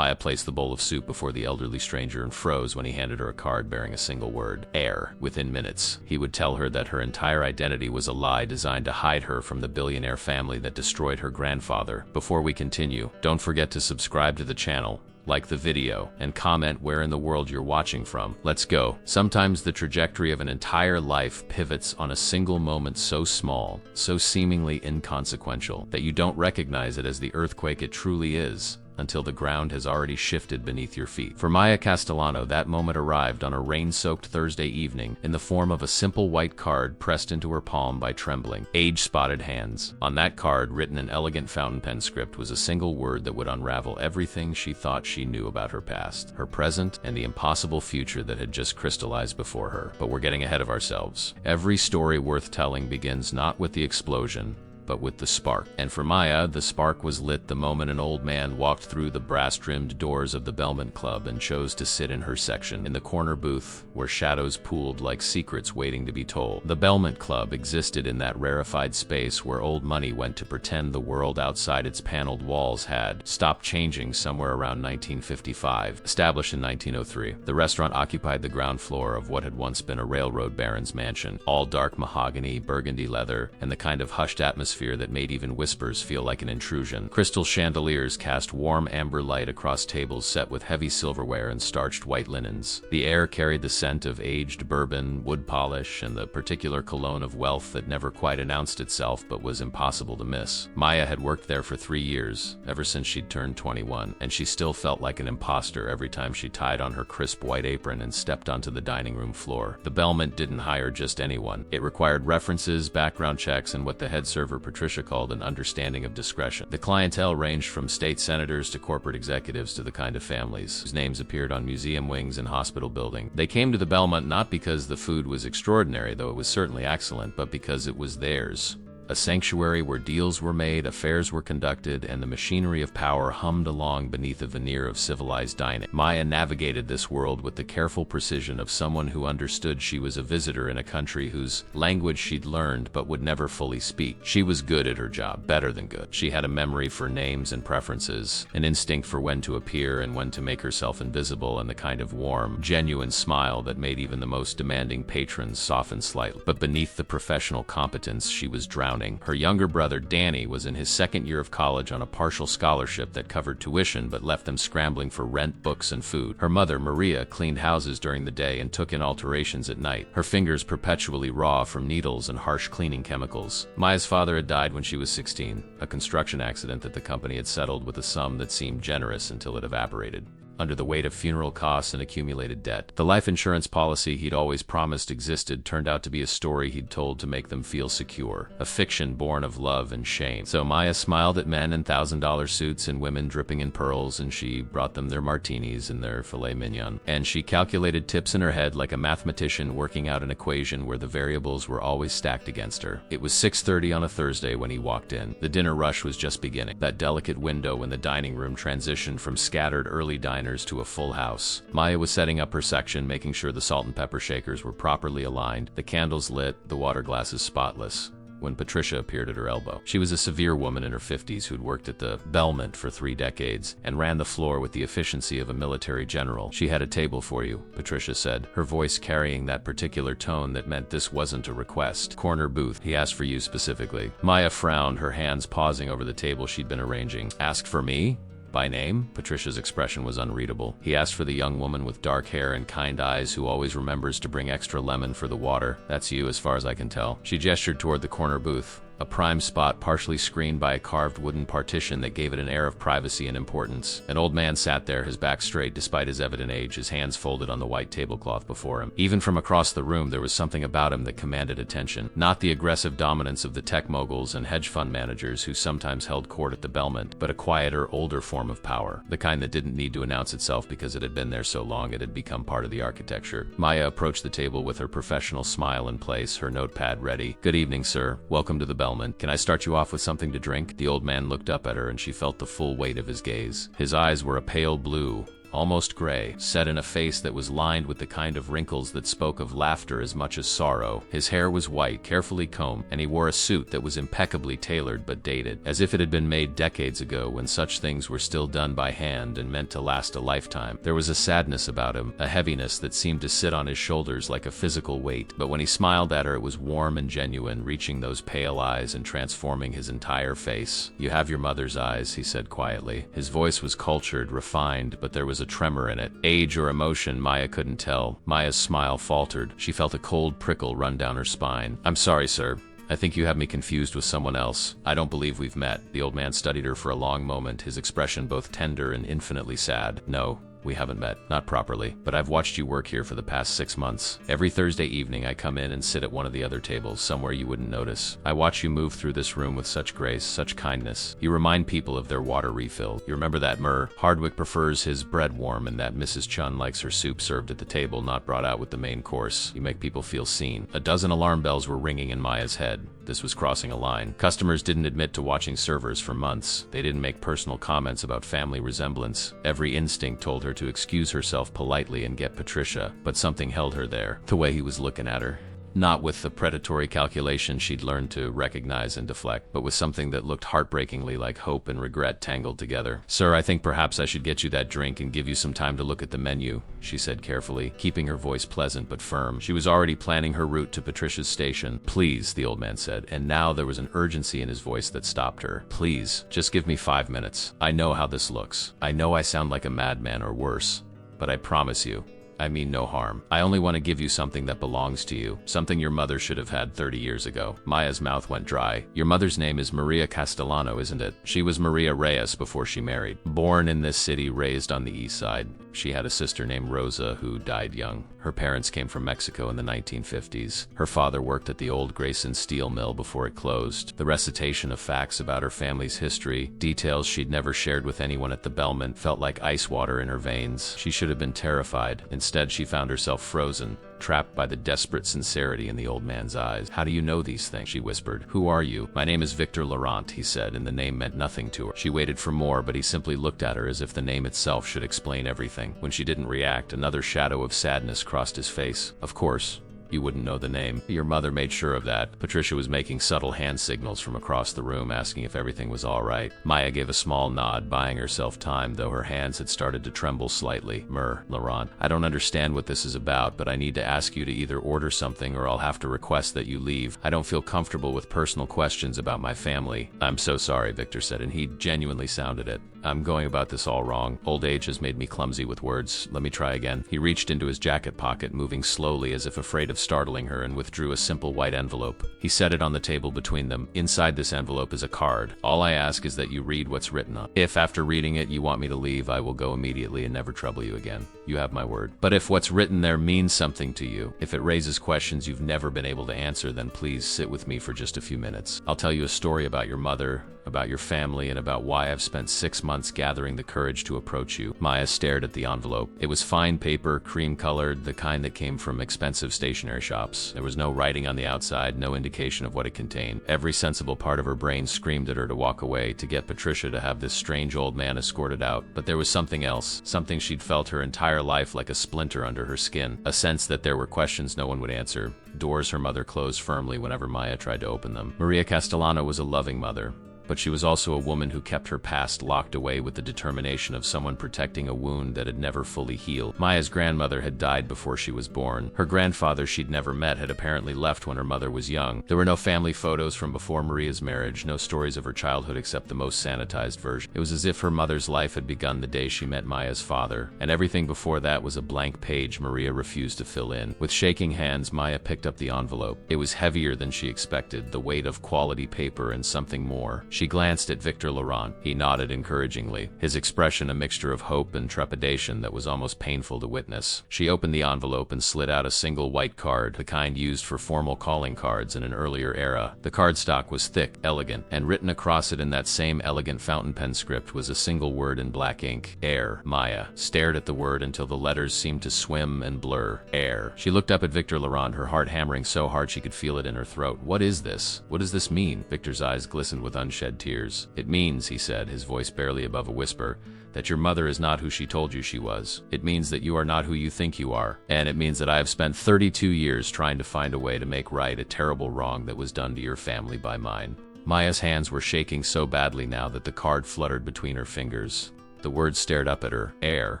Maya placed the bowl of soup before the elderly stranger and froze when he handed her a card bearing a single word, Heir. Within minutes, he would tell her that her entire identity was a lie designed to hide her from the billionaire family that destroyed her grandfather. Before we continue, don't forget to subscribe to the channel, like the video, and comment where in the world you're watching from. Let's go. Sometimes the trajectory of an entire life pivots on a single moment so small, so seemingly inconsequential, that you don't recognize it as the earthquake it truly is, until the ground has already shifted beneath your feet. For Maya Castellano, that moment arrived on a rain-soaked Thursday evening in the form of a simple white card pressed into her palm by trembling, age-spotted hands. On that card, written in elegant fountain pen script, was a single word that would unravel everything she thought she knew about her past, her present, and the impossible future that had just crystallized before her. But we're getting ahead of ourselves. Every story worth telling begins not with the explosion, but with the spark. And for Maya, the spark was lit the moment an old man walked through the brass-trimmed doors of the Belmont Club and chose to sit in her section, in the corner booth, where shadows pooled like secrets waiting to be told. The Belmont Club existed in that rarefied space where old money went to pretend the world outside its paneled walls had stopped changing somewhere around 1955. Established in 1903, the restaurant occupied the ground floor of what had once been a railroad baron's mansion, all dark mahogany, burgundy leather, and the kind of hushed atmosphere that made even whispers feel like an intrusion. Crystal chandeliers cast warm amber light across tables set with heavy silverware and starched white linens. The air carried the scent of aged bourbon, wood polish, and the particular cologne of wealth that never quite announced itself but was impossible to miss. Maya had worked there for 3 years, ever since she'd turned 21, and she still felt like an imposter every time she tied on her crisp white apron and stepped onto the dining room floor. The Belmont didn't hire just anyone. It required references, background checks, and what the head server Patricia called an understanding of discretion. The clientele ranged from state senators to corporate executives to the kind of families whose names appeared on museum wings and hospital buildings. They came to the Belmont not because the food was extraordinary, though it was certainly excellent, but because it was theirs. A sanctuary where deals were made, affairs were conducted, and the machinery of power hummed along beneath a veneer of civilized dining. Maya navigated this world with the careful precision of someone who understood she was a visitor in a country whose language she'd learned but would never fully speak. She was good at her job, better than good. She had a memory for names and preferences, an instinct for when to appear and when to make herself invisible, and the kind of warm, genuine smile that made even the most demanding patrons soften slightly. But beneath the professional competence, she was drowning. Her younger brother, Danny, was in his second year of college on a partial scholarship that covered tuition but left them scrambling for rent, books, and food. Her mother, Maria, cleaned houses during the day and took in alterations at night, her fingers perpetually raw from needles and harsh cleaning chemicals. Maya's father had died when she was 16, a construction accident that the company had settled with a sum that seemed generous until it evaporated under the weight of funeral costs and accumulated debt. The life insurance policy he'd always promised existed turned out to be a story he'd told to make them feel secure, a fiction born of love and shame. So Maya smiled at men in $1,000 suits and women dripping in pearls, and she brought them their martinis and their filet mignon. And she calculated tips in her head like a mathematician working out an equation where the variables were always stacked against her. It was 6:30 on a Thursday when he walked in. The dinner rush was just beginning, that delicate window in the dining room transitioned from scattered early diners to a full house. Maya was setting up her section, making sure the salt and pepper shakers were properly aligned, the candles lit, the water glasses spotless, when Patricia appeared at her elbow. She was a severe woman in her 50s who'd worked at the Belmont for 3 decades and ran the floor with the efficiency of a military general. "She had a table for you," Patricia said, her voice carrying that particular tone that meant this wasn't a request. "Corner booth. He asked for you specifically." Maya frowned, her hands pausing over the table she'd been arranging. "Asked for me? By name?" Patricia's expression was unreadable. "He asked for the young woman with dark hair and kind eyes who always remembers to bring extra lemon for the water. That's you, as far as I can tell." She gestured toward the corner booth, a prime spot partially screened by a carved wooden partition that gave it an air of privacy and importance. An old man sat there, his back straight despite his evident age, his hands folded on the white tablecloth before him. Even from across the room, there was something about him that commanded attention. Not the aggressive dominance of the tech moguls and hedge fund managers who sometimes held court at the Belmont, but a quieter, older form of power, the kind that didn't need to announce itself because it had been there so long it had become part of the architecture. Maya approached the table with her professional smile in place, her notepad ready. "Good evening, sir. Welcome to the Belmont. Can I start you off with something to drink?" The old man looked up at her and she felt the full weight of his gaze. His eyes were a pale blue, almost gray, set in a face that was lined with the kind of wrinkles that spoke of laughter as much as sorrow. His hair was white, carefully combed, and he wore a suit that was impeccably tailored but dated, as if it had been made decades ago when such things were still done by hand and meant to last a lifetime. There was a sadness about him, a heaviness that seemed to sit on his shoulders like a physical weight, but when he smiled at her it was warm and genuine, reaching those pale eyes and transforming his entire face. "You have your mother's eyes," he said quietly. His voice was cultured, refined, but there was a tremor in it. Age or emotion, Maya couldn't tell. Maya's smile faltered. She felt a cold prickle run down her spine. "I'm sorry, sir. I think you have me confused with someone else. I don't believe we've met." The old man studied her for a long moment, his expression both tender and infinitely sad. "No. We haven't met. Not properly. But I've watched you work here for the past 6 months. Every Thursday evening I come in and sit at one of the other tables, somewhere you wouldn't notice. I watch you move through this room with such grace, such kindness. You remind people of their water refill. You remember that Hardwick prefers his bread warm and that Mrs. Chun likes her soup served at the table, not brought out with the main course. You make people feel seen." A dozen alarm bells were ringing in Maya's head. This was crossing a line. Customers didn't admit to watching servers for months. They didn't make personal comments about family resemblance. Every instinct told her to excuse herself politely and get Patricia, but something held her there. The way he was looking at her. Not with the predatory calculation she'd learned to recognize and deflect, but with something that looked heartbreakingly like hope and regret tangled together. "Sir, I think perhaps I should get you that drink and give you some time to look at the menu," she said carefully, keeping her voice pleasant but firm. She was already planning her route to Patricia's station. "Please," the old man said, and now there was an urgency in his voice that stopped her. "Please, just give me 5 minutes. I know how this looks. I know I sound like a madman or worse, but I promise you, I mean no harm. I only want to give you something that belongs to you, something your mother should have had 30 years ago." Maya's mouth went dry. "Your mother's name is Maria Castellano, isn't it? She was Maria Reyes before she married. Born in this city, raised on the east side. She had a sister named Rosa who died young. Her parents came from Mexico in the 1950s. Her father worked at the old Grayson steel mill before it closed." The recitation of facts about her family's history, details she'd never shared with anyone at the Belmont, felt like ice water in her veins. She should have been terrified. Instead, she found herself frozen, trapped by the desperate sincerity in the old man's eyes. "How do you know these things?" she whispered. "Who are you?" "My name is Victor Laurent," he said, and the name meant nothing to her. She waited for more, but he simply looked at her as if the name itself should explain everything. When she didn't react, another shadow of sadness crossed his face. "Of course. You wouldn't know the name. Your mother made sure of that." Patricia was making subtle hand signals from across the room, asking if everything was all right. Maya gave a small nod, buying herself time, though her hands had started to tremble slightly. "Laurent, I don't understand what this is about, but I need to ask you to either order something or I'll have to request that you leave. I don't feel comfortable with personal questions about my family." "I'm so sorry," Victor said, and he genuinely sounded it. "I'm going about this all wrong. Old age has made me clumsy with words. Let me try again." He reached into his jacket pocket, moving slowly as if afraid of startling her, and withdrew a simple white envelope. He set it on the table between them. "Inside this envelope is a card. All I ask is that you read what's written on it. If after reading it you want me to leave, I will go immediately and never trouble you again. You have my word. But if what's written there means something to you, if it raises questions you've never been able to answer, then please sit with me for just a few minutes. I'll tell you a story about your mother, about your family, and about why I've spent 6 months gathering the courage to approach you." Maya stared at the envelope. It was fine paper, cream-colored, the kind that came from expensive stationery shops. There was no writing on the outside, no indication of what it contained. Every sensible part of her brain screamed at her to walk away, to get Patricia to have this strange old man escorted out. But there was something else, something she'd felt her entire life like a splinter under her skin, a sense that there were questions no one would answer, doors her mother closed firmly whenever Maya tried to open them. Maria Castellano was a loving mother, but she was also a woman who kept her past locked away with the determination of someone protecting a wound that had never fully healed. Maya's grandmother had died before she was born. Her grandfather she'd never met had apparently left when her mother was young. There were no family photos from before Maria's marriage, no stories of her childhood except the most sanitized version. It was as if her mother's life had begun the day she met Maya's father, and everything before that was a blank page Maria refused to fill in. With shaking hands, Maya picked up the envelope. It was heavier than she expected, the weight of quality paper and something more. She glanced at Victor Laurent. He nodded encouragingly, his expression a mixture of hope and trepidation that was almost painful to witness. She opened the envelope and slid out a single white card, the kind used for formal calling cards in an earlier era. The cardstock was thick, elegant, and written across it in that same elegant fountain pen script was a single word in black ink: Heir. Maya stared at the word until the letters seemed to swim and blur. Heir. She looked up at Victor Laurent, her heart hammering so hard she could feel it in her throat. "What is this? What does this mean?" Victor's eyes glistened with unshed shed tears. "It means," he said, his voice barely above a whisper, "that your mother is not who she told you she was. It means that you are not who you think you are. And it means that I have spent 32 years trying to find a way to make right a terrible wrong that was done to your family by mine." Maya's hands were shaking so badly now that the card fluttered between her fingers. The words stared up at her. Heir,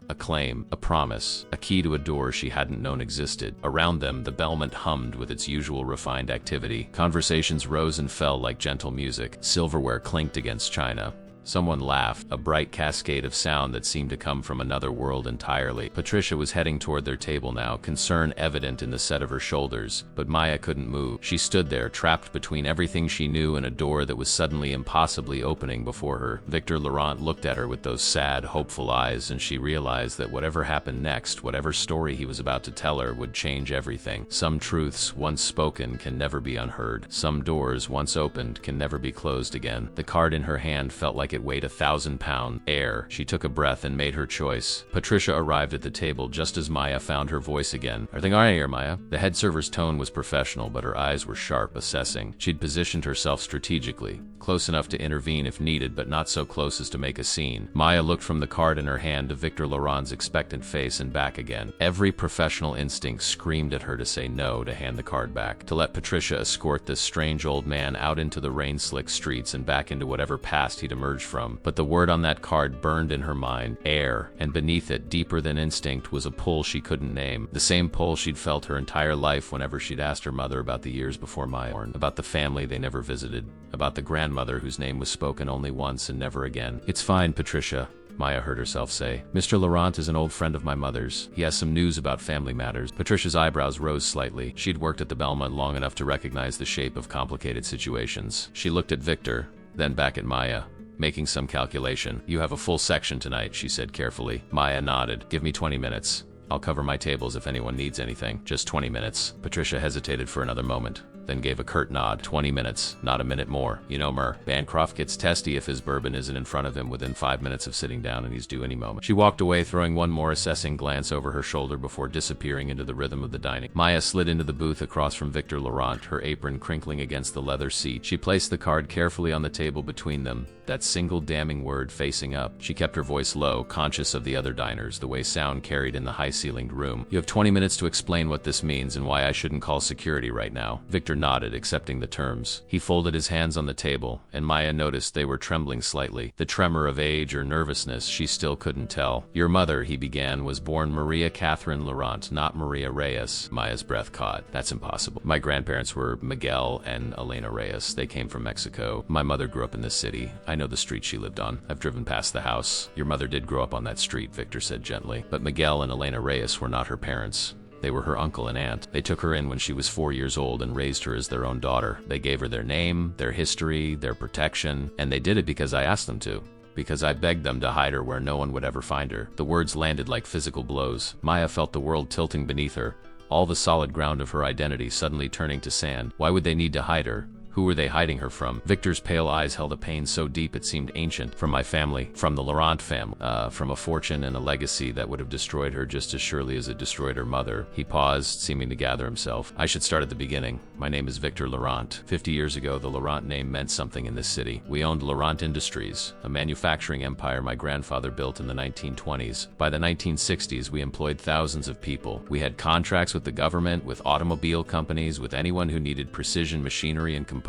a claim, a promise, a key to a door she hadn't known existed. Around them, the bellment hummed with its usual refined activity. Conversations rose and fell like gentle music. Silverware clinked against china. Someone laughed, a bright cascade of sound that seemed to come from another world entirely. Patricia was heading toward their table now, concern evident in the set of her shoulders, but Maya couldn't move. She stood there, trapped between everything she knew and a door that was suddenly impossibly opening before her. Victor Laurent looked at her with those sad, hopeful eyes, and she realized that whatever happened next, whatever story he was about to tell her, would change everything. Some truths, once spoken, can never be unheard. Some doors, once opened, can never be closed again. The card in her hand felt like it weighed 1,000 pounds. Heir. She took a breath and made her choice. Patricia arrived at the table just as Maya found her voice again. "Everything all right here, Maya?" The head server's tone was professional, but her eyes were sharp, assessing. She'd positioned herself strategically, close enough to intervene if needed, but not so close as to make a scene. Maya looked from the card in her hand to Victor Laurent's expectant face and back again. Every professional instinct screamed at her to say no, to hand the card back, to let Patricia escort this strange old man out into the rain-slicked streets and back into whatever past he'd emerged from. But the word on that card burned in her mind. Heir. And beneath it, deeper than instinct, was a pull she couldn't name. The same pull she'd felt her entire life whenever she'd asked her mother about the years before Maya, about the family they never visited, about the grandmother whose name was spoken only once and never again. "It's fine, Patricia," Maya heard herself say. "Mr. Laurent is an old friend of my mother's. He has some news about family matters." Patricia's eyebrows rose slightly. She'd worked at the Belmont long enough to recognize the shape of complicated situations. She looked at Victor, then back at Maya, making some calculation. "You have a full section tonight," she said carefully. Maya nodded. "Give me 20 minutes. I'll cover my tables if anyone needs anything." "Just 20 minutes. Patricia hesitated for another moment, then gave a curt nod. 20 minutes, not a minute more. "You know, Bancroft gets testy if his bourbon isn't in front of him within 5 minutes of sitting down, and he's due any moment." She walked away, throwing one more assessing glance over her shoulder before disappearing into the rhythm of the dining. Maya slid into the booth across from Victor Laurent, her apron crinkling against the leather seat. She placed the card carefully on the table between them, that single damning word facing up. She kept her voice low, conscious of the other diners, the way sound carried in the high-ceilinged room. "You have 20 minutes to explain what this means and why I shouldn't call security right now." Victor nodded, accepting the terms. He folded his hands on the table, and Maya noticed they were trembling slightly. The tremor of age or nervousness, she still couldn't tell. "Your mother," he began, "was born Maria Catherine Laurent, not Maria Reyes." Maya's breath caught. "That's impossible. My grandparents were Miguel and Elena Reyes. They came from Mexico. My mother grew up in this city. I know the street she lived on. I've driven past the house." "Your mother did grow up on that street," Victor said gently. "But Miguel and Elena Reyes were not her parents. They were her uncle and aunt. They took her in when she was 4 years old and raised her as their own daughter. They gave her their name, their history, their protection, and they did it because I asked them to. Because I begged them to hide her where no one would ever find her." The words landed like physical blows. Maya felt the world tilting beneath her, all the solid ground of her identity suddenly turning to sand. Why would they need to hide her? Who were they hiding her from? Victor's pale eyes held a pain so deep it seemed ancient. "From my family. From the Laurent family. From a fortune and a legacy that would have destroyed her just as surely as it destroyed her mother." He paused, seeming to gather himself. "I should start at the beginning. My name is Victor Laurent. 50 years ago, the Laurent name meant something in this city. We owned Laurent Industries, a manufacturing empire my grandfather built in the 1920s. By the 1960s, we employed thousands of people. We had contracts with the government, with automobile companies, with anyone who needed precision machinery and components.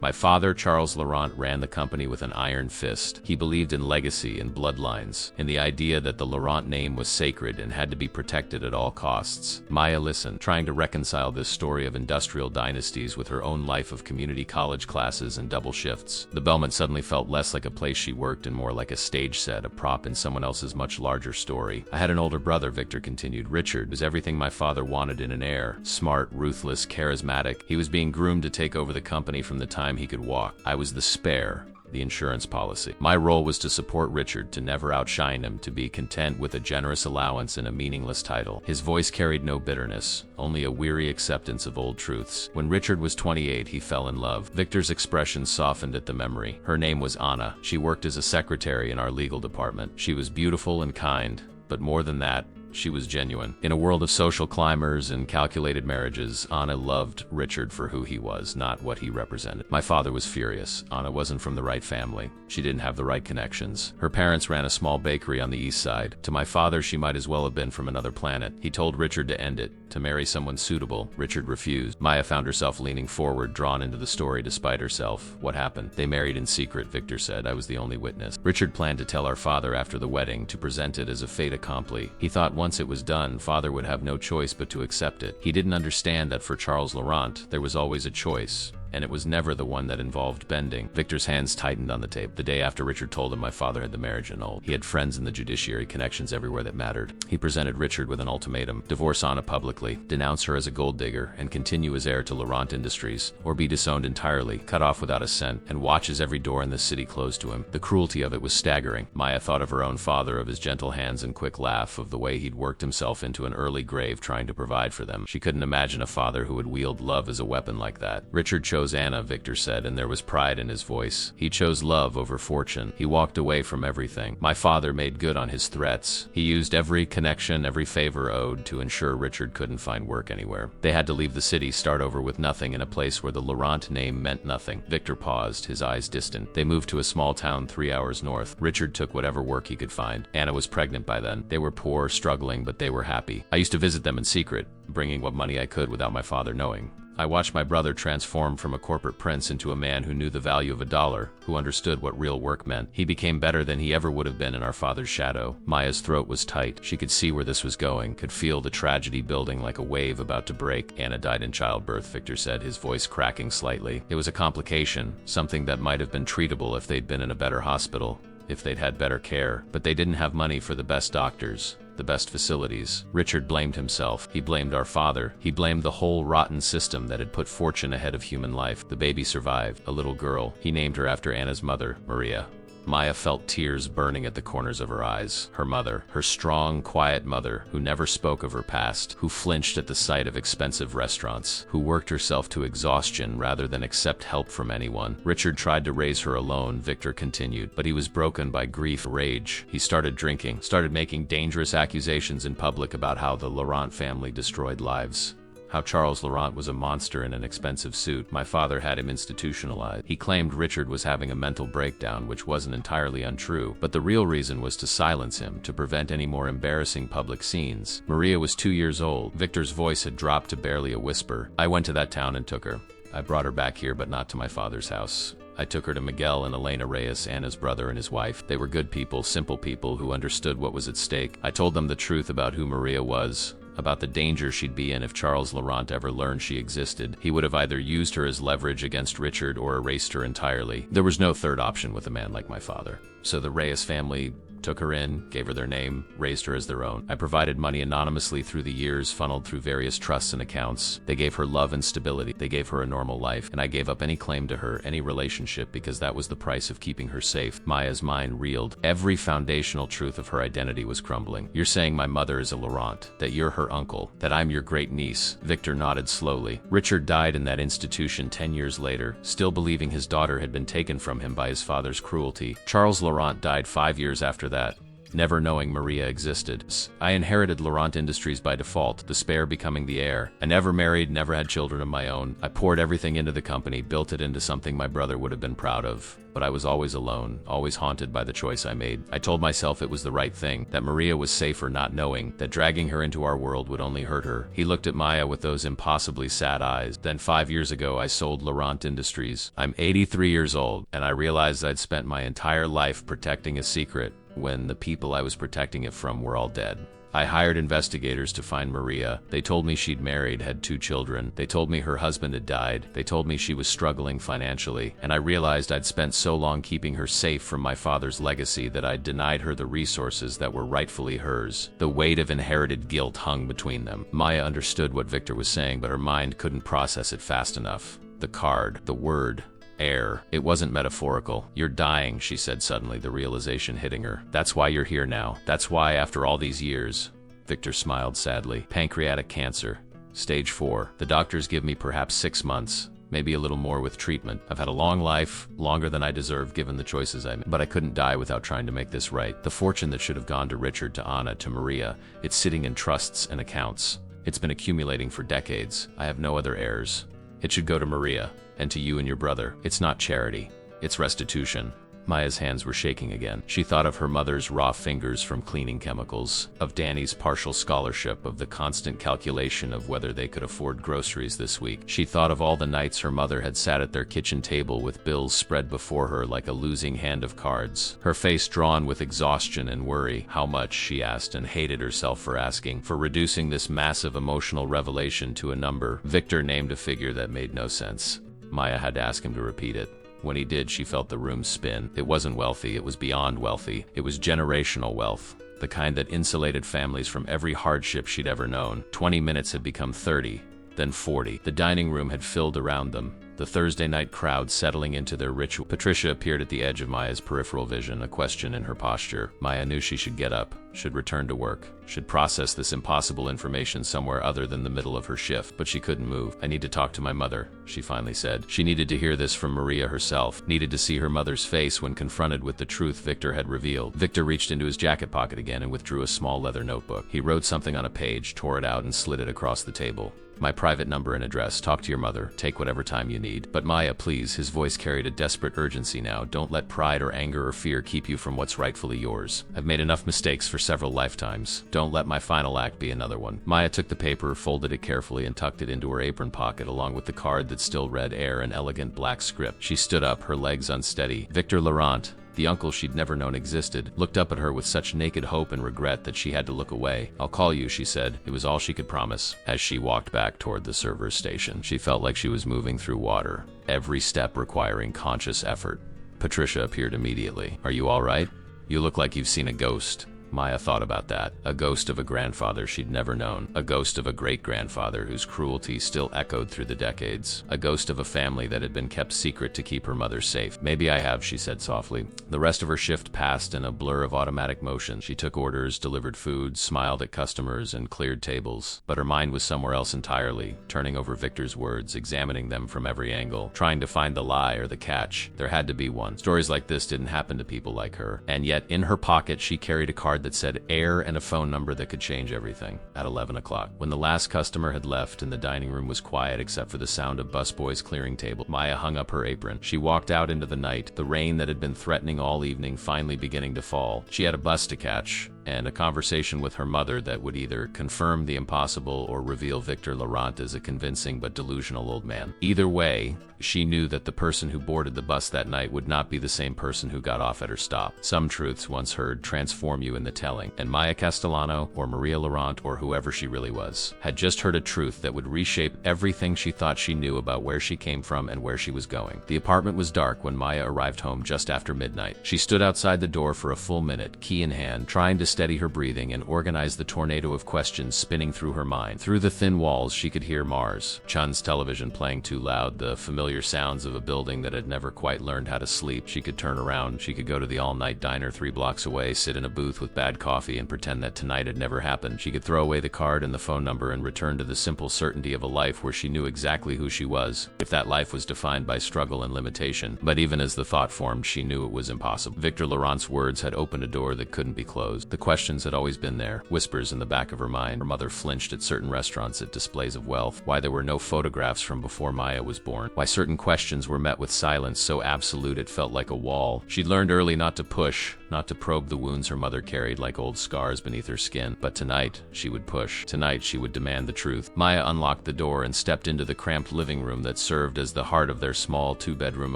My father, Charles Laurent, ran the company with an iron fist. He believed in legacy and bloodlines, in the idea that the Laurent name was sacred and had to be protected at all costs." Maya listened, trying to reconcile this story of industrial dynasties with her own life of community college classes and double shifts. The Belmont suddenly felt less like a place she worked and more like a stage set, a prop in someone else's much larger story. "I had an older brother," Victor continued. "Richard was everything my father wanted in an heir. Smart, ruthless, charismatic. He was being groomed to take over the company from the time he could walk. I was the spare, the insurance policy. My role was to support Richard, to never outshine him, to be content with a generous allowance and a meaningless title." His voice carried no bitterness, only a weary acceptance of old truths. "When Richard was 28, he fell in love." Victor's expression softened at the memory. "Her name was Anna. She worked as a secretary in our legal department. She was beautiful and kind, but more than that, She was genuine. In a world of social climbers and calculated marriages, Anna loved Richard for who he was, not what he represented. My father was furious. Anna wasn't from the right family. She didn't have the right connections. Her parents ran a small bakery on the east side. To my father, she might as well have been from another planet. He told Richard to end it, to marry someone suitable. Richard refused. Maya found herself leaning forward, drawn into the story despite herself. What happened? They married in secret, Victor said. I was the only witness. Richard planned to tell our father after the wedding, to present it as a fait accompli. He thought once it was done, father would have no choice but to accept it. He didn't understand that for Charles Laurent, there was always a choice, and it was never the one that involved bending. Victor's hands tightened on the tape. The day after Richard told him my father had the marriage annulled. He had friends in the judiciary, connections everywhere that mattered. He presented Richard with an ultimatum: divorce Anna publicly, denounce her as a gold digger, and continue as heir to Laurent Industries, or be disowned entirely, cut off without a cent, and watch as every door in the city closed to him. The cruelty of it was staggering. Maya thought of her own father, of his gentle hands and quick laugh, of the way he'd worked himself into an early grave trying to provide for them. She couldn't imagine a father who would wield love as a weapon like that. Richard chose Anna, Victor said, and there was pride in his voice. He chose love over fortune. He walked away from everything. My father made good on his threats. He used every connection, every favor owed, to ensure Richard couldn't find work anywhere. They had to leave the city, start over with nothing in a place where the Laurent name meant nothing. Victor paused, his eyes distant. They moved to a small town 3 hours north. Richard took whatever work he could find. Anna was pregnant by then. They were poor, struggling, but they were happy. I used to visit them in secret, bringing what money I could without my father knowing. I watched my brother transform from a corporate prince into a man who knew the value of a dollar, who understood what real work meant. He became better than he ever would have been in our father's shadow. Maya's throat was tight. She could see where this was going, could feel the tragedy building like a wave about to break. Anna died in childbirth, Victor said, his voice cracking slightly. It was a complication, something that might have been treatable if they'd been in a better hospital, if they'd had better care, but they didn't have money for the best doctors, the best facilities. Richard blamed himself. He blamed our father. He blamed the whole rotten system that had put fortune ahead of human life. The baby survived, a little girl. He named her after Anna's mother, Maria. Maya felt tears burning at the corners of her eyes. Her mother, her strong, quiet mother, who never spoke of her past, who flinched at the sight of expensive restaurants, who worked herself to exhaustion rather than accept help from anyone. Richard tried to raise her alone, Victor continued, but he was broken by grief, rage. He started drinking, started making dangerous accusations in public about how the Laurent family destroyed lives. How Charles Laurent was a monster in an expensive suit. My father had him institutionalized. He claimed Richard was having a mental breakdown, which wasn't entirely untrue, but the real reason was to silence him, to prevent any more embarrassing public scenes. Maria was 2 years old. Victor's voice had dropped to barely a whisper. I went to that town and took her. I brought her back here, but not to my father's house. I took her to Miguel and Elena Reyes, Anna's brother and his wife. They were good people, simple people who understood what was at stake. I told them the truth about who Maria was, about the danger she'd be in if Charles Laurent ever learned she existed. He would have either used her as leverage against Richard or erased her entirely. There was no third option with a man like my father. So the Reyes family took her in, gave her their name, raised her as their own. I provided money anonymously through the years, funneled through various trusts and accounts. They gave her love and stability. They gave her a normal life, and I gave up any claim to her, any relationship, because that was the price of keeping her safe. Maya's mind reeled. Every foundational truth of her identity was crumbling. You're saying my mother is a Laurent, that you're her uncle, that I'm your great niece. Victor nodded slowly. Richard died in that institution 10 years later, still believing his daughter had been taken from him by his father's cruelty. Charles Laurent died 5 years after that, never knowing Maria existed. I inherited Laurent Industries by default, the spare becoming the heir. I never married, never had children of my own. I poured everything into the company, built it into something my brother would have been proud of. But I was always alone, always haunted by the choice I made. I told myself it was the right thing, that Maria was safer not knowing, that dragging her into our world would only hurt her. He looked at Maya with those impossibly sad eyes. Then 5 years ago, I sold Laurent Industries. I'm 83 years old, and I realized I'd spent my entire life protecting a secret when the people I was protecting it from were all dead. I hired investigators to find Maria. They told me she'd married, had 2 children. They told me her husband had died. They told me she was struggling financially. And I realized I'd spent so long keeping her safe from my father's legacy that I'd denied her the resources that were rightfully hers. The weight of inherited guilt hung between them. Maya understood what Victor was saying, but her mind couldn't process it fast enough. The card, the word, heir. It wasn't metaphorical. You're dying, she said suddenly, the realization hitting her. That's why you're here now. That's why, after all these years. Victor smiled sadly. Pancreatic cancer. Stage 4. The doctors give me perhaps 6 months. Maybe a little more with treatment. I've had a long life, longer than I deserve given the choices I made. But I couldn't die without trying to make this right. The fortune that should have gone to Richard, to Anna, to Maria, it's sitting in trusts and accounts. It's been accumulating for decades. I have no other heirs. It should go to Maria, and to you and your brother. It's not charity. It's restitution. Maya's hands were shaking again. She thought of her mother's raw fingers from cleaning chemicals, of Danny's partial scholarship, of the constant calculation of whether they could afford groceries this week. She thought of all the nights her mother had sat at their kitchen table with bills spread before her like a losing hand of cards. Her face drawn with exhaustion and worry. How much, she asked, and hated herself for asking, for reducing this massive emotional revelation to a number. Victor named a figure that made no sense. Maya had to ask him to repeat it. When he did, she felt the room spin. It wasn't wealthy, it was beyond wealthy. It was generational wealth, the kind that insulated families from every hardship she'd ever known. 20 minutes had become 30, then 40. The dining room had filled around them, the Thursday night crowd settling into their ritual. Patricia appeared at the edge of Maya's peripheral vision, a question in her posture. Maya knew she should get up, should return to work, should process this impossible information somewhere other than the middle of her shift, but she couldn't move. I need to talk to my mother, she finally said. She needed to hear this from Maria herself, needed to see her mother's face when confronted with the truth Victor had revealed. Victor reached into his jacket pocket again and withdrew a small leather notebook. He wrote something on a page, tore it out, and slid it across the table. My private number and address. Talk to your mother. Take whatever time you need. But Maya, please, his voice carried a desperate urgency now. Don't let pride or anger or fear keep you from what's rightfully yours. I've made enough mistakes for several lifetimes. Don't let my final act be another one. Maya took the paper, folded it carefully, and tucked it into her apron pocket along with the card that still read Heir in elegant black script. She stood up, her legs unsteady. Victor Laurent, the uncle she'd never known existed, looked up at her with such naked hope and regret that she had to look away. I'll call you, she said. It was all she could promise. As she walked back toward the server's station, she felt like she was moving through water, every step requiring conscious effort. Patricia appeared immediately. Are you all right? You look like you've seen a ghost. Maya thought about that. A ghost of a grandfather she'd never known. A ghost of a great-grandfather whose cruelty still echoed through the decades. A ghost of a family that had been kept secret to keep her mother safe. Maybe I have, she said softly. The rest of her shift passed in a blur of automatic motion. She took orders, delivered food, smiled at customers, and cleared tables. But her mind was somewhere else entirely, turning over Victor's words, examining them from every angle, trying to find the lie or the catch. There had to be one. Stories like this didn't happen to people like her. And yet, in her pocket, she carried a card that said Heir and a phone number that could change everything. At 11 o'clock, when the last customer had left and the dining room was quiet except for the sound of busboys clearing table, Maya hung up her apron. She walked out into the night, the rain that had been threatening all evening finally beginning to fall. She had a bus to catch, and a conversation with her mother that would either confirm the impossible or reveal Victor Laurent as a convincing but delusional old man. Either way, she knew that the person who boarded the bus that night would not be the same person who got off at her stop. Some truths, once heard, transform you in the telling, and Maya Castellano, or Maria Laurent, or whoever she really was, had just heard a truth that would reshape everything she thought she knew about where she came from and where she was going. The apartment was dark when Maya arrived home just after midnight. She stood outside the door for a full minute, key in hand, trying to steady her breathing and organize the tornado of questions spinning through her mind. Through the thin walls, she could hear Mars, Chun's television playing too loud, the familiar sounds of a building that had never quite learned how to sleep. She could turn around, she could go to the all-night diner 3 blocks away, sit in a booth with bad coffee and pretend that tonight had never happened. She could throw away the card and the phone number and return to the simple certainty of a life where she knew exactly who she was, if that life was defined by struggle and limitation. But even as the thought formed, she knew it was impossible. Victor Laurent's words had opened a door that couldn't be closed. The questions had always been there, whispers in the back of her mind. Her mother flinched at certain restaurants, at displays of wealth, why there were no photographs from before Maya was born, why certain questions were met with silence so absolute it felt like a wall. She'd learned early not to push, not to probe the wounds her mother carried like old scars beneath her skin. But tonight, she would push. Tonight, she would demand the truth. Maya unlocked the door and stepped into the cramped living room that served as the heart of their small 2-bedroom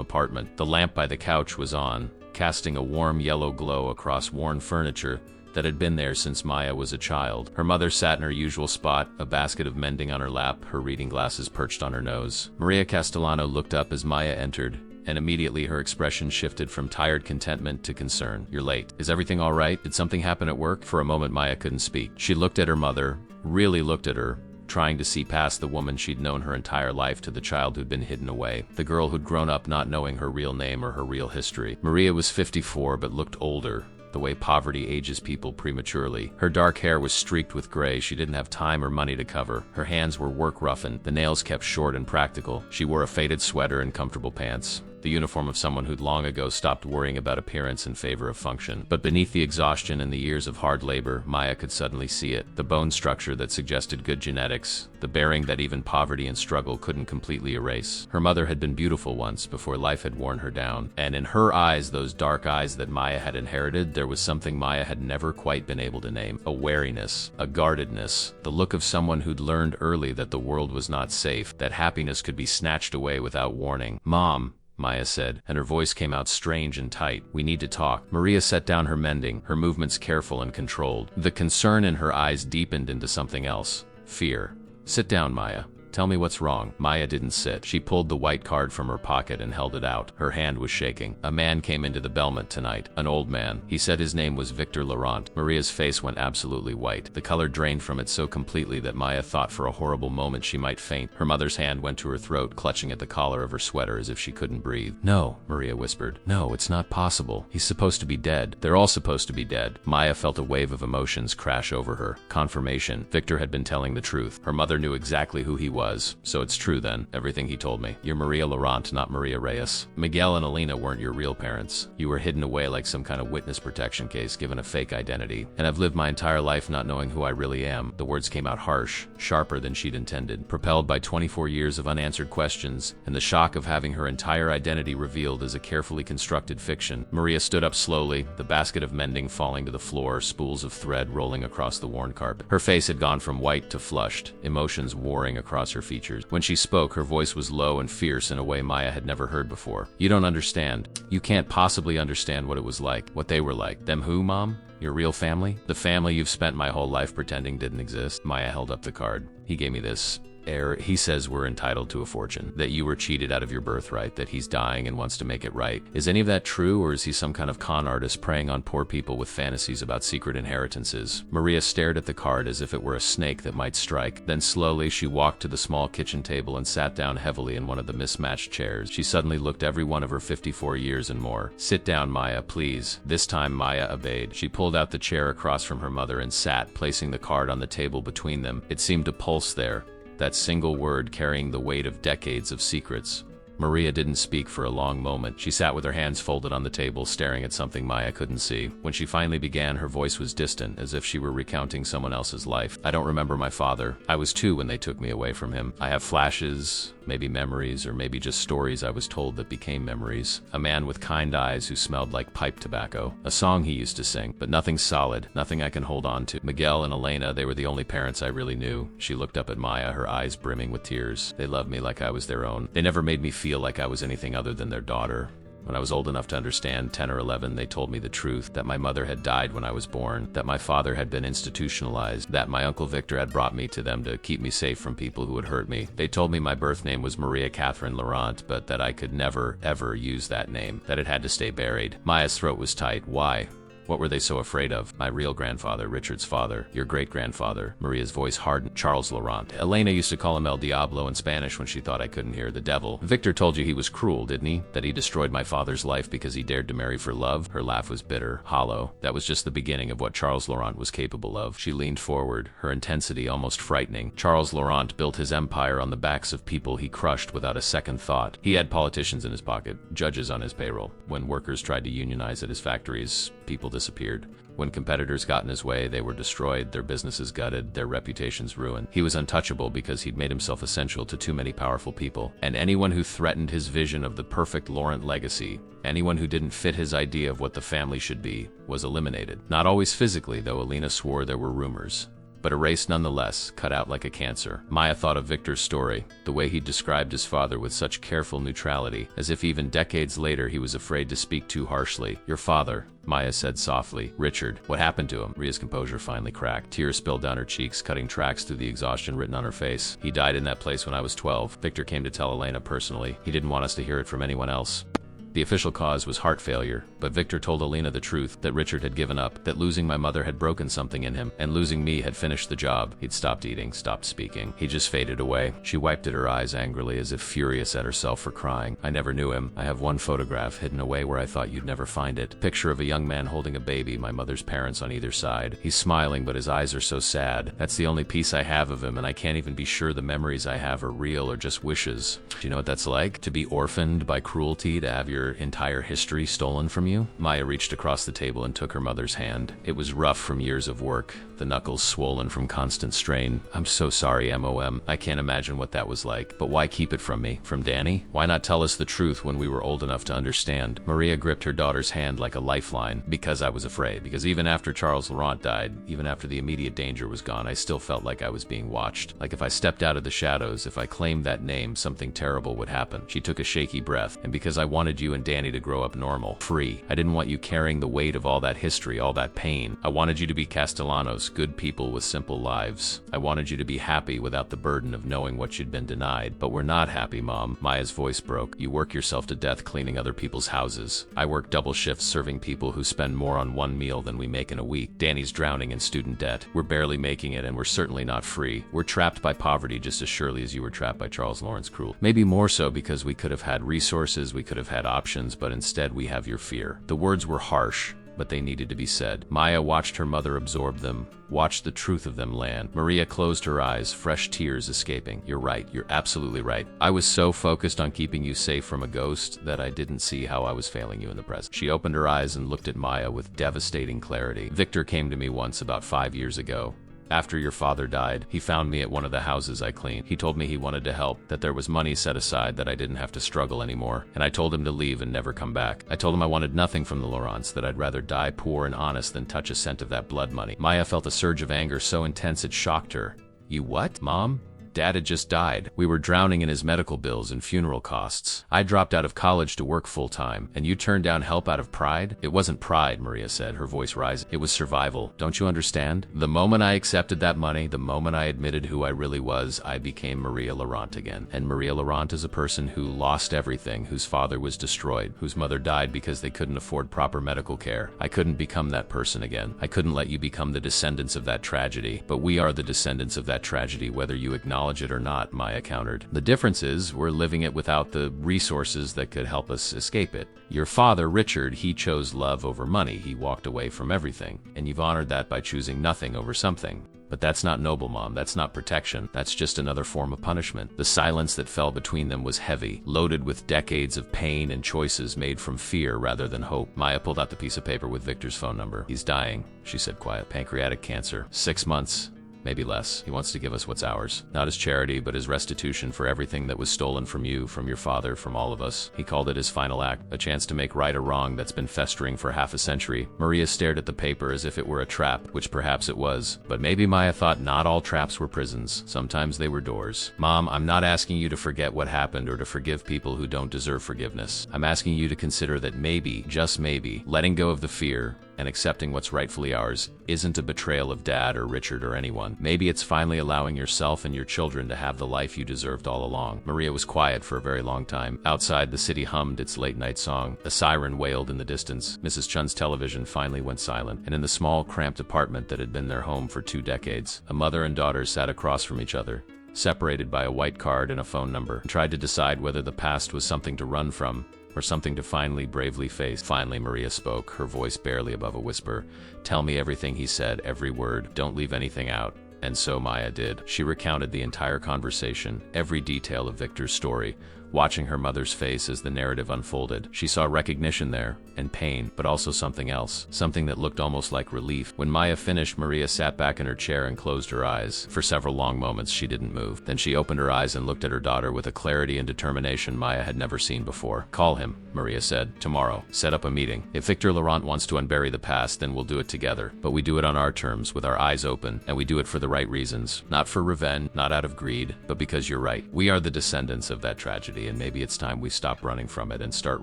apartment. The lamp by the couch was on, casting a warm yellow glow across worn furniture that had been there since Maya was a child. Her mother sat in her usual spot, a basket of mending on her lap, her reading glasses perched on her nose. Maria Castellano looked up as Maya entered, and immediately her expression shifted from tired contentment to concern. You're late. Is everything all right? Did something happen at work? For a moment, Maya couldn't speak. She looked at her mother, really looked at her, trying to see past the woman she'd known her entire life to the child who'd been hidden away, the girl who'd grown up not knowing her real name or her real history. Maria was 54 but looked older, the way poverty ages people prematurely. Her dark hair was streaked with gray. She didn't have time or money to cover. Her hands were work-roughened, the nails kept short and practical. She wore a faded sweater and comfortable pants, the uniform of someone who'd long ago stopped worrying about appearance in favor of function. But beneath the exhaustion and the years of hard labor, Maya could suddenly see it. The bone structure that suggested good genetics, the bearing that even poverty and struggle couldn't completely erase. Her mother had been beautiful once, before life had worn her down. And in her eyes, those dark eyes that Maya had inherited, there was something Maya had never quite been able to name. A wariness, a guardedness, the look of someone who'd learned early that the world was not safe, that happiness could be snatched away without warning. "Mom," Maya said, and her voice came out strange and tight. "We need to talk." Maria set down her mending, her movements careful and controlled. The concern in her eyes deepened into something else. Fear. "Sit down, Maya. Tell me what's wrong." Maya didn't sit. She pulled the white card from her pocket and held it out. Her hand was shaking. "A man came into the Belmont tonight. An old man. He said his name was Victor Laurent." Maria's face went absolutely white. The color drained from it so completely that Maya thought for a horrible moment she might faint. Her mother's hand went to her throat, clutching at the collar of her sweater as if she couldn't breathe. "No," Maria whispered. "No, it's not possible. He's supposed to be dead. They're all supposed to be dead." Maya felt a wave of emotions crash over her. Confirmation. Victor had been telling the truth. Her mother knew exactly who he was. "So it's true then, everything he told me. You're Maria Laurent, not Maria Reyes. Miguel and Elena weren't your real parents. You were hidden away like some kind of witness protection case, given a fake identity. And I've lived my entire life not knowing who I really am." The words came out harsh, sharper than she'd intended, propelled by 24 years of unanswered questions and the shock of having her entire identity revealed as a carefully constructed fiction. Maria stood up slowly, the basket of mending falling to the floor, spools of thread rolling across the worn carpet. Her face had gone from white to flushed, emotions warring across her features. When she spoke, her voice was low and fierce in a way Maya had never heard before. "You don't understand. You can't possibly understand what it was like, what they were like." "Them who, Mom? Your real family? The family you've spent my whole life pretending didn't exist?" Maya held up the card. "He gave me this. Heir, he says we're entitled to a fortune, that you were cheated out of your birthright, that he's dying and wants to make it right. Is any of that true, or is he some kind of con artist preying on poor people with fantasies about secret inheritances?" Maria stared at the card as if it were a snake that might strike. Then slowly she walked to the small kitchen table and sat down heavily in one of the mismatched chairs. She suddenly looked every one of her 54 years and more. "Sit down, Maya, please." This time Maya obeyed. She pulled out the chair across from her mother and sat, placing the card on the table between them. It seemed to pulse there, that single word carrying the weight of decades of secrets. Maria didn't speak for a long moment. She sat with her hands folded on the table, staring at something Maya couldn't see. When she finally began, her voice was distant, as if she were recounting someone else's life. "I don't remember my father. I was 2 when they took me away from him. I have flashes, maybe memories, or maybe just stories I was told that became memories. A man with kind eyes who smelled like pipe tobacco. A song he used to sing, but nothing solid, nothing I can hold on to. Miguel and Elena, they were the only parents I really knew." She looked up at Maya, her eyes brimming with tears. "They loved me like I was their own. They never made me feel like I was anything other than their daughter. When I was old enough to understand, 10 or 11, they told me the truth, that my mother had died when I was born, that my father had been institutionalized, that my Uncle Victor had brought me to them to keep me safe from people who would hurt me. They told me my birth name was Maria Catherine Laurent, but that I could never, ever use that name, that it had to stay buried." Maya's throat was tight. "Why? What were they so afraid of?" "My real grandfather, Richard's father. Your great-grandfather." Maria's voice hardened. "Charles Laurent. Elena used to call him El Diablo in Spanish when she thought I couldn't hear. The devil. Victor told you he was cruel, didn't he? That he destroyed my father's life because he dared to marry for love?" Her laugh was bitter, hollow. "That was just the beginning of what Charles Laurent was capable of." She leaned forward, her intensity almost frightening. "Charles Laurent built his empire on the backs of people he crushed without a second thought. He had politicians in his pocket, judges on his payroll. When workers tried to unionize at his factories, people disappeared. When competitors got in his way, they were destroyed, their businesses gutted, their reputations ruined. He was untouchable because he'd made himself essential to too many powerful people. And anyone who threatened his vision of the perfect Laurent legacy, anyone who didn't fit his idea of what the family should be, was eliminated. Not always physically, though Elena swore there were rumors, but erased nonetheless, cut out like a cancer. Maya thought of Victor's story, the way he described his father with such careful neutrality, as if even decades later he was afraid to speak too harshly. "Your father," Maya said softly. "Richard. What happened to him?" Maria's composure finally cracked. Tears spilled down her cheeks, cutting tracks through the exhaustion written on her face. "He died in that place when I was 12. Victor came to tell Elena personally. He didn't want us to hear it from anyone else. The official cause was heart failure. But Victor told Alina the truth, that Richard had given up, that losing my mother had broken something in him, and losing me had finished the job. He'd stopped eating, stopped speaking. He just faded away. She wiped at her eyes angrily, as if furious at herself for crying. I never knew him. I have one photograph hidden away where I thought you'd never find it. Picture of a young man holding a baby, my mother's parents on either side. He's smiling, but his eyes are so sad. That's the only piece I have of him, and I can't even be sure the memories I have are real or just wishes. Do you know what that's like? To be orphaned by cruelty, to have your entire history stolen from you? Maya reached across the table and took her mother's hand. It was rough from years of work, the knuckles swollen from constant strain. I'm so sorry, Mom. I can't imagine what that was like. But why keep it from me? From Danny? Why not tell us the truth when we were old enough to understand? Maria gripped her daughter's hand like a lifeline. Because I was afraid. Because even after Charles Laurent died, even after the immediate danger was gone, I still felt like I was being watched. Like if I stepped out of the shadows, if I claimed that name, something terrible would happen. She took a shaky breath. And because I wanted you and Danny to grow up normal, free. I didn't want you carrying the weight of all that history, all that pain. I wanted you to be Castellanos, good people with simple lives. I wanted you to be happy without the burden of knowing what you'd been denied. But we're not happy, Mom. Maya's voice broke. You work yourself to death cleaning other people's houses. I work double shifts serving people who spend more on one meal than we make in a week. Danny's drowning in student debt. We're barely making it, and we're certainly not free. We're trapped by poverty just as surely as you were trapped by Charles Laurent's cruelty. Maybe more so because we could have had resources, we could have had options, but instead we have your fear. The words were harsh, but they needed to be said. Maya watched her mother absorb them, watched the truth of them land. Maria closed her eyes, fresh tears escaping. You're right. You're absolutely right. I was so focused on keeping you safe from a ghost that I didn't see how I was failing you in the present. She opened her eyes and looked at Maya with devastating clarity. Victor came to me once about 5 years ago. After your father died, he found me at one of the houses I cleaned. He told me he wanted to help, that there was money set aside, that I didn't have to struggle anymore, and I told him to leave and never come back. I told him I wanted nothing from the Laurents, that I'd rather die poor and honest than touch a cent of that blood money. Maya felt a surge of anger so intense it shocked her. You what, Mom? Dad had just died. We were drowning in his medical bills and funeral costs. I dropped out of college to work full-time, and you turned down help out of pride? It wasn't pride, Maria said, her voice rising. It was survival. Don't you understand? The moment I accepted that money, the moment I admitted who I really was, I became Maria Laurent again. And Maria Laurent is a person who lost everything, whose father was destroyed, whose mother died because they couldn't afford proper medical care. I couldn't become that person again. I couldn't let you become the descendants of that tragedy. But we are the descendants of that tragedy, whether you acknowledge it or not, Maya countered. The difference is we're living it without the resources that could help us escape it. Your father, Richard, he chose love over money. He walked away from everything. And you've honored that by choosing nothing over something. But that's not noble, Mom. That's not protection. That's just another form of punishment. The silence that fell between them was heavy, loaded with decades of pain and choices made from fear rather than hope. Maya pulled out the piece of paper with Victor's phone number. He's dying, she said quiet. Pancreatic cancer. 6 months. Maybe less. He wants to give us what's ours. Not as charity, but as restitution for everything that was stolen from you, from your father, from all of us. He called it his final act, a chance to make right a wrong that's been festering for half a century. Maria stared at the paper as if it were a trap, which perhaps it was. But maybe Maya thought not all traps were prisons. Sometimes they were doors. Mom, I'm not asking you to forget what happened or to forgive people who don't deserve forgiveness. I'm asking you to consider that maybe, just maybe, letting go of the fear and accepting what's rightfully ours isn't a betrayal of Dad or Richard or anyone. Maybe it's finally allowing yourself and your children to have the life you deserved all along. Maria was quiet for a very long time. Outside, the city hummed its late-night song. A siren wailed in the distance. Mrs. Chun's television finally went silent, and in the small, cramped apartment that had been their home for 2 decades, a mother and daughter sat across from each other, separated by a white card and a phone number, and tried to decide whether the past was something to run from or something to finally bravely face. Finally, Maria spoke, her voice barely above a whisper. Tell me everything, he said, every word. Don't leave anything out. And so Maya did. She recounted the entire conversation, every detail of Victor's story, watching her mother's face as the narrative unfolded. She saw recognition there, and pain, but also something else, something that looked almost like relief. When Maya finished, Maria sat back in her chair and closed her eyes. For several long moments, she didn't move. Then she opened her eyes and looked at her daughter with a clarity and determination Maya had never seen before. Call him, Maria said, tomorrow. Set up a meeting. If Victor Laurent wants to unbury the past, then we'll do it together. But we do it on our terms, with our eyes open, and we do it for the right reasons. Not for revenge, not out of greed, but because you're right. We are the descendants of that tragedy, and maybe it's time we stop running from it and start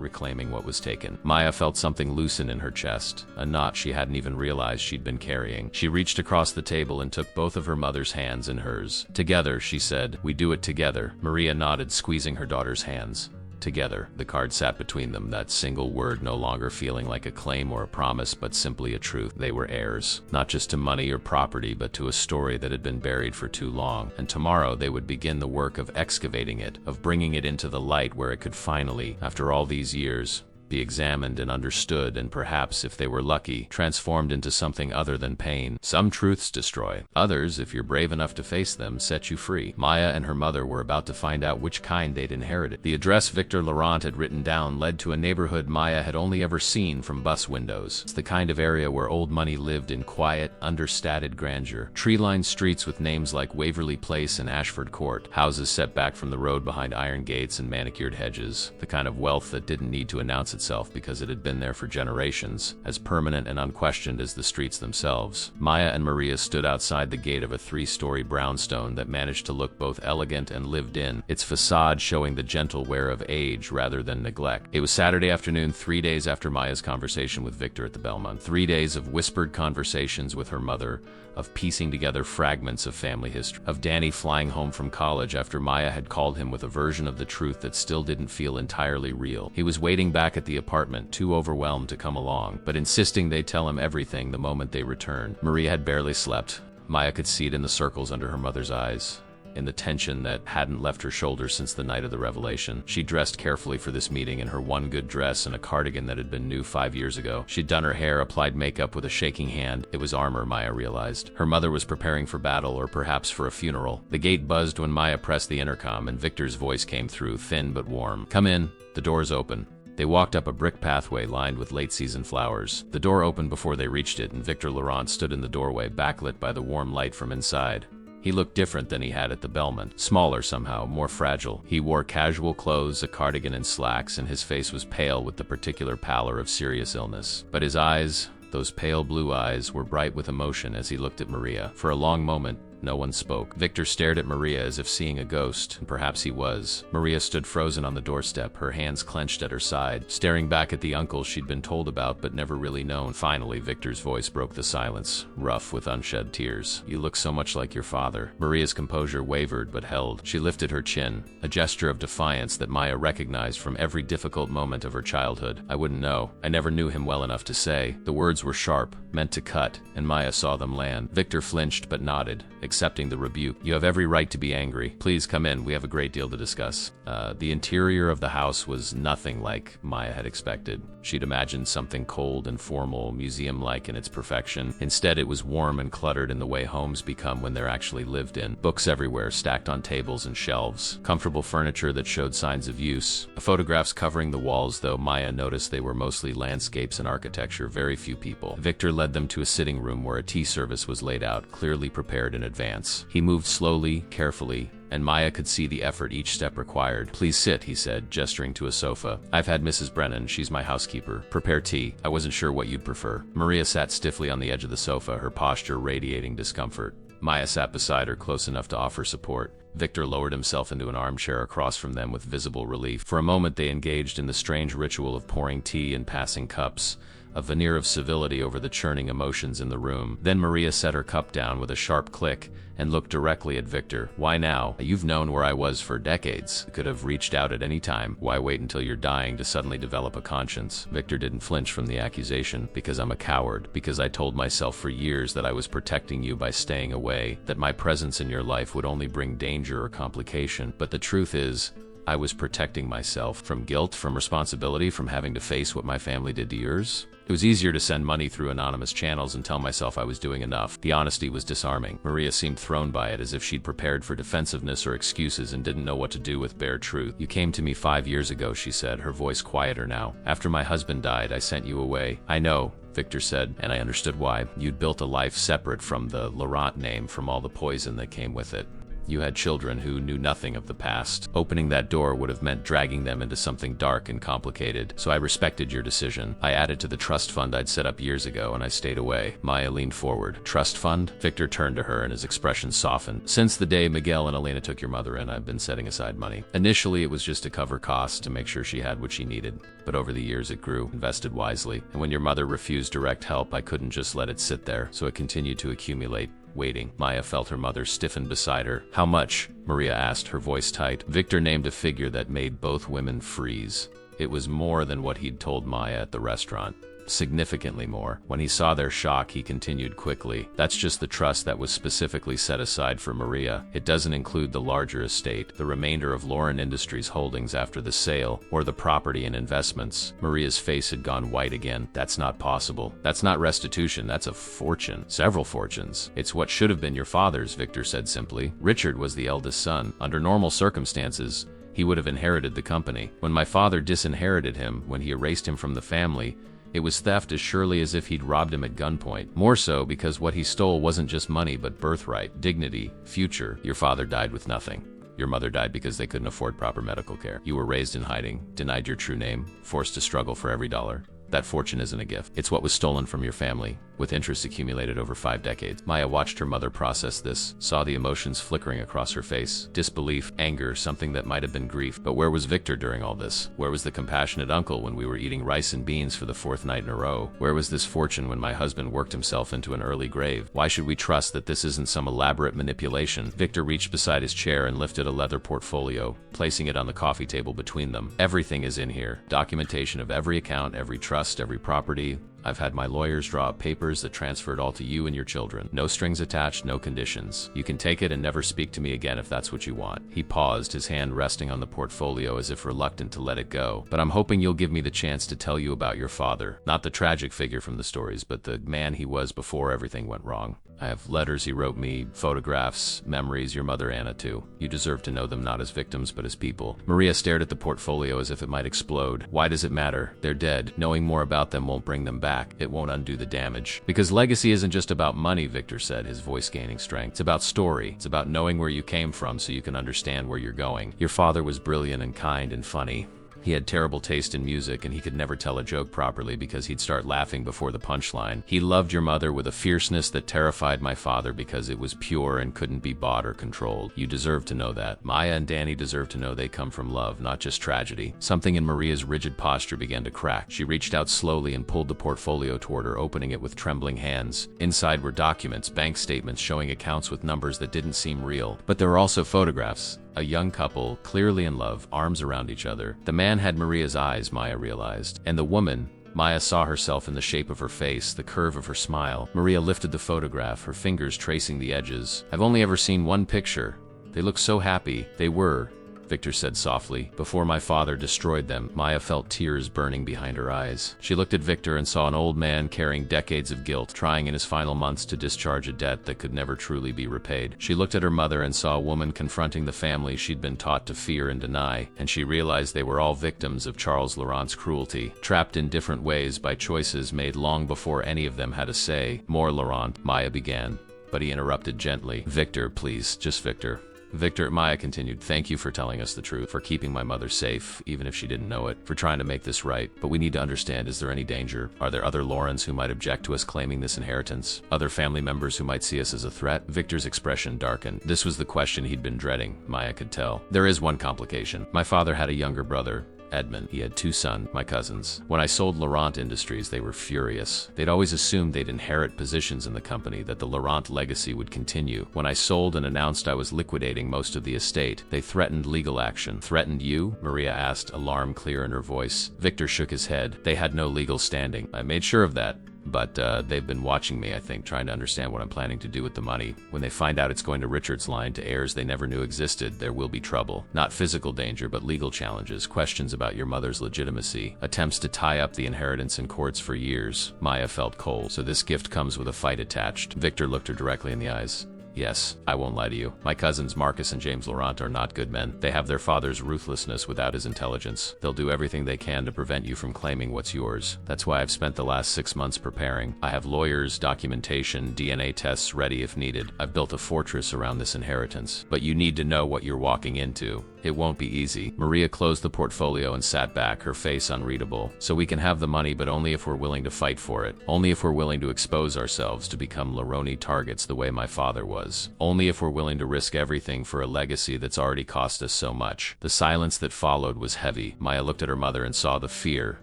reclaiming what was taken. Maya felt something loosen in her chest, a knot she hadn't even realized she'd been carrying. She reached across the table and took both of her mother's hands in hers. Together, she said, we do it together. Maria nodded, squeezing her daughter's hands. Together, the card sat between them, that single word no longer feeling like a claim or a promise, but simply a truth. They were heirs, not just to money or property, but to a story that had been buried for too long. And tomorrow they would begin the work of excavating it, of bringing it into the light where it could finally, after all these years, be examined and understood, and perhaps, if they were lucky, transformed into something other than pain. Some truths destroy. Others, if you're brave enough to face them, set you free. Maya and her mother were about to find out which kind they'd inherited. The address Victor Laurent had written down led to a neighborhood Maya had only ever seen from bus windows. It's the kind of area where old money lived in quiet, understated grandeur. Tree-lined streets with names like Waverly Place and Ashford Court. Houses set back from the road behind iron gates and manicured hedges. The kind of wealth that didn't need to announce itself because it had been there for generations, as permanent and unquestioned as the streets themselves. Maya and Maria stood outside the gate of a 3-story brownstone that managed to look both elegant and lived in, its facade showing the gentle wear of age rather than neglect. It was Saturday afternoon, 3 days after Maya's conversation with Victor at the Belmont. 3 days of whispered conversations with her mother, of piecing together fragments of family history, of Danny flying home from college after Maya had called him with a version of the truth that still didn't feel entirely real. He was waiting back at the apartment, too overwhelmed to come along, but insisting they'd tell him everything the moment they returned. Maria had barely slept. Maya could see it in the circles under her mother's eyes, in the tension that hadn't left her shoulders since the night of the revelation. She dressed carefully for this meeting in her one good dress and a cardigan that had been new 5 years ago. She'd done her hair, applied makeup with a shaking hand. It was armor, Maya realized. Her mother was preparing for battle, or perhaps for a funeral. The gate buzzed when Maya pressed the intercom, and Victor's voice came through, thin but warm. "Come in. The door's open." They walked up a brick pathway lined with late-season flowers. The door opened before they reached it, and Victor Laurent stood in the doorway, backlit by the warm light from inside. He looked different than he had at the Belmont, smaller somehow, more fragile. He wore casual clothes, a cardigan and slacks, and his face was pale with the particular pallor of serious illness. But his eyes, those pale blue eyes, were bright with emotion as he looked at Maria. For a long moment, no one spoke. Victor stared at Maria as if seeing a ghost, and perhaps he was. Maria stood frozen on the doorstep, her hands clenched at her side, staring back at the uncle she'd been told about but never really known. Finally, Victor's voice broke the silence, rough with unshed tears. "You look so much like your father." Maria's composure wavered but held. She lifted her chin, a gesture of defiance that Maya recognized from every difficult moment of her childhood. "I wouldn't know. I never knew him well enough to say." The words were sharp, meant to cut, and Maya saw them land. Victor flinched but nodded, accepting the rebuke. "You have every right to be angry. Please come in. We have a great deal to discuss." The interior of the house was nothing like Maya had expected. She'd imagined something cold and formal, museum-like in its perfection. Instead, it was warm and cluttered in the way homes become when they're actually lived in. Books everywhere, stacked on tables and shelves. Comfortable furniture that showed signs of use. Photographs covering the walls, though Maya noticed they were mostly landscapes and architecture, very few people. Victor led them to a sitting room where a tea service was laid out, clearly prepared in advance. He moved slowly, carefully, and Maya could see the effort each step required. "Please sit," he said, gesturing to a sofa. "I've had Mrs. Brennan, she's my housekeeper, prepare tea. I wasn't sure what you'd prefer." Maria sat stiffly on the edge of the sofa, her posture radiating discomfort. Maya sat beside her, close enough to offer support. Victor lowered himself into an armchair across from them with visible relief. For a moment they engaged in the strange ritual of pouring tea and passing cups, a veneer of civility over the churning emotions in the room. Then Maria set her cup down with a sharp click and looked directly at Victor. "Why now? You've known where I was for decades. You could have reached out at any time. Why wait until you're dying to suddenly develop a conscience?" Victor didn't flinch from the accusation. "Because I'm a coward. Because I told myself for years that I was protecting you by staying away, that my presence in your life would only bring danger or complication. But the truth is, I was protecting myself from guilt, from responsibility, from having to face what my family did to yours. It was easier to send money through anonymous channels and tell myself I was doing enough." The honesty was disarming. Maria seemed thrown by it, as if she'd prepared for defensiveness or excuses and didn't know what to do with bare truth. "You came to me 5 years ago," she said, her voice quieter now. "After my husband died, I sent you away." "I know," Victor said, "and I understood why. You'd built a life separate from the Laurent name, from all the poison that came with it. You had children who knew nothing of the past. Opening that door would have meant dragging them into something dark and complicated. So I respected your decision. I added to the trust fund I'd set up years ago, and I stayed away." Maya leaned forward. "Trust fund?" Victor turned to her, and his expression softened. "Since the day Miguel and Elena took your mother in, I've been setting aside money. Initially, it was just to cover costs, to make sure she had what she needed. But over the years, it grew, invested wisely. And when your mother refused direct help, I couldn't just let it sit there, so it continued to accumulate. waiting. Maya felt her mother stiffen beside her. How much? Maria asked, her voice tight. Victor named a figure that made both women freeze. It was more than what he'd told Maya at the restaurant. Significantly more. When he saw their shock, he continued quickly. That's just the trust that was specifically set aside for Maria. It doesn't include the larger estate, the remainder of Lauren Industries holdings after the sale, or the property and investments. Maria's face had gone white again. That's not possible. That's not restitution. That's a fortune. Several fortunes. It's what should have been your father's, Victor said simply. Richard was the eldest son. Under normal circumstances, he would have inherited the company. When my father disinherited him, when he erased him from the family, it was theft as surely as if he'd robbed him at gunpoint. More so because what he stole wasn't just money but birthright, dignity, future. Your father died with nothing. Your mother died because they couldn't afford proper medical care. You were raised in hiding, denied your true name, forced to struggle for every dollar. That fortune isn't a gift. It's what was stolen from your family, with interest accumulated over 5 decades. Maya watched her mother process this, saw the emotions flickering across her face. Disbelief, anger, something that might have been grief. But where was Victor during all this? Where was the compassionate uncle when we were eating rice and beans for the 4th night in a row? Where was this fortune when my husband worked himself into an early grave? Why should we trust that this isn't some elaborate manipulation? Victor reached beside his chair and lifted a leather portfolio, placing it on the coffee table between them. Everything is in here. Documentation of every account, every trust, every property. I've had my lawyers draw up papers that transfer it all to you and your children. No strings attached, no conditions. You can take it and never speak to me again if that's what you want. He paused, his hand resting on the portfolio as if reluctant to let it go. But I'm hoping you'll give me the chance to tell you about your father. Not the tragic figure from the stories, but the man he was before everything went wrong. I have letters he wrote me, photographs, memories, your mother Anna too. You deserve to know them not as victims but as people. Maria stared at the portfolio as if it might explode. Why does it matter? They're dead. Knowing more about them won't bring them back. It won't undo the damage. Because legacy isn't just about money, Victor said, his voice gaining strength. It's about story. It's about knowing where you came from so you can understand where you're going. Your father was brilliant and kind and funny. He had terrible taste in music, and he could never tell a joke properly because he'd start laughing before the punchline. He loved your mother with a fierceness that terrified my father because it was pure and couldn't be bought or controlled. You deserve to know that. Maya and Danny deserve to know they come from love, not just tragedy. Something in Maria's rigid posture began to crack. She reached out slowly and pulled the portfolio toward her, opening it with trembling hands. Inside were documents, bank statements showing accounts with numbers that didn't seem real. But there were also photographs. A young couple, clearly in love, arms around each other. The man had Maria's eyes, Maya realized. And the woman, Maya saw herself in the shape of her face, the curve of her smile. Maria lifted the photograph, her fingers tracing the edges. I've only ever seen one picture. They look so happy. They were, Victor said softly, before my father destroyed them. Maya felt tears burning behind her eyes. She looked at Victor and saw an old man carrying decades of guilt, trying in his final months to discharge a debt that could never truly be repaid. She looked at her mother and saw a woman confronting the family she'd been taught to fear and deny, and she realized they were all victims of Charles Laurent's cruelty, trapped in different ways by choices made long before any of them had a say. More Laurent, Maya began, but he interrupted gently. Victor, please, just Victor. Victor, Maya continued, thank you for telling us the truth, for keeping my mother safe, even if she didn't know it, for trying to make this right. But we need to understand, is there any danger? Are there other Laurens who might object to us claiming this inheritance? Other family members who might see us as a threat? Victor's expression darkened. This was the question he'd been dreading, Maya could tell. There is one complication. My father had a younger brother, Edmund. He had 2 sons, my cousins. When I sold Laurent Industries, they were furious. They'd always assumed they'd inherit positions in the company, that the Laurent legacy would continue. When I sold and announced I was liquidating most of the estate, they threatened legal action. Threatened you? Maria asked, alarm clear in her voice. Victor shook his head. They had no legal standing. I made sure of that. But they've been watching me, I think, trying to understand what I'm planning to do with the money. When they find out it's going to Richard's line, to heirs they never knew existed, there will be trouble. Not physical danger, but legal challenges, questions about your mother's legitimacy, attempts to tie up the inheritance in courts for years. Maya felt cold. So this gift comes with a fight attached. Victor looked her directly in the eyes. Yes, I won't lie to you. My cousins Marcus and James Laurent are not good men. They have their father's ruthlessness without his intelligence. They'll do everything they can to prevent you from claiming what's yours. That's why I've spent the last 6 months preparing. I have lawyers, documentation, DNA tests ready if needed. I've built a fortress around this inheritance. But you need to know what you're walking into. It won't be easy. Maria closed the portfolio and sat back, her face unreadable. So we can have the money, but only if we're willing to fight for it. Only if we're willing to expose ourselves to become Laroni targets the way my father was. Only if we're willing to risk everything for a legacy that's already cost us so much. The silence that followed was heavy. Maya looked at her mother and saw the fear,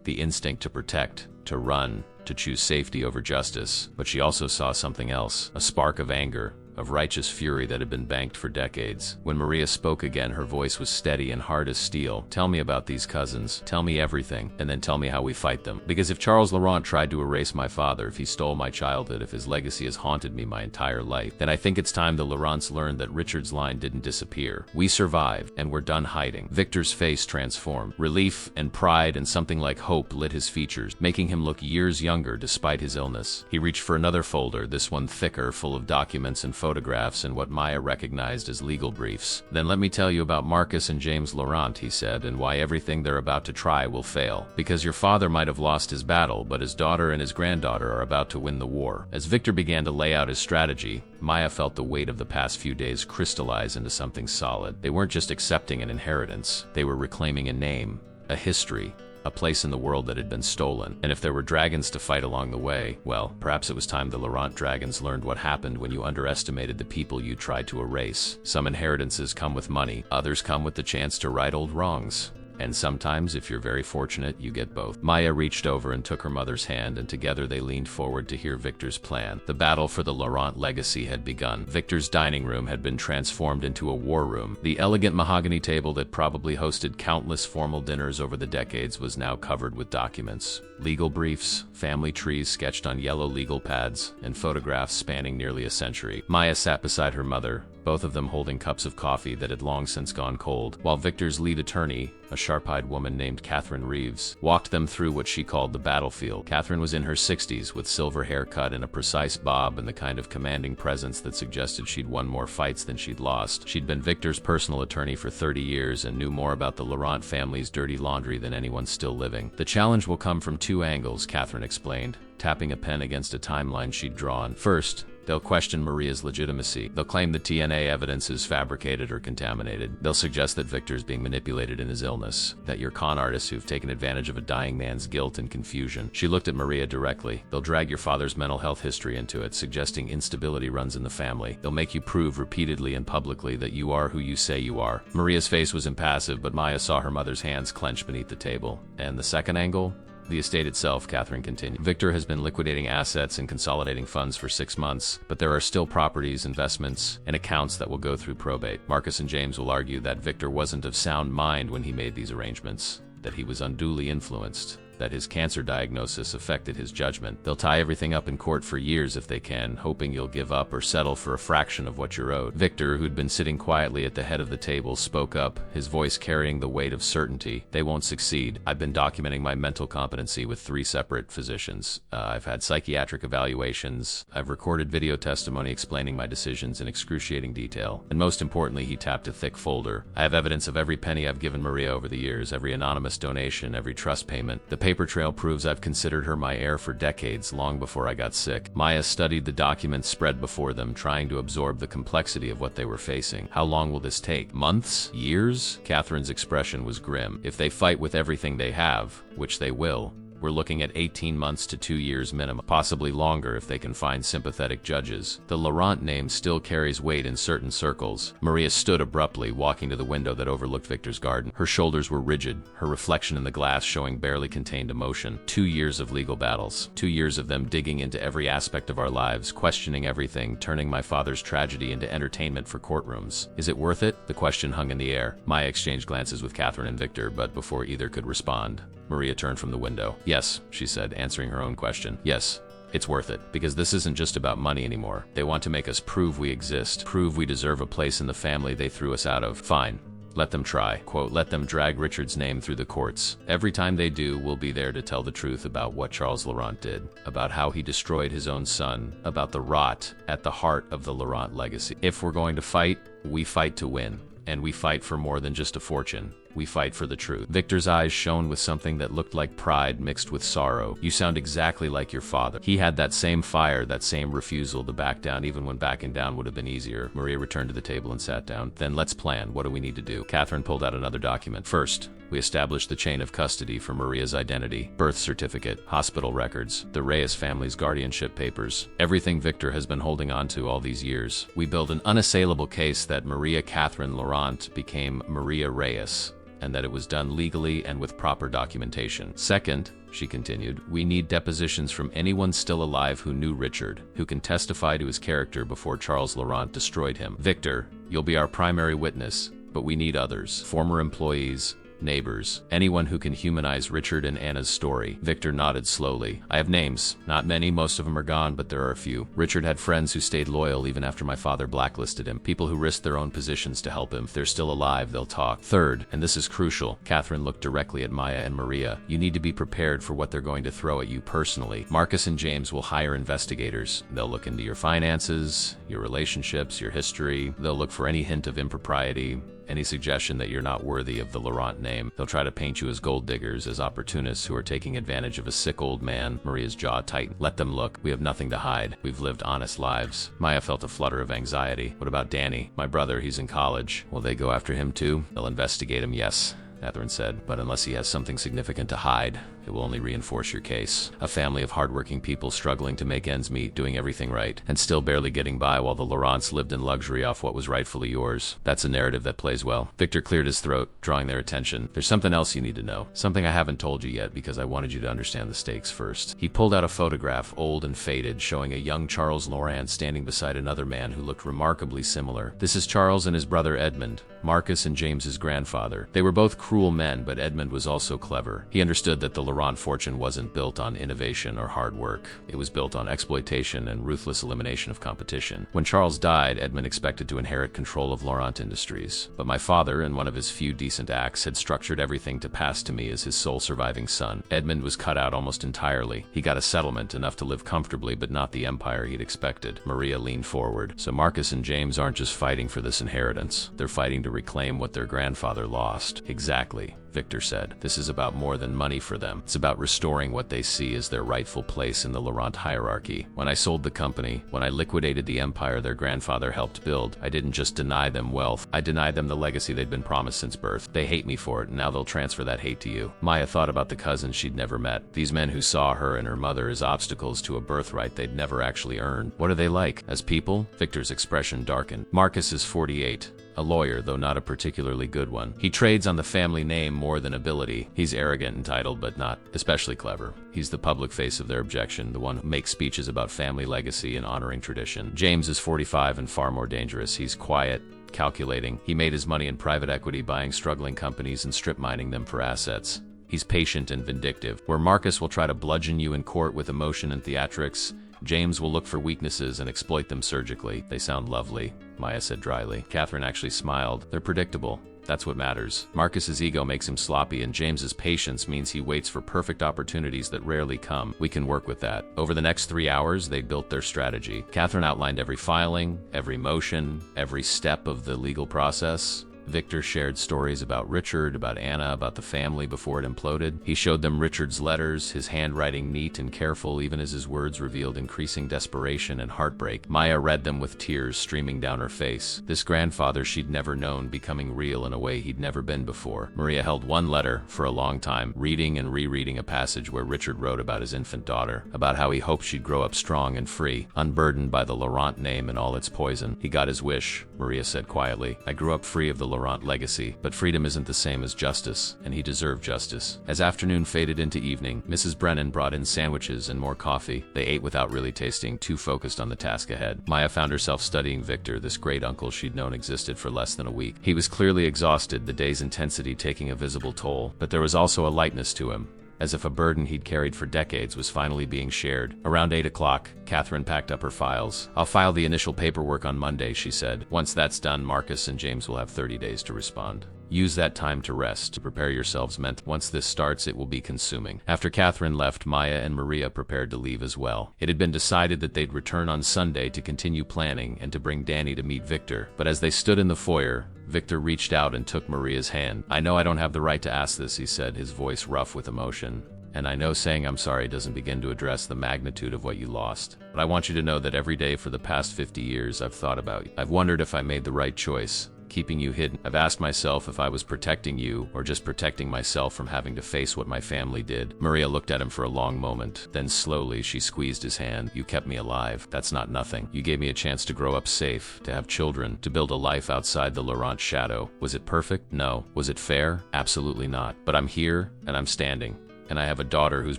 the instinct to protect, to run, to choose safety over justice, but she also saw something else, a spark of anger, of righteous fury that had been banked for decades. When Maria spoke again, her voice was steady and hard as steel. Tell me about these cousins. Tell me everything, and then tell me how we fight them. Because if Charles Laurent tried to erase my father, if he stole my childhood, if his legacy has haunted me my entire life, then I think it's time the Laurents learned that Richard's line didn't disappear. We survived, and we're done hiding. Victor's face transformed. Relief and pride and something like hope lit his features, making him look years younger despite his illness. He reached for another folder, this one thicker, full of documents and photographs and what Maya recognized as legal briefs. Then let me tell you about Marcus and James Laurent, he said, and why everything they're about to try will fail. Because your father might have lost his battle, but his daughter and his granddaughter are about to win the war. As Victor began to lay out his strategy, Maya felt the weight of the past few days crystallize into something solid. They weren't just accepting an inheritance, they were reclaiming a name, a history, a place in the world that had been stolen. And if there were dragons to fight along the way, well, perhaps it was time the Laurent dragons learned what happened when you underestimated the people you tried to erase. Some inheritances come with money, others come with the chance to right old wrongs. And sometimes, if you're very fortunate, you get both. Maya reached over and took her mother's hand, and together they leaned forward to hear Victor's plan. The battle for the Laurent legacy had begun. Victor's dining room had been transformed into a war room. The elegant mahogany table that probably hosted countless formal dinners over the decades was now covered with documents. Legal briefs, family trees sketched on yellow legal pads, and photographs spanning nearly a century. Maya sat beside her mother, both of them holding cups of coffee that had long since gone cold, while Victor's lead attorney, a sharp-eyed woman named Catherine Reeves, walked them through what she called the battlefield. Catherine was in her 60s, with silver hair cut in a precise bob and the kind of commanding presence that suggested she'd won more fights than she'd lost. She'd been Victor's personal attorney for 30 years and knew more about the Laurent family's dirty laundry than anyone still living. The challenge will come from two angles, Catherine explained, tapping a pen against a timeline she'd drawn. First, they'll question Maria's legitimacy. They'll claim the DNA evidence is fabricated or contaminated. They'll suggest that Victor's being manipulated in his illness, that you're con artists who've taken advantage of a dying man's guilt and confusion. She looked at Maria directly. They'll drag your father's mental health history into it, suggesting instability runs in the family. They'll make you prove repeatedly and publicly that you are who you say you are. Maria's face was impassive, but Maya saw her mother's hands clenched beneath the table. And the second angle? The estate itself, Catherine continued. Victor has been liquidating assets and consolidating funds for 6 months, but there are still properties, investments, and accounts that will go through probate. Marcus and James will argue that Victor wasn't of sound mind when he made these arrangements, that he was unduly influenced, that his cancer diagnosis affected his judgment. They'll tie everything up in court for years if they can, hoping you'll give up or settle for a fraction of what you're owed. Victor, who'd been sitting quietly at the head of the table, spoke up, his voice carrying the weight of certainty. They won't succeed. I've been documenting my mental competency with 3 separate physicians. I've had psychiatric evaluations. I've recorded video testimony explaining my decisions in excruciating detail. And most importantly, he tapped a thick folder. I have evidence of every penny I've given Maria over the years, every anonymous donation, every trust payment. The paper trail proves I've considered her my heir for decades, long before I got sick. Maya studied the documents spread before them, trying to absorb the complexity of what they were facing. How long will this take? Months? Years? Catherine's expression was grim. If they fight with everything they have, which they will, we're looking at 18 months to 2 years minimum, possibly longer if they can find sympathetic judges. The Laurent name still carries weight in certain circles. Maria stood abruptly, walking to the window that overlooked Victor's garden. Her shoulders were rigid, her reflection in the glass showing barely contained emotion. 2 years of legal battles. 2 years of them digging into every aspect of our lives, questioning everything, turning my father's tragedy into entertainment for courtrooms. Is it worth it? The question hung in the air. Maya exchanged glances with Catherine and Victor, but before either could respond, Maria turned from the window. Yes, she said, answering her own question. Yes, it's worth it, because this isn't just about money anymore. They want to make us prove we exist, prove we deserve a place in the family they threw us out of. Fine. Let them try. Quote, let them drag Richard's name through the courts. Every time they do, we'll be there to tell the truth about what Charles Laurent did, about how he destroyed his own son, about the rot at the heart of the Laurent legacy. If we're going to fight, we fight to win. And we fight for more than just a fortune. We fight for the truth. Victor's eyes shone with something that looked like pride mixed with sorrow. You sound exactly like your father. He had that same fire, that same refusal to back down, even when backing down would have been easier. Maria returned to the table and sat down. Then let's plan. What do we need to do? Catherine pulled out another document. First, we established the chain of custody for Maria's identity, birth certificate, hospital records, the Reyes family's guardianship papers, everything Victor has been holding on to all these years. We build an unassailable case that Maria Catherine Laurent became Maria Reyes, and that it was done legally and with proper documentation. Second, she continued. We need depositions from anyone still alive who knew Richard, who can testify to his character before Charles Laurent destroyed him. Victor, you'll be our primary witness, but we need others. Former employees, neighbors, anyone who can humanize Richard and Anna's story. Victor nodded slowly. I have names. Not many, most of them are gone, but there are a few. Richard had friends who stayed loyal even after my father blacklisted him. People who risked their own positions to help him. If they're still alive, they'll talk. Third, and this is crucial, Catherine looked directly at Maya and Maria. You need to be prepared for what they're going to throw at you personally. Marcus and James will hire investigators. They'll look into your finances, your relationships, your history. They'll look for any hint of impropriety, any suggestion that you're not worthy of the Laurent name. They'll try to paint you as gold diggers, as opportunists who are taking advantage of a sick old man. Maria's jaw tightened. Let them look. We have nothing to hide. We've lived honest lives. Maya felt a flutter of anxiety. What about Danny? My brother, he's in college. Will they go after him too? They'll investigate him, yes, Catherine said, but unless he has something significant to hide, it will only reinforce your case. A family of hardworking people struggling to make ends meet, doing everything right, and still barely getting by while the Laurents lived in luxury off what was rightfully yours. That's a narrative that plays well. Victor cleared his throat, drawing their attention. There's something else you need to know. Something I haven't told you yet because I wanted you to understand the stakes first. He pulled out a photograph, old and faded, showing a young Charles Laurent standing beside another man who looked remarkably similar. This is Charles and his brother Edmund, Marcus and James's grandfather. They were both cruel men, but Edmund was also clever. He understood that the Laurent fortune wasn't built on innovation or hard work. It was built on exploitation and ruthless elimination of competition. When Charles died, Edmund expected to inherit control of Laurent Industries. But my father, in one of his few decent acts, had structured everything to pass to me as his sole surviving son. Edmund was cut out almost entirely. He got a settlement, enough to live comfortably, but not the empire he'd expected. Maria leaned forward. So Marcus and James aren't just fighting for this inheritance. They're fighting to reclaim what their grandfather lost. Exactly, Victor said. This is about more than money for them. It's about restoring what they see as their rightful place in the Laurent hierarchy. When I sold the company, when I liquidated the empire their grandfather helped build, I didn't just deny them wealth, I denied them the legacy they'd been promised since birth. They hate me for it, and now they'll transfer that hate to you. Maya thought about the cousins she'd never met, these men who saw her and her mother as obstacles to a birthright they'd never actually earned. What are they like? As people? Victor's expression darkened. Marcus is 48. A lawyer, though not a particularly good one. He trades on the family name more than ability. He's arrogant, entitled, but not especially clever. He's the public face of their objection, the one who makes speeches about family legacy and honoring tradition. James is 45 and far more dangerous. He's quiet, calculating. He made his money in private equity, buying struggling companies and strip mining them for assets. He's patient and vindictive. Where Marcus will try to bludgeon you in court with emotion and theatrics, James will look for weaknesses and exploit them surgically. They sound lovely, Maya said dryly. Catherine actually smiled. They're predictable. That's what matters. Marcus's ego makes him sloppy, and James's patience means he waits for perfect opportunities that rarely come. We can work with that. Over the next 3 hours, they built their strategy. Catherine outlined every filing, every motion, every step of the legal process. Victor shared stories about Richard, about Anna, about the family before it imploded. He showed them Richard's letters, his handwriting neat and careful even as his words revealed increasing desperation and heartbreak. Maya read them with tears streaming down her face. This grandfather she'd never known becoming real in a way he'd never been before. Maria held one letter for a long time, reading and rereading a passage where Richard wrote about his infant daughter, about how he hoped she'd grow up strong and free, unburdened by the Laurent name and all its poison. He got his wish, Maria said quietly. I grew up free of the Laurent legacy, but freedom isn't the same as justice, and he deserved justice. As afternoon faded into evening, Mrs. Brennan brought in sandwiches and more coffee. They ate without really tasting, too focused on the task ahead. Maya found herself studying Victor, this great uncle she'd known existed for less than a week. He was clearly exhausted, the day's intensity taking a visible toll, but there was also a lightness to him, as if a burden he'd carried for decades was finally being shared. Around 8 o'clock, Catherine packed up her files. I'll file the initial paperwork on Monday, she said. Once that's done, Marcus and James will have 30 days to respond. Use that time to rest, to prepare yourselves mentally. Once this starts, it will be consuming. After Catherine left, Maya and Maria prepared to leave as well. It had been decided that they'd return on Sunday to continue planning and to bring Danny to meet Victor. But as they stood in the foyer, Victor reached out and took Maria's hand. I know I don't have the right to ask this, he said, his voice rough with emotion. And I know saying I'm sorry doesn't begin to address the magnitude of what you lost. But I want you to know that every day for the past 50 years I've thought about you. I've wondered if I made the right choice, keeping you hidden. I've asked myself if I was protecting you or just protecting myself from having to face what my family did. Maria looked at him for a long moment. Then slowly she squeezed his hand. You kept me alive. That's not nothing. You gave me a chance to grow up safe, to have children, to build a life outside the Laurent shadow. Was it perfect? No. Was it fair? Absolutely not. But I'm here and I'm standing. and I have a daughter who's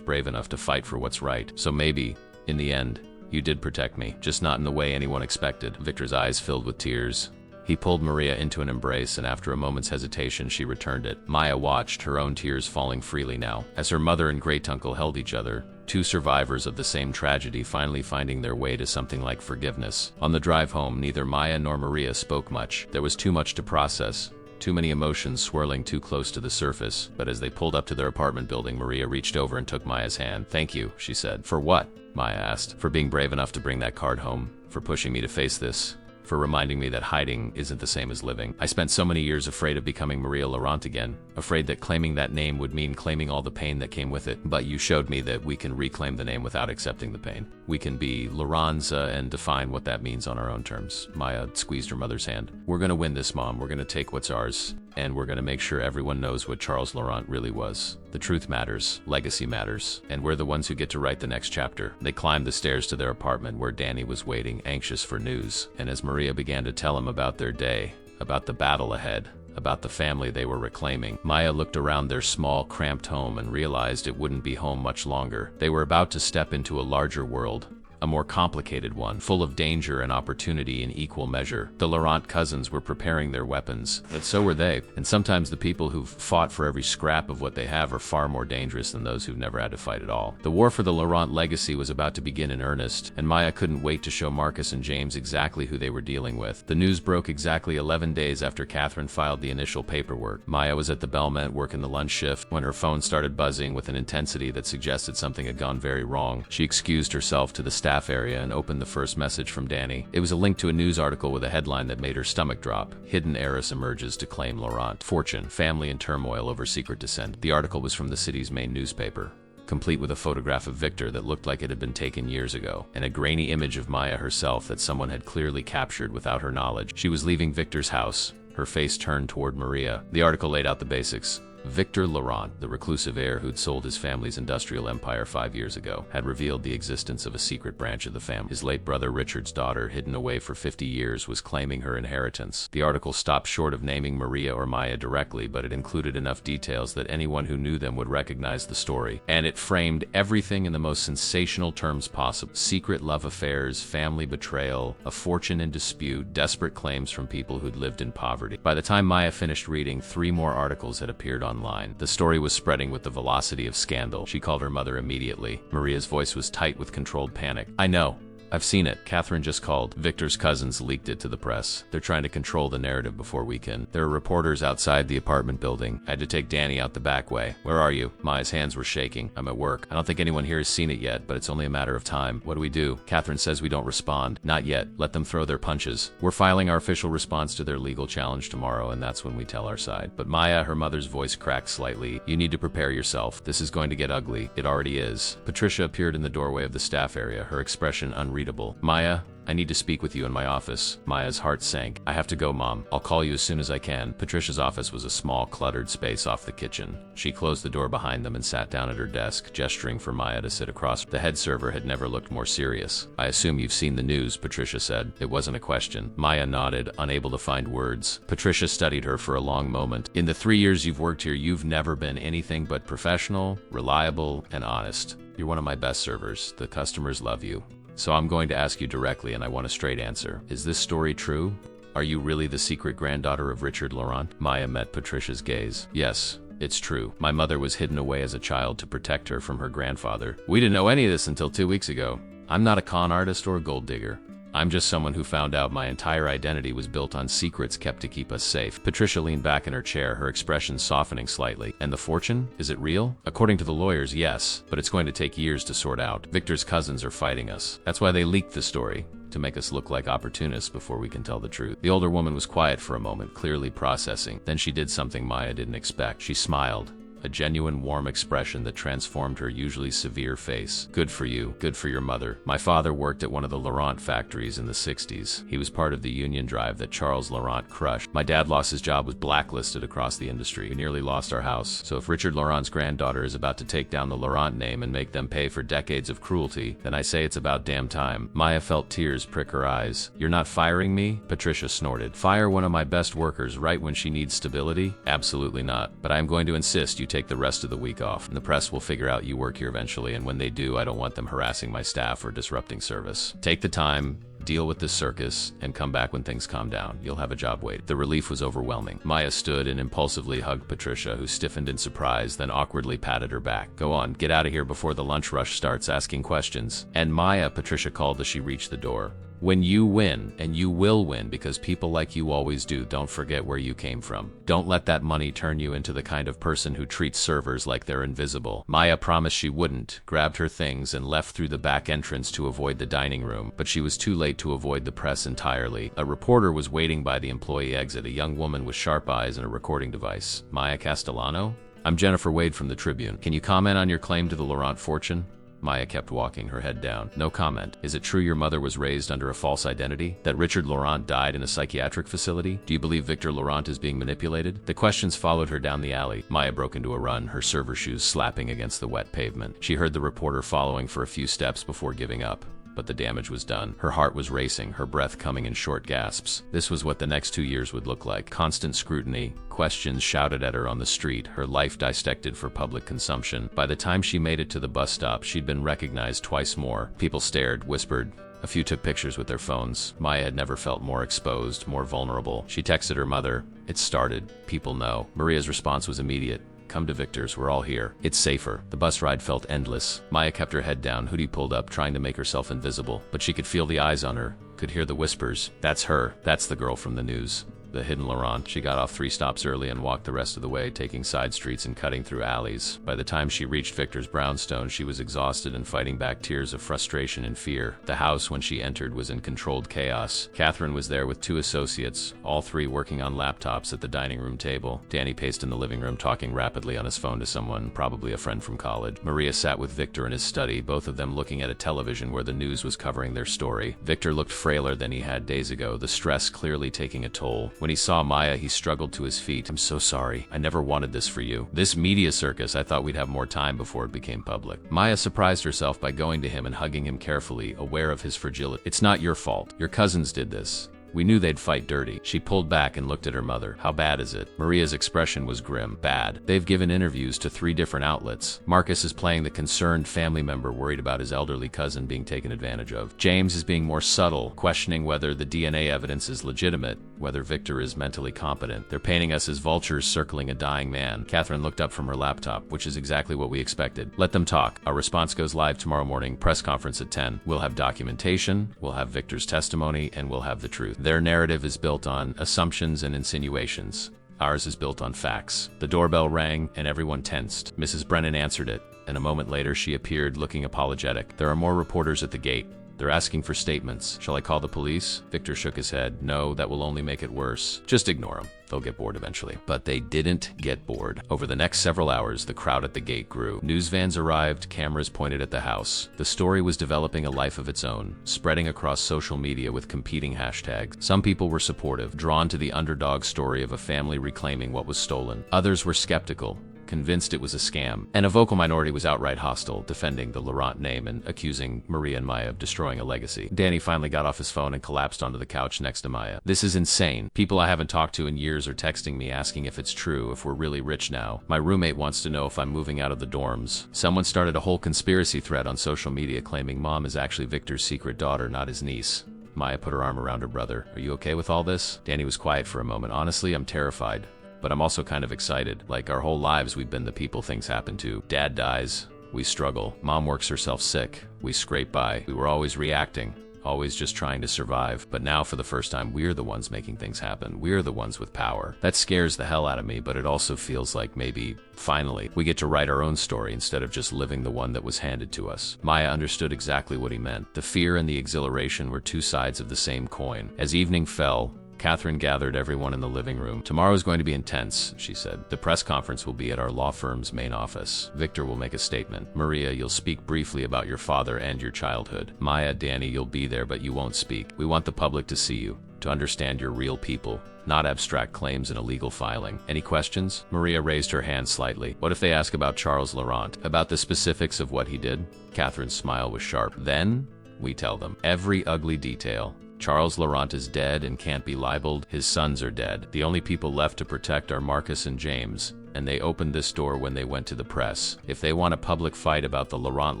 brave enough to fight for what's right. So maybe, in the end, you did protect me, just not in the way anyone expected." Victor's eyes filled with tears. He pulled Maria into an embrace, and after a moment's hesitation, she returned it. Maya watched, her own tears falling freely now, as her mother and great-uncle held each other, two survivors of the same tragedy finally finding their way to something like forgiveness. On the drive home, neither Maya nor Maria spoke much. There was too much to process, too many emotions swirling too close to the surface. But as they pulled up to their apartment building, Maria reached over and took Maya's hand. "Thank you," she said. "For what?" Maya asked. "For being brave enough to bring that card home, for pushing me to face this, for reminding me that hiding isn't the same as living. I spent so many years afraid of becoming Maria Laurent again, afraid that claiming that name would mean claiming all the pain that came with it. But you showed me that we can reclaim the name without accepting the pain. We can be Laurents and define what that means on our own terms." Maya squeezed her mother's hand. "We're gonna win this, Mom. We're gonna take what's ours, and we're gonna make sure everyone knows what Charles Laurent really was. The truth matters, legacy matters, and we're the ones who get to write the next chapter." They climbed the stairs to their apartment where Danny was waiting, anxious for news. And as Maria began to tell him about their day, about the battle ahead, about the family they were reclaiming, Maya looked around their small, cramped home and realized it wouldn't be home much longer. They were about to step into a larger world, a more complicated one, full of danger and opportunity in equal measure. The Laurent cousins were preparing their weapons, but so were they. And sometimes the people who've fought for every scrap of what they have are far more dangerous than those who've never had to fight at all. The war for the Laurent legacy was about to begin in earnest, and Maya couldn't wait to show Marcus and James exactly who they were dealing with. The news broke exactly 11 days after Catherine filed the initial paperwork. Maya was at the Belmont working the lunch shift when her phone started buzzing with an intensity that suggested something had gone very wrong. She excused herself to the staff area and opened the first message from Danny. It was a link to a news article with a headline that made her stomach drop. "Hidden heiress emerges to claim Laurent. Fortune, family in turmoil over secret descent." The article was from the city's main newspaper, complete with a photograph of Victor that looked like it had been taken years ago, and a grainy image of Maya herself that someone had clearly captured without her knowledge. She was leaving Victor's house, her face turned toward Maria. The article laid out the basics. Victor Laurent, the reclusive heir who'd sold his family's industrial empire 5 years ago, had revealed the existence of a secret branch of the family. His late brother Richard's daughter, hidden away for 50 years, was claiming her inheritance. The article stopped short of naming Maria or Maya directly, but it included enough details that anyone who knew them would recognize the story. And it framed everything in the most sensational terms possible. Secret love affairs, family betrayal, a fortune in dispute, desperate claims from people who'd lived in poverty. By the time Maya finished reading, 3 more articles had appeared online. The story was spreading with the velocity of scandal. She called her mother immediately. Maria's voice was tight with controlled panic. "I know. I've seen it. Catherine just called. Victor's cousins leaked it to the press. They're trying to control the narrative before we can. There are reporters outside the apartment building. I had to take Danny out the back way." "Where are you?" Maya's hands were shaking. "I'm at work. I don't think anyone here has seen it yet, but it's only a matter of time. What do we do?" "Catherine says we don't respond." "Not yet. Let them throw their punches. We're filing our official response to their legal challenge tomorrow, and that's when we tell our side." "But Maya," her mother's voice cracked slightly, "you need to prepare yourself. This is going to get ugly. It already is." Patricia appeared in the doorway of the staff area, her expression unreadable. "Maya, I need to speak with you in my office." Maya's heart sank. "I have to go, Mom. I'll call you as soon as I can." Patricia's office was a small, cluttered space off the kitchen. She closed the door behind them and sat down at her desk, gesturing for Maya to sit across. The head server had never looked more serious. "I assume you've seen the news," Patricia said. It wasn't a question. Maya nodded, unable to find words. Patricia studied her for a long moment. "In the 3 years you've worked here, you've never been anything but professional, reliable, and honest. You're one of my best servers. The customers love you. So I'm going to ask you directly, and I want a straight answer. Is this story true? Are you really the secret granddaughter of Richard Laurent?" Maya met Patricia's gaze. "Yes, it's true. My mother was hidden away as a child to protect her from her grandfather. We didn't know any of this until 2 weeks ago. I'm not a con artist or a gold digger. I'm just someone who found out my entire identity was built on secrets kept to keep us safe." Patricia leaned back in her chair, her expression softening slightly. "And the fortune? Is it real?" "According to the lawyers, yes, but it's going to take years to sort out. Victor's cousins are fighting us. That's why they leaked the story, to make us look like opportunists before we can tell the truth." The older woman was quiet for a moment, clearly processing. Then she did something Maya didn't expect. She smiled, a genuine warm expression that transformed her usually severe face. "Good for you. Good for your mother. My father worked at one of the Laurent factories in the 60s. He was part of the union drive that Charles Laurent crushed. My dad lost his job, was blacklisted across the industry. We nearly lost our house. So if Richard Laurent's granddaughter is about to take down the Laurent name and make them pay for decades of cruelty, then I say it's about damn time." Maya felt tears prick her eyes. "You're not firing me?" Patricia snorted. "Fire one of my best workers right when she needs stability? Absolutely not. But I am going to insist you take the rest of the week off. And the press will figure out you work here eventually, and when they do, I don't want them harassing my staff or disrupting service. Take the time, deal with this circus, and come back when things calm down. You'll have a job waiting. The relief was overwhelming. Maya stood and impulsively hugged Patricia, who stiffened in surprise, then awkwardly patted her back. Go on, get out of here before the lunch rush starts asking questions. And Maya, Patricia called as she reached the door. When you win, and you will win because people like you always do, don't forget where you came from. Don't let that money turn you into the kind of person who treats servers like they're invisible. Maya promised she wouldn't, grabbed her things, and left through the back entrance to avoid the dining room, but she was too late to avoid the press entirely. A reporter was waiting by the employee exit, a young woman with sharp eyes and a recording device. Maya Castellano? I'm Jennifer Wade from the Tribune. Can you comment on your claim to the Laurent fortune? Maya kept walking, her head down. No comment. Is it true your mother was raised under a false identity? That Richard Laurent died in a psychiatric facility? Do you believe Victor Laurent is being manipulated? The questions followed her down the alley. Maya broke into a run, her server shoes slapping against the wet pavement. She heard the reporter following for a few steps before giving up. But the damage was done. Her heart was racing, her breath coming in short gasps. This was what the next 2 years would look like. Constant scrutiny, questions shouted at her on the street, her life dissected for public consumption. By the time she made it to the bus stop, she'd been recognized twice more. People stared, whispered. A few took pictures with their phones. Maya had never felt more exposed, more vulnerable. She texted her mother. It started. People know. Maria's response was immediate. Come to Victor's, we're all here. It's safer. The bus ride felt endless. Maya kept her head down, hoodie pulled up, trying to make herself invisible. But she could feel the eyes on her, could hear the whispers. That's her. That's the girl from the news. The hidden Laurent. She got off 3 stops early and walked the rest of the way, taking side streets and cutting through alleys. By the time she reached Victor's brownstone, she was exhausted and fighting back tears of frustration and fear. The house, when she entered, was in controlled chaos. Catherine was there with 2 associates, all 3 working on laptops at the dining room table. Danny paced in the living room, talking rapidly on his phone to someone, probably a friend from college. Maria sat with Victor in his study, both of them looking at a television where the news was covering their story. Victor looked frailer than he had days ago, the stress clearly taking a toll. When he saw Maya, he struggled to his feet. I'm so sorry. I never wanted this for you. This media circus, I thought we'd have more time before it became public. Maya surprised herself by going to him and hugging him carefully, aware of his fragility. It's not your fault. Your cousins did this. We knew they'd fight dirty. She pulled back and looked at her mother. How bad is it? Maria's expression was grim. Bad. They've given interviews to 3 different outlets. Marcus is playing the concerned family member worried about his elderly cousin being taken advantage of. James is being more subtle, questioning whether the DNA evidence is legitimate, whether Victor is mentally competent. They're painting us as vultures circling a dying man. Catherine looked up from her laptop, which is exactly what we expected. Let them talk. Our response goes live tomorrow morning. Press conference at 10. We'll have documentation, we'll have Victor's testimony, and we'll have the truth. Their narrative is built on assumptions and insinuations. Ours is built on facts. The doorbell rang, and everyone tensed. Mrs. Brennan answered it, and a moment later she appeared, looking apologetic. There are more reporters at the gate. They're asking for statements. Shall I call the police? Victor shook his head. No, that will only make it worse. Just ignore them. They'll get bored eventually. But they didn't get bored. Over the next several hours, the crowd at the gate grew. News vans arrived, cameras pointed at the house. The story was developing a life of its own, spreading across social media with competing hashtags. Some people were supportive, drawn to the underdog story of a family reclaiming what was stolen. Others were skeptical, convinced it was a scam, and a vocal minority was outright hostile, defending the Laurent name and accusing Maria and Maya of destroying a legacy. Danny finally got off his phone and collapsed onto the couch next to Maya. This is insane. People I haven't talked to in years are texting me asking if it's true, if we're really rich now. My roommate wants to know if I'm moving out of the dorms. Someone started a whole conspiracy thread on social media claiming Mom is actually Victor's secret daughter, not his niece. Maya put her arm around her brother. Are you okay with all this? Danny was quiet for a moment. Honestly, I'm terrified. But I'm also kind of excited. Like our whole lives, we've been the people things happen to. Dad dies. We struggle. Mom works herself sick. We scrape by. We were always reacting, always just trying to survive. But now, for the first time, we're the ones making things happen. We're the ones with power. That scares the hell out of me, but it also feels like maybe, finally, we get to write our own story instead of just living the one that was handed to us. Maya understood exactly what he meant. The fear and the exhilaration were 2 sides of the same coin. As evening fell, Catherine gathered everyone in the living room. Tomorrow is going to be intense, she said. The press conference will be at our law firm's main office. Victor will make a statement. Maria, you'll speak briefly about your father and your childhood. Maya, Danny, you'll be there, but you won't speak. We want the public to see you, to understand you're real people, not abstract claims and illegal filing. Any questions? Maria raised her hand slightly. What if they ask about Charles Laurent, about the specifics of what he did? Catherine's smile was sharp. Then we tell them every ugly detail. Charles Laurent is dead and can't be libeled. His sons are dead. The only people left to protect are Marcus and James, and they opened this door when they went to the press. If they want a public fight about the Laurent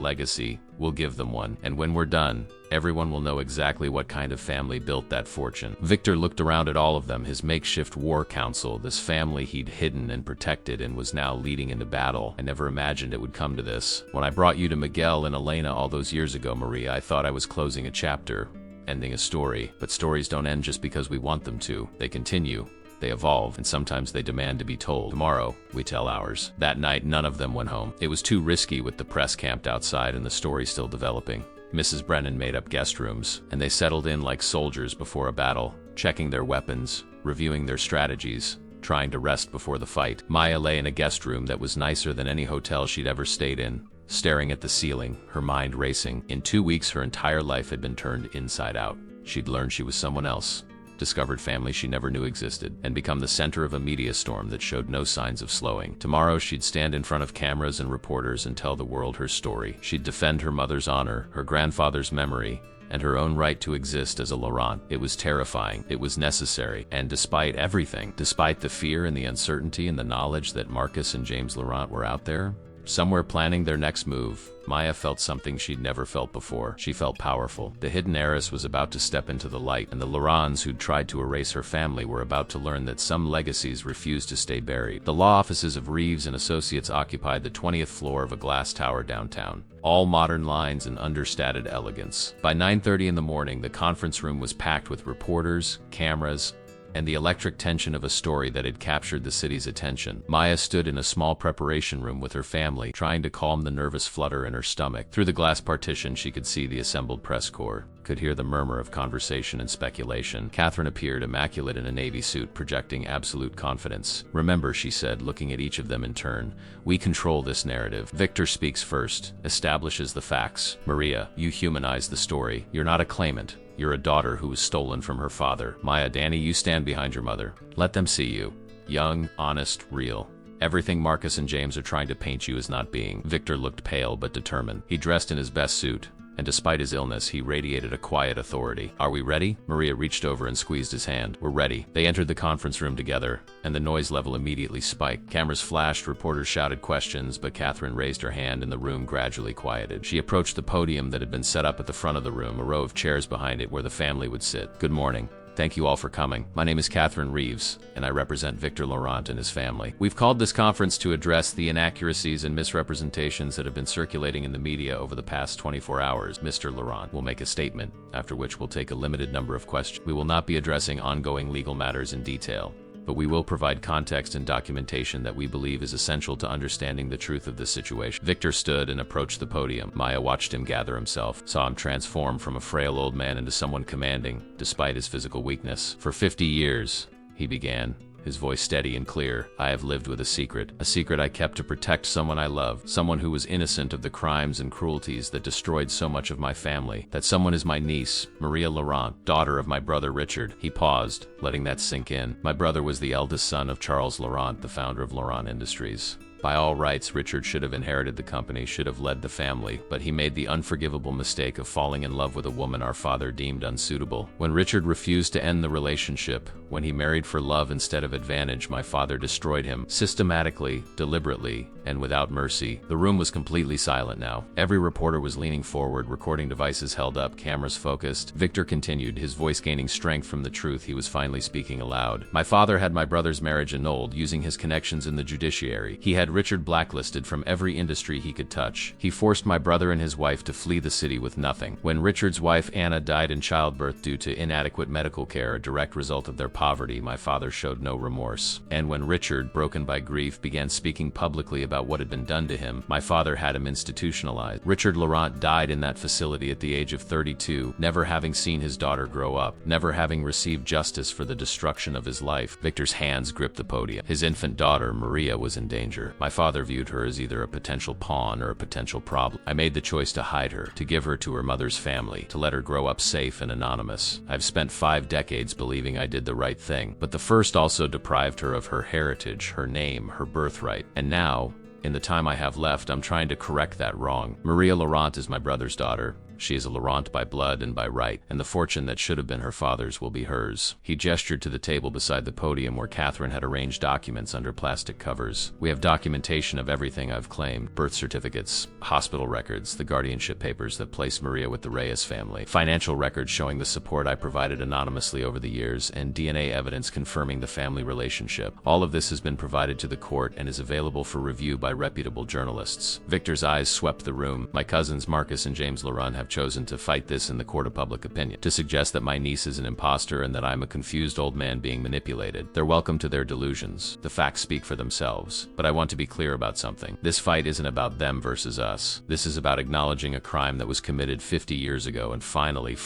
legacy, we'll give them one. And when we're done, everyone will know exactly what kind of family built that fortune. Victor looked around at all of them, his makeshift war council, this family he'd hidden and protected and was now leading into battle. I never imagined it would come to this. When I brought you to Miguel and Elena all those years ago, Maria, I thought I was closing a chapter, ending a story. But stories don't end just because we want them to. They continue. They evolve, and sometimes they demand to be told. Tomorrow, we tell ours. That night, none of them went home. It was too risky with the press camped outside and the story still developing. Mrs. Brennan made up guest rooms, and they settled in like soldiers before a battle, checking their weapons, reviewing their strategies, trying to rest before the fight. Maya lay in a guest room that was nicer than any hotel she'd ever stayed in, staring at the ceiling, her mind racing. In 2 weeks, her entire life had been turned inside out. She'd learned she was someone else, discovered family she never knew existed, and become the center of a media storm that showed no signs of slowing. Tomorrow, she'd stand in front of cameras and reporters and tell the world her story. She'd defend her mother's honor, her grandfather's memory, and her own right to exist as a Laurent. It was terrifying, it was necessary, and despite everything, despite the fear and the uncertainty and the knowledge that Marcus and James Laurent were out there, somewhere planning their next move, Maya felt something she'd never felt before. She felt powerful. The hidden heiress was about to step into the light, and the Laurents who'd tried to erase her family were about to learn that some legacies refused to stay buried. The law offices of Reeves and Associates occupied the 20th floor of a glass tower downtown. All modern lines and understated elegance. By 9:30 in the morning, the conference room was packed with reporters, cameras, and the electric tension of a story that had captured the city's attention. Maya stood in a small preparation room with her family, trying to calm the nervous flutter in her stomach. Through the glass partition, she could see the assembled press corps, could hear the murmur of conversation and speculation. Catherine appeared immaculate in a navy suit, projecting absolute confidence. "Remember," she said, looking at each of them in turn, "we control this narrative. Victor speaks first, establishes the facts. Maria, you humanize the story. You're not a claimant. You're a daughter who was stolen from her father. Maya, Danny, you stand behind your mother. Let them see you. Young, honest, real. Everything Marcus and James are trying to paint you as not being." Victor looked pale but determined. He dressed in his best suit, and despite his illness, he radiated a quiet authority. "Are we ready?" Maria reached over and squeezed his hand. "We're ready." They entered the conference room together, and the noise level immediately spiked. Cameras flashed, reporters shouted questions, but Catherine raised her hand and the room gradually quieted. She approached the podium that had been set up at the front of the room, a row of chairs behind it where the family would sit. "Good morning. Thank you all for coming. My name is Catherine Reeves, and I represent Victor Laurent and his family. We've called this conference to address the inaccuracies and misrepresentations that have been circulating in the media over the past 24 hours. Mr. Laurent will make a statement, after which we'll take a limited number of questions. We will not be addressing ongoing legal matters in detail, but we will provide context and documentation that we believe is essential to understanding the truth of this situation." Victor stood and approached the podium. Maya watched him gather himself, saw him transform from a frail old man into someone commanding, despite his physical weakness. "For 50 years, he began, his voice steady and clear, "I have lived with a secret I kept to protect someone I love, someone who was innocent of the crimes and cruelties that destroyed so much of my family. That someone is my niece, Maria Laurent, daughter of my brother Richard." He paused, letting that sink in. "My brother was the eldest son of Charles Laurent, the founder of Laurent Industries. By all rights, Richard should have inherited the company, should have led the family, but he made the unforgivable mistake of falling in love with a woman our father deemed unsuitable. When Richard refused to end the relationship, when he married for love instead of advantage, my father destroyed him, systematically, deliberately, and without mercy." The room was completely silent now. Every reporter was leaning forward, recording devices held up, cameras focused. Victor continued, his voice gaining strength from the truth he was finally speaking aloud. "My father had my brother's marriage annulled, using his connections in the judiciary. He had Richard blacklisted from every industry he could touch. He forced my brother and his wife to flee the city with nothing. When Richard's wife Anna died in childbirth due to inadequate medical care, a direct result of their poverty, my father showed no remorse. And when Richard, broken by grief, began speaking publicly about what had been done to him, my father had him institutionalized. Richard Laurent died in that facility at the age of 32, never having seen his daughter grow up, never having received justice for the destruction of his life." Victor's hands gripped the podium. His infant daughter, Maria, was in danger. My father viewed her as either a potential pawn or a potential problem. I made the choice to hide her, to give her to her mother's family, to let her grow up safe and anonymous. I've spent 5 decades believing I did the right thing, but the first also deprived her of her heritage, her name, her birthright. And now, in the time I have left, I'm trying to correct that wrong. Maria Laurent is my brother's daughter. She is a Laurent by blood and by right, and the fortune that should have been her father's will be hers. He gestured to the table beside the podium where Catherine had arranged documents under plastic covers. We have documentation of everything I've claimed: birth certificates, hospital records, the guardianship papers that placed Maria with the Reyes family, financial records showing the support I provided anonymously over the years, and DNA evidence confirming the family relationship. All of this has been provided to the court and is available for review by reputable journalists. Victor's eyes swept the room. My cousins Marcus and James Laurent have chosen to fight this in the court of public opinion, to suggest that my niece is an imposter and that I'm a confused old man being manipulated. They're welcome to their delusions. The facts speak for themselves. But I want to be clear about something. This fight isn't about them versus us. This is about acknowledging a crime that was committed 50 years ago and finally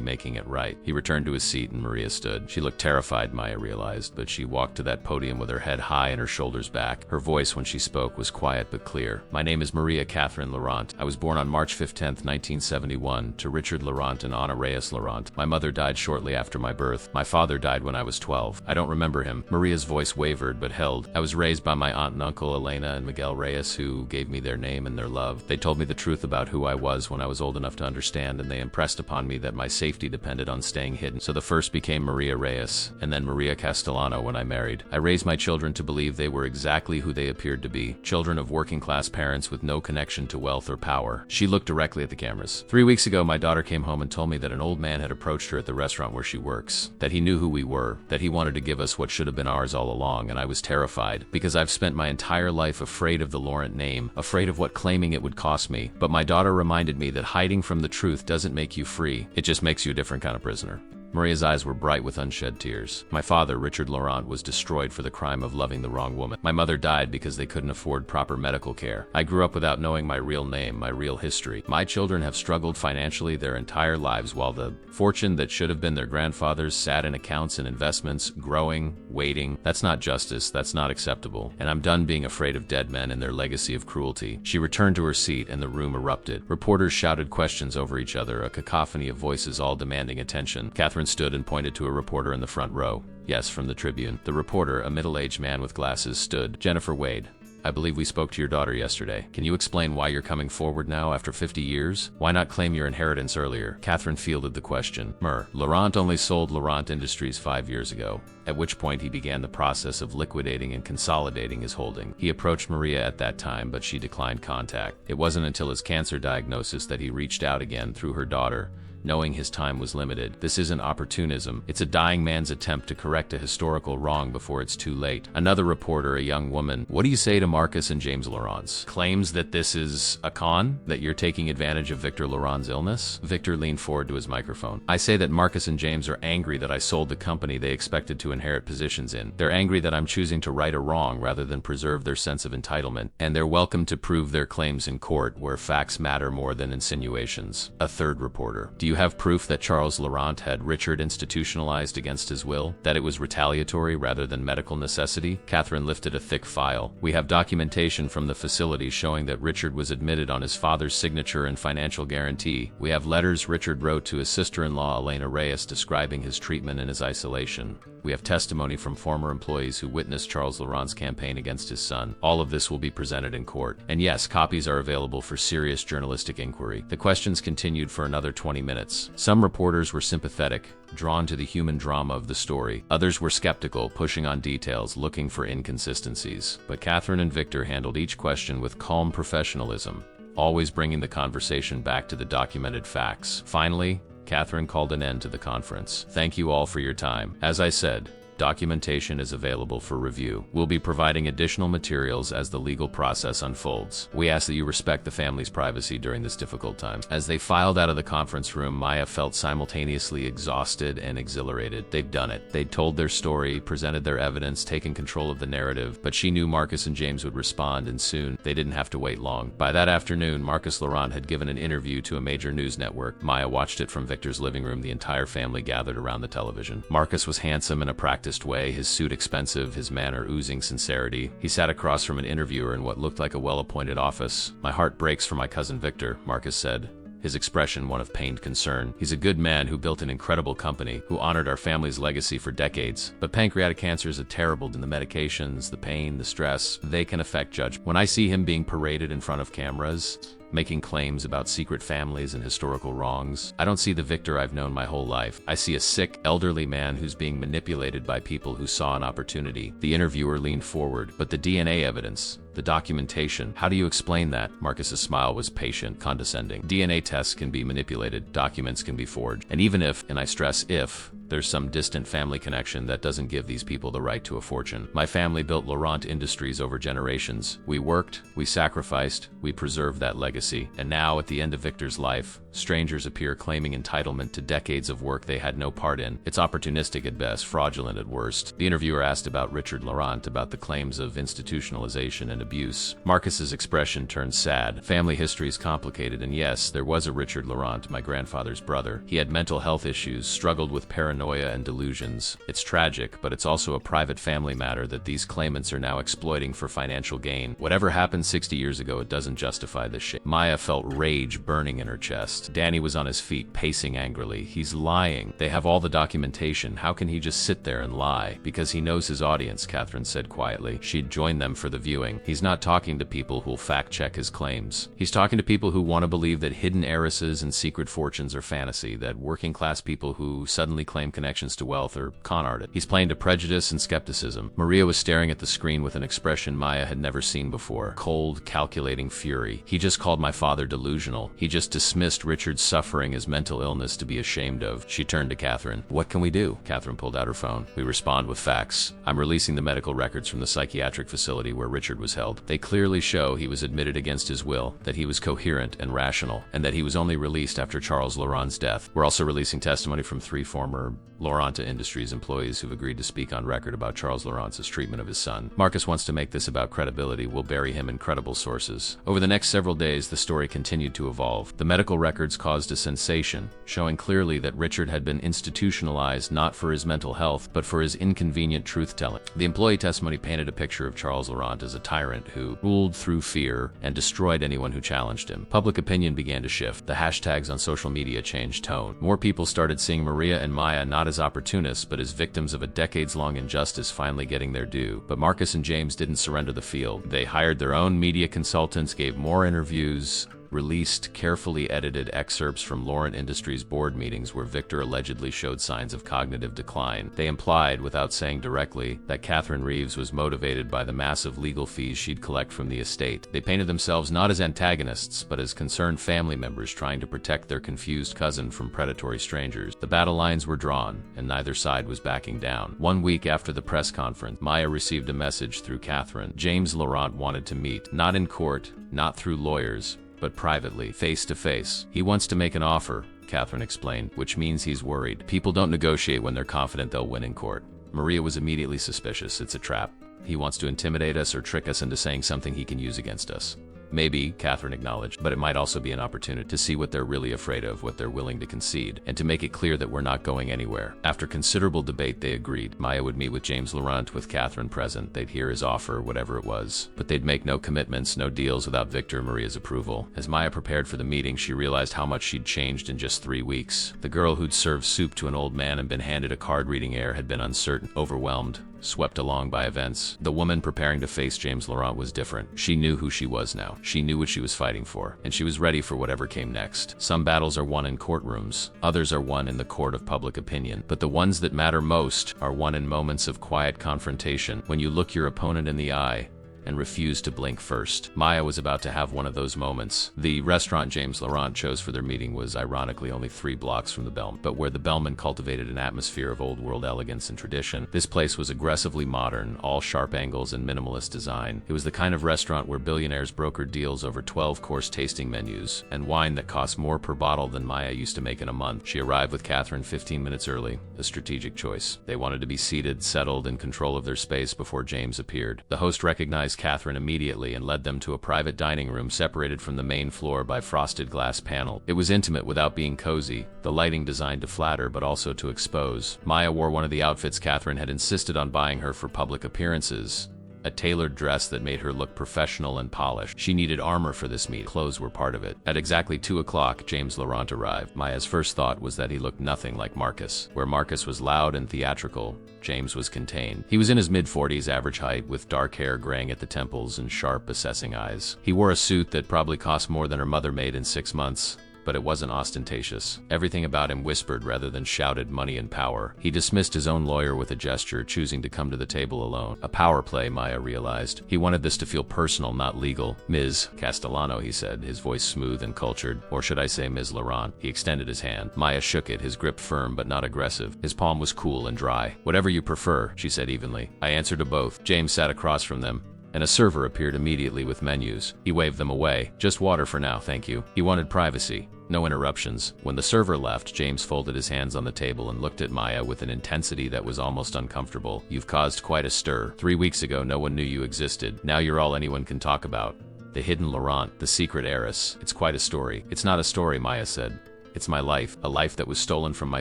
making it right. He returned to his seat and Maria stood. She looked terrified, Maya realized, but she walked to that podium with her head high and her shoulders back. Her voice when she spoke was quiet but clear. My name is Maria Catherine Laurent. I was born on March 15, 1971, to Richard Laurent and Anna Reyes Laurent. My mother died shortly after my birth. My father died when I was 12. I don't remember him. Maria's voice wavered but held. I was raised by my aunt and uncle Elena and Miguel Reyes, who gave me their name and their love. They told me the truth about who I was when I was old enough to understand, and they impressed upon me that my safety depended on staying hidden. So the first became Maria Reyes, and then Maria Castellano when I married. I raised my children to believe they were exactly who they appeared to be, children of working-class parents with no connection to wealth or power. She looked directly at the cameras. 3 weeks ago, my daughter came home and told me that an old man had approached her at the restaurant where she works, that he knew who we were, that he wanted to give us what should have been ours all along, and I was terrified, because I've spent my entire life afraid of the Laurent name, afraid of what claiming it would cost me. But my daughter reminded me that hiding from the truth doesn't make you free, it just makes you a different kind of prisoner. Maria's eyes were bright with unshed tears. My father, Richard Laurent, was destroyed for the crime of loving the wrong woman. My mother died because they couldn't afford proper medical care. I grew up without knowing my real name, my real history. My children have struggled financially their entire lives while the fortune that should have been their grandfather's sat in accounts and investments, growing, waiting. That's not justice, that's not acceptable. And I'm done being afraid of dead men and their legacy of cruelty. She returned to her seat and the room erupted. Reporters shouted questions over each other, a cacophony of voices all demanding attention. Catherine stood and pointed to a reporter in the front row. Yes, from the Tribune. The reporter, a middle-aged man with glasses, stood. Jennifer Wade, I believe we spoke to your daughter yesterday. Can you explain why you're coming forward now after 50 years? Why not claim your inheritance earlier? Catherine fielded the question. Laurent only sold Laurent Industries 5 years ago, at which point he began the process of liquidating and consolidating his holding. He approached Maria at that time, but she declined contact. It wasn't until his cancer diagnosis that he reached out again through her daughter, knowing his time was limited. This isn't opportunism. It's a dying man's attempt to correct a historical wrong before it's too late. Another reporter, a young woman, what do you say to Marcus and James Laurent's claims that this is a con? That you're taking advantage of Victor Laurent's illness? Victor leaned forward to his microphone. I say that Marcus and James are angry that I sold the company they expected to inherit positions in. They're angry that I'm choosing to right a wrong rather than preserve their sense of entitlement. And they're welcome to prove their claims in court, where facts matter more than insinuations. A third reporter. Do you have proof that Charles Laurent had Richard institutionalized against his will? That it was retaliatory rather than medical necessity? Catherine lifted a thick file. We have documentation from the facility showing that Richard was admitted on his father's signature and financial guarantee. We have letters Richard wrote to his sister-in-law Elena Reyes describing his treatment and his isolation. We have testimony from former employees who witnessed Charles Laurent's campaign against his son. All of this will be presented in court. And yes, copies are available for serious journalistic inquiry. The questions continued for another 20 minutes. Some reporters were sympathetic, drawn to the human drama of the story. Others were skeptical, pushing on details, looking for inconsistencies. But Catherine and Victor handled each question with calm professionalism, always bringing the conversation back to the documented facts. Finally, Catherine called an end to the conference. Thank you all for your time. As I said, documentation is available for review. We'll be providing additional materials as the legal process unfolds. We ask that you respect the family's privacy during this difficult time. As they filed out of the conference room, Maya felt simultaneously exhausted and exhilarated. They'd done it. They'd told their story, presented their evidence, taken control of the narrative, but she knew Marcus and James would respond, and soon they didn't have to wait long. By that afternoon, Marcus Laurent had given an interview to a major news network. Maya watched it from Victor's living room. The entire family gathered around the television. Marcus was handsome in a practiced way, his suit expensive, his manner oozing sincerity. He sat across from an interviewer in what looked like a well-appointed office. My heart breaks for my cousin Victor, Marcus said, his expression one of pained concern. He's a good man who built an incredible company, who honored our family's legacy for decades. But pancreatic cancer is a terrible, and the medications, the pain, the stress, they can affect judgment. When I see him being paraded in front of cameras, making claims about secret families and historical wrongs. I don't see the Victor I've known my whole life. I see a sick, elderly man who's being manipulated by people who saw an opportunity. The interviewer leaned forward. But the DNA evidence, the documentation, how do you explain that? Marcus's smile was patient, condescending. DNA tests can be manipulated, documents can be forged, and even if, and I stress if, there's some distant family connection that doesn't give these people the right to a fortune. My family built Laurent Industries over generations. We worked, we sacrificed, we preserved that legacy. And now, at the end of Victor's life, strangers appear claiming entitlement to decades of work they had no part in. It's opportunistic at best, fraudulent at worst. The interviewer asked about Richard Laurent, about the claims of institutionalization and abuse. Marcus's expression turned sad. Family history is complicated, and yes, there was a Richard Laurent, my grandfather's brother. He had mental health issues, struggled with paranoia and delusions. It's tragic, but it's also a private family matter that these claimants are now exploiting for financial gain. Whatever happened 60 years ago, it doesn't justify this shit. Maya felt rage burning in her chest. Danny was on his feet, pacing angrily. He's lying. They have all the documentation. How can he just sit there and lie? Because he knows his audience, Catherine said quietly. She'd join them for the viewing. He's not talking to people who'll fact-check his claims. He's talking to people who want to believe that hidden heiresses and secret fortunes are fantasy, that working-class people who suddenly claim connections to wealth are con artists. He's playing to prejudice and skepticism. Maria was staring at the screen with an expression Maya had never seen before. Cold, calculating fury. He just called my father delusional. He just dismissed Richard's suffering as mental illness to be ashamed of. She turned to Catherine. What can we do? Catherine pulled out her phone. We respond with facts. I'm releasing the medical records from the psychiatric facility where Richard was held. They clearly show he was admitted against his will, that he was coherent and rational, and that he was only released after Charles Laurent's death. We're also releasing testimony from 3 former Laurent Industries employees who've agreed to speak on record about Charles Laurent's treatment of his son. Marcus wants to make this about credibility. We'll bury him in credible sources. Over the next several days, the story continued to evolve. The medical records caused a sensation, showing clearly that Richard had been institutionalized not for his mental health, but for his inconvenient truth-telling. The employee testimony painted a picture of Charles Laurent as a tyrant who ruled through fear and destroyed anyone who challenged him. Public opinion began to shift. The hashtags on social media changed tone. More people started seeing Maria and Maya not as opportunists, but as victims of a decades-long injustice finally getting their due. But Marcus and James didn't surrender the field. They hired their own media consultants, gave more interviews, released carefully edited excerpts from Laurent Industries board meetings where Victor allegedly showed signs of cognitive decline. They implied, without saying directly, that Catherine Reeves was motivated by the massive legal fees she'd collect from the estate. They painted themselves not as antagonists, but as concerned family members trying to protect their confused cousin from predatory strangers. The battle lines were drawn, and neither side was backing down. 1 week after the press conference, Maya received a message through Catherine. James Laurent wanted to meet, not in court, not through lawyers, but privately, face to face. He wants to make an offer, Catherine explained, which means he's worried. People don't negotiate when they're confident they'll win in court. Maria was immediately suspicious. It's a trap. He wants to intimidate us or trick us into saying something he can use against us. Maybe, Catherine acknowledged, but it might also be an opportunity to see what they're really afraid of, what they're willing to concede, and to make it clear that we're not going anywhere. After considerable debate, they agreed. Maya would meet with James Laurent with Catherine present. They'd hear his offer, whatever it was. But they'd make no commitments, no deals without Victor and Maria's approval. As Maya prepared for the meeting, she realized how much she'd changed in just 3 weeks. The girl who'd served soup to an old man and been handed a card-reading Heir had been uncertain, overwhelmed, swept along by events. The woman preparing to face James Laurent was different. She knew who she was now. She knew what she was fighting for, and she was ready for whatever came next. Some battles are won in courtrooms, others are won in the court of public opinion, but the ones that matter most are won in moments of quiet confrontation, when you look your opponent in the eye and refused to blink first. Maya was about to have one of those moments. The restaurant James Laurent chose for their meeting was ironically only 3 blocks from the Bellman, but where the Bellman cultivated an atmosphere of old-world elegance and tradition. This place was aggressively modern, all sharp angles and minimalist design. It was the kind of restaurant where billionaires brokered deals over 12-course tasting menus, and wine that cost more per bottle than Maya used to make in a month. She arrived with Catherine 15 minutes early, a strategic choice. They wanted to be seated, settled, in control of their space before James appeared. The host recognized Catherine immediately and led them to a private dining room separated from the main floor by frosted glass panel. It was intimate without being cozy, the lighting designed to flatter but also to expose. Maya wore one of the outfits Catherine had insisted on buying her for public appearances, a tailored dress that made her look professional and polished. She needed armor for this meeting. Clothes were part of it. At exactly 2 o'clock, James Laurent arrived. Maya's first thought was that he looked nothing like Marcus. Where Marcus was loud and theatrical, James was contained. He was in his mid-40s, average height, with dark hair graying at the temples and sharp, assessing eyes. He wore a suit that probably cost more than her mother made in 6 months, but it wasn't ostentatious. Everything about him whispered rather than shouted money and power. He dismissed his own lawyer with a gesture, choosing to come to the table alone. A power play, Maya realized. He wanted this to feel personal, not legal. Ms. Castellano, he said, his voice smooth and cultured. Or should I say Ms. Laurent? He extended his hand. Maya shook it, his grip firm but not aggressive. His palm was cool and dry. Whatever you prefer, she said evenly. I answered to both. James sat across from them, and a server appeared immediately with menus. He waved them away. Just water for now, thank you. He wanted privacy. No interruptions. When the server left, James folded his hands on the table and looked at Maya with an intensity that was almost uncomfortable. You've caused quite a stir. 3 weeks ago, no one knew you existed. Now you're all anyone can talk about. The hidden Laurent, the secret heiress. It's quite a story. It's not a story, Maya said. It's my life, a life that was stolen from my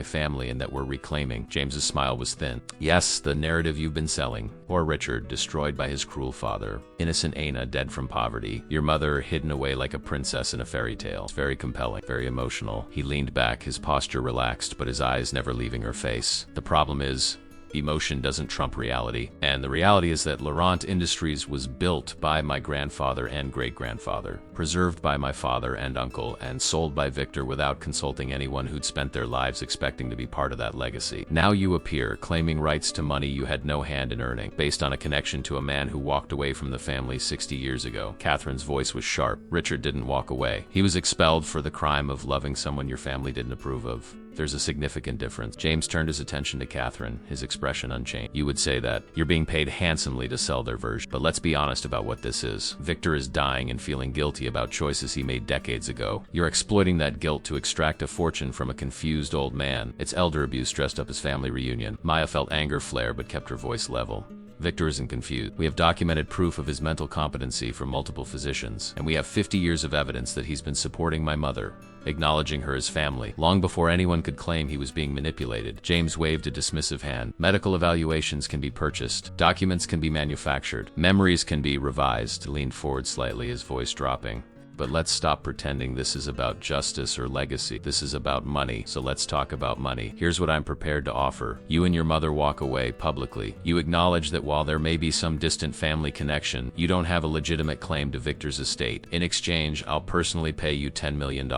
family and that we're reclaiming. James's smile was thin. Yes, the narrative you've been selling. Or Richard, destroyed by his cruel father. Innocent Aina, dead from poverty. Your mother, hidden away like a princess in a fairy tale. It's very compelling, very emotional. He leaned back, his posture relaxed, but his eyes never leaving her face. The problem is, emotion doesn't trump reality. And the reality is that Laurent Industries was built by my grandfather and great-grandfather, preserved by my father and uncle, and sold by Victor without consulting anyone who'd spent their lives expecting to be part of that legacy. Now you appear, claiming rights to money you had no hand in earning, based on a connection to a man who walked away from the family 60 years ago. Catherine's voice was sharp. Richard didn't walk away. He was expelled for the crime of loving someone your family didn't approve of. There's a significant difference. James turned his attention to Catherine, his expression unchanged. You would say that you're being paid handsomely to sell their version. But let's be honest about what this is. Victor is dying and feeling guilty about choices he made decades ago. You're exploiting that guilt to extract a fortune from a confused old man. It's elder abuse dressed up as family reunion. Maya felt anger flare but kept her voice level. Victor isn't confused. We have documented proof of his mental competency from multiple physicians, and we have 50 years of evidence that he's been supporting my mother, acknowledging her as family, long before anyone could claim he was being manipulated. James waved a dismissive hand. Medical evaluations can be purchased. Documents can be manufactured. Memories can be revised. He leaned forward slightly, his voice dropping. But let's stop pretending this is about justice or legacy. This is about money, so let's talk about money. Here's what I'm prepared to offer. You and your mother walk away publicly. You acknowledge that while there may be some distant family connection, you don't have a legitimate claim to Victor's estate. In exchange, I'll personally pay you $10 million.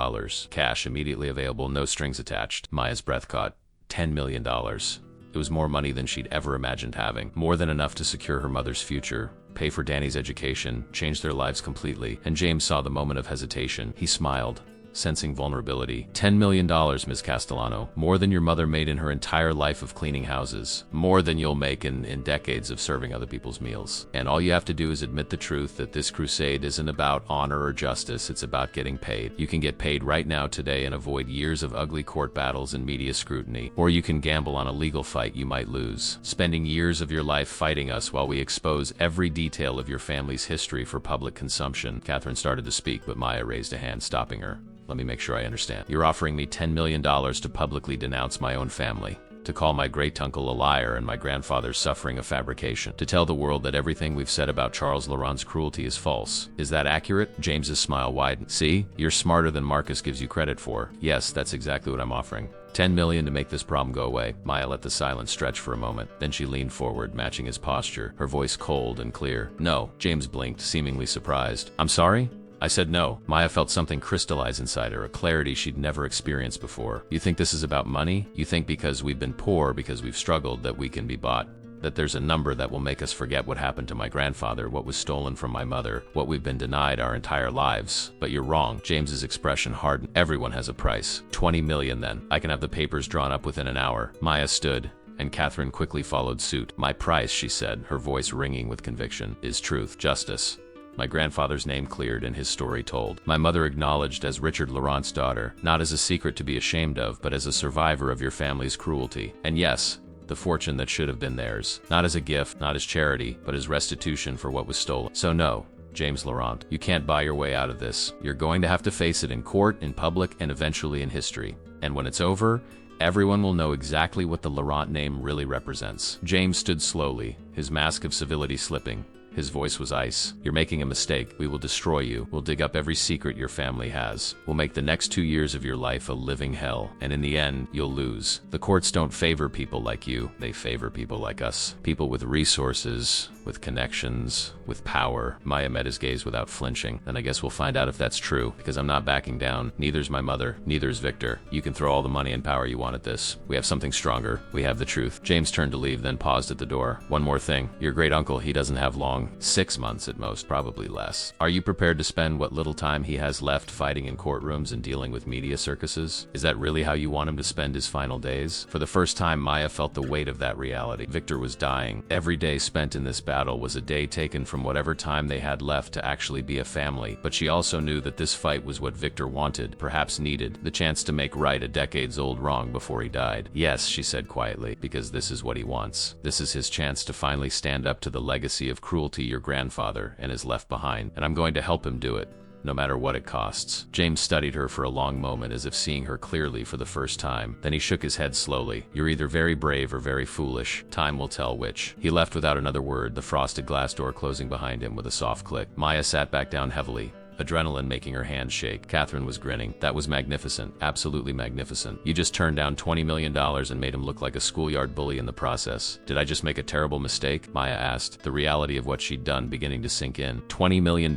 Cash immediately available, no strings attached. Maya's breath caught. $10 million. It was more money than she'd ever imagined having. More than enough to secure her mother's future, pay for Danny's education, change their lives completely. And James saw the moment of hesitation. He smiled, sensing vulnerability. $10 million, Ms. Castellano. More than your mother made in her entire life of cleaning houses. More than you'll make in decades of serving other people's meals. And all you have to do is admit the truth that this crusade isn't about honor or justice, it's about getting paid. You can get paid right now today and avoid years of ugly court battles and media scrutiny. Or you can gamble on a legal fight you might lose, spending years of your life fighting us while we expose every detail of your family's history for public consumption. Catherine started to speak, but Maya raised a hand, stopping her. Let me make sure I understand. You're offering me $10 million to publicly denounce my own family, to call my great-uncle a liar and my grandfather's suffering a fabrication, to tell the world that everything we've said about Charles Laurent's cruelty is false. Is that accurate? James's smile widened. See? You're smarter than Marcus gives you credit for. Yes, that's exactly what I'm offering. $10 million to make this problem go away. Maya let the silence stretch for a moment. Then she leaned forward, matching his posture, her voice cold and clear. No. James blinked, seemingly surprised. I'm sorry? I said no. Maya felt something crystallize inside her, a clarity she'd never experienced before. You think this is about money? You think because we've been poor, because we've struggled, that we can be bought? That there's a number that will make us forget what happened to my grandfather, what was stolen from my mother, what we've been denied our entire lives? But you're wrong. James's expression hardened. Everyone has a price. 20 million then. I can have the papers drawn up within an hour. Maya stood, and Catherine quickly followed suit. My price, she said, her voice ringing with conviction, is truth, justice. My grandfather's name cleared and his story told. My mother acknowledged as Richard Laurent's daughter, not as a secret to be ashamed of, but as a survivor of your family's cruelty. And yes, the fortune that should have been theirs. Not as a gift, not as charity, but as restitution for what was stolen. So no, James Laurent, you can't buy your way out of this. You're going to have to face it in court, in public, and eventually in history. And when it's over, everyone will know exactly what the Laurent name really represents. James stood slowly, his mask of civility slipping, His voice was ice. "You're making a mistake. We will destroy you. We'll dig up every secret your family has. We'll make the next 2 years of your life a living hell. And in the end, you'll lose. The courts don't favor people like you. They favor people like us. People with resources, with connections, with power." Maya met his gaze without flinching. "Then I guess we'll find out if that's true, because I'm not backing down. Neither's my mother. Neither's Victor. You can throw all the money and power you want at this. We have something stronger. We have the truth." James turned to leave, then paused at the door. "One more thing. Your great uncle, he doesn't have long. 6 months at most, probably less. Are you prepared to spend what little time he has left fighting in courtrooms and dealing with media circuses? Is that really how you want him to spend his final days?" For the first time, Maya felt the weight of that reality. Victor was dying. Every day spent in this battle was a day taken from whatever time they had left to actually be a family. But she also knew that this fight was what Victor wanted, perhaps needed, the chance to make right a decades-old wrong before he died. "Yes," she said quietly, "because this is what he wants. This is his chance to finally stand up to the legacy of cruelty your grandfather and has left behind, and I'm going to help him do it, no matter what it costs." James studied her for a long moment, as if seeing her clearly for the first time. Then he shook his head slowly. "You're either very brave or very foolish. Time will tell which." He left without another word, the frosted glass door closing behind him with a soft click. Maya sat back down heavily, adrenaline making her hands shake. Catherine was grinning. "That was magnificent. Absolutely magnificent. You just turned down $20 million and made him look like a schoolyard bully in the process. Did I just make a terrible mistake?" Maya asked, the reality of what she'd done beginning to sink in. $20 million.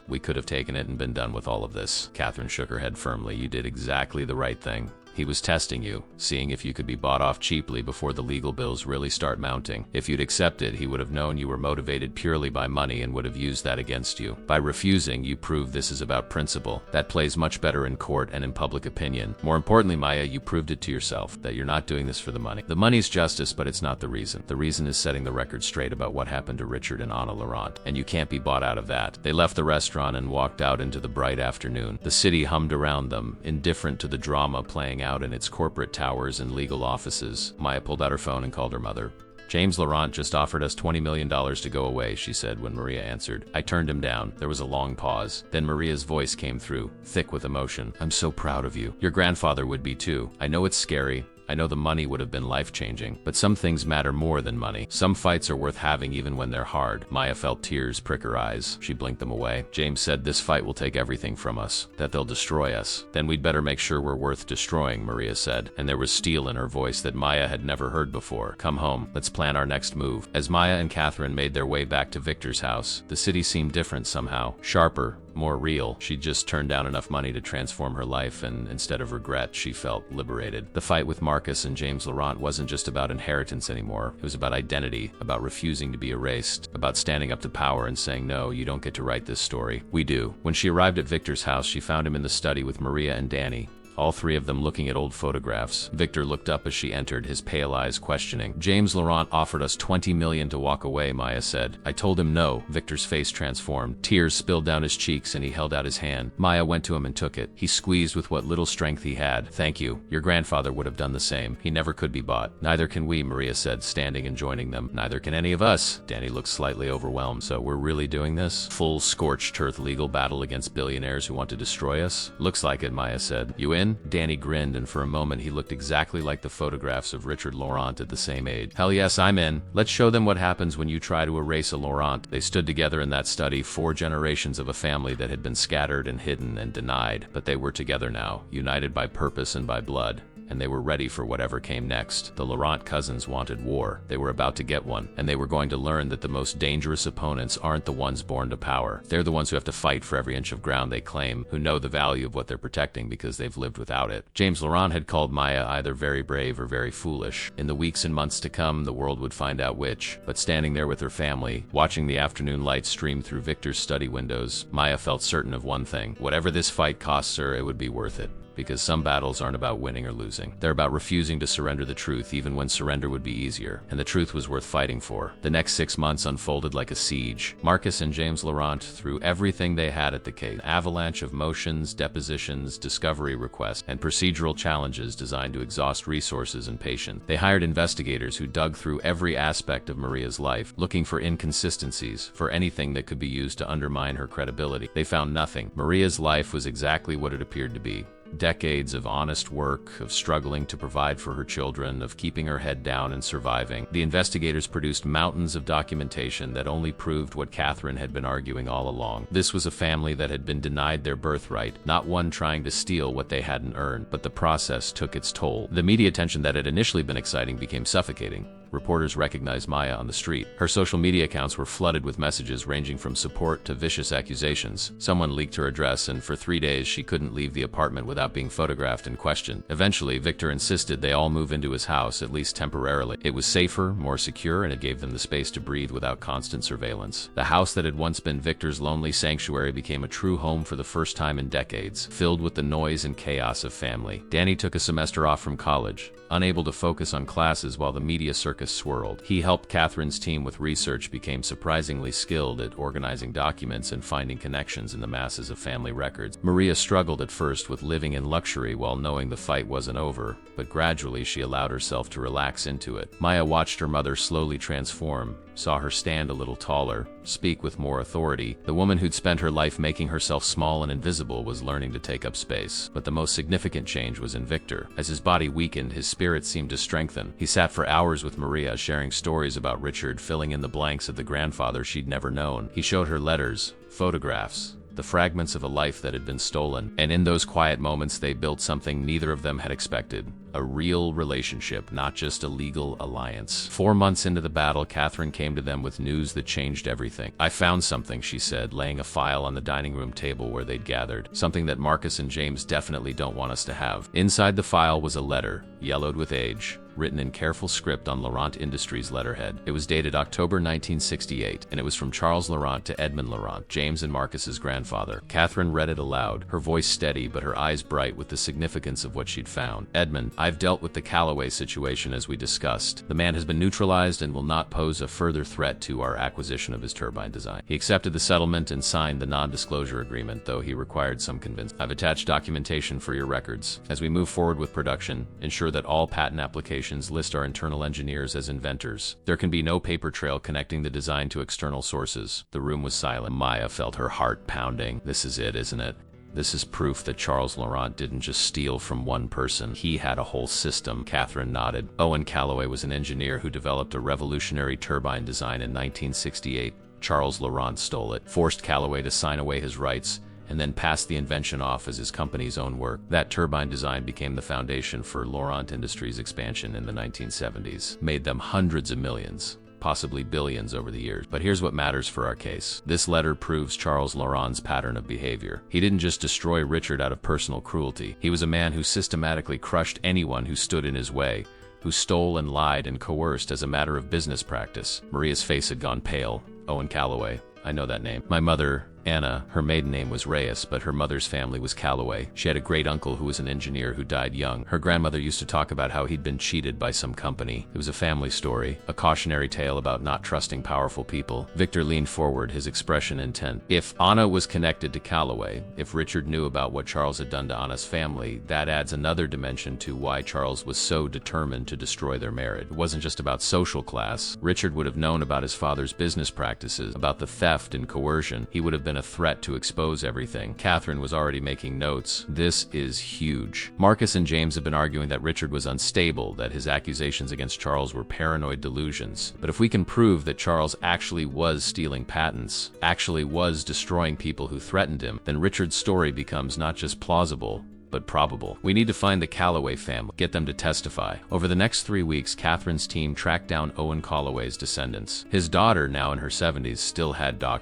We could have taken it and been done with all of this. Catherine shook her head firmly. "You did exactly the right thing. He was testing you, seeing if you could be bought off cheaply before the legal bills really start mounting. If you'd accepted, he would have known you were motivated purely by money and would have used that against you. By refusing, you prove this is about principle. That plays much better in court and in public opinion. More importantly, Maya, you proved it to yourself, that you're not doing this for the money. The money's justice, but it's not the reason. The reason is setting the record straight about what happened to Richard and Anna Laurent, and you can't be bought out of that." They left the restaurant and walked out into the bright afternoon. The city hummed around them, indifferent to the drama playing out in its corporate towers and legal offices. Maya pulled out her phone and called her mother. "James Laurent just offered us $20 million to go away," she said when Maria answered. "I turned him down." There was a long pause. Then Maria's voice came through, thick with emotion. "I'm so proud of you. Your grandfather would be too. I know it's scary. I know the money would have been life-changing, but some things matter more than money. Some fights are worth having even when they're hard." Maya felt tears prick her eyes. She blinked them away. "James said this fight will take everything from us, that they'll destroy us. Then we'd better make sure we're worth destroying," Maria said, and there was steel in her voice that Maya had never heard before. "Come home. Let's plan our next move." As Maya and Catherine made their way back to Victor's house, the city seemed different somehow, sharper, more real. She'd just turned down enough money to transform her life, and instead of regret, she felt liberated. The fight with Marcus and James Laurent wasn't just about inheritance anymore. It was about identity, about refusing to be erased, about standing up to power and saying, "No, you don't get to write this story. We do." When she arrived at Victor's house, she found him in the study with Maria and Danny, all three of them looking at old photographs. Victor looked up as she entered, his pale eyes questioning. "James Laurent offered us $20 million to walk away," Maya said. "I told him no." Victor's face transformed. Tears spilled down his cheeks and he held out his hand. Maya went to him and took it. He squeezed with what little strength he had. "Thank you. Your grandfather would have done the same. He never could be bought." "Neither can we," Maria said, standing and joining them. "Neither can any of us." Danny looked slightly overwhelmed. "So we're really doing this? Full scorched earth legal battle against billionaires who want to destroy us?" "Looks like it," Maya said. "You in?" Danny grinned, and for a moment he looked exactly like the photographs of Richard Laurent at the same age. "Hell yes, I'm in. Let's show them what happens when you try to erase a Laurent." They stood together in that study, 4 generations of a family that had been scattered and hidden and denied. But they were together now, united by purpose and by blood. And they were ready for whatever came next. The Laurent cousins wanted war. They were about to get one, and they were going to learn that the most dangerous opponents aren't the ones born to power. They're the ones who have to fight for every inch of ground they claim, who know the value of what they're protecting because they've lived without it. James Laurent had called Maya either very brave or very foolish. In the weeks and months to come, the world would find out which. But standing there with her family, watching the afternoon light stream through Victor's study windows, Maya felt certain of one thing. Whatever this fight costs her, it would be worth it. Because some battles aren't about winning or losing. They're about refusing to surrender the truth even when surrender would be easier, and the truth was worth fighting for. The next 6 months unfolded like a siege. Marcus and James Laurent threw everything they had at the case. An avalanche of motions, depositions, discovery requests, and procedural challenges designed to exhaust resources and patience. They hired investigators who dug through every aspect of Maria's life, looking for inconsistencies, for anything that could be used to undermine her credibility. They found nothing. Maria's life was exactly what it appeared to be. Decades of honest work, of struggling to provide for her children, of keeping her head down and surviving. The investigators produced mountains of documentation that only proved what Catherine had been arguing all along. This was a family that had been denied their birthright, not one trying to steal what they hadn't earned, but the process took its toll. The media attention that had initially been exciting became suffocating. Reporters recognized Maya on the street. Her social media accounts were flooded with messages ranging from support to vicious accusations. Someone leaked her address, and for 3 days she couldn't leave the apartment without being photographed and questioned. Eventually, Victor insisted they all move into his house, at least temporarily. It was safer, more secure, and it gave them the space to breathe without constant surveillance. The house that had once been Victor's lonely sanctuary became a true home for the first time in decades, filled with the noise and chaos of family. Danny took a semester off from college, unable to focus on classes while the media circus swirled. He helped Catherine's team with research, became surprisingly skilled at organizing documents and finding connections in the masses of family records. Maria struggled at first with living in luxury while knowing the fight wasn't over, but gradually she allowed herself to relax into it. Maya watched her mother slowly transform, saw her stand a little taller, speak with more authority. The woman who'd spent her life making herself small and invisible was learning to take up space. But the most significant change was in Victor. As his body weakened, his spirit seemed to strengthen. He sat for hours with Maria, sharing stories about Richard, filling in the blanks of the grandfather she'd never known. He showed her letters, photographs, the fragments of a life that had been stolen, and in those quiet moments they built something neither of them had expected. A real relationship, not just a legal alliance. 4 months into the battle, Catherine came to them with news that changed everything. "I found something," she said, laying a file on the dining room table where they'd gathered. "Something that Marcus and James definitely don't want us to have." Inside the file was a letter, yellowed with age, written in careful script on Laurent Industries' letterhead. It was dated October 1968, and it was from Charles Laurent to Edmond Laurent, James and Marcus's grandfather. Catherine read it aloud, her voice steady but her eyes bright with the significance of what she'd found. "Edmond, I've dealt with the Calloway situation as we discussed. The man has been neutralized and will not pose a further threat to our acquisition of his turbine design. He accepted the settlement and signed the non-disclosure agreement, though he required some convincing. I've attached documentation for your records. As we move forward with production, ensure that all patent applications list our internal engineers as inventors. There can be no paper trail connecting the design to external sources." The room was silent. Maya felt her heart pounding. This is it, isn't it? This is proof that Charles Laurent didn't just steal from one person. He had a whole system. Catherine nodded. Owen Calloway was an engineer who developed a revolutionary turbine design in 1968. Charles Laurent stole it, forced Calloway to sign away his rights, and then passed the invention off as his company's own work. That turbine design became the foundation for Laurent Industries' expansion in the 1970s, made them hundreds of millions, possibly billions over the years. But here's what matters for our case. This letter proves Charles Laurent's pattern of behavior. He didn't just destroy Richard out of personal cruelty. He was a man who systematically crushed anyone who stood in his way, who stole and lied and coerced as a matter of business practice. Maria's face had gone pale. Owen Calloway. I know that name. My mother, Anna, her maiden name was Reyes, but her mother's family was Calloway. She had a great uncle who was an engineer who died young. Her grandmother used to talk about how he'd been cheated by some company. It was a family story, a cautionary tale about not trusting powerful people. Victor leaned forward, his expression intent. If Anna was connected to Calloway, if Richard knew about what Charles had done to Anna's family, that adds another dimension to why Charles was so determined to destroy their marriage. It wasn't just about social class. Richard would have known about his father's business practices, about the theft and coercion. He would have been a threat to expose everything. Catherine was already making notes. This is huge. Marcus and James had been arguing that Richard was unstable, that his accusations against Charles were paranoid delusions. But if we can prove that Charles actually was stealing patents, actually was destroying people who threatened him, then Richard's story becomes not just plausible, but probable. We need to find the Calloway family, get them to testify. Over the next 3 weeks, Catherine's team tracked down Owen Calloway's descendants. His daughter, now in her 70s,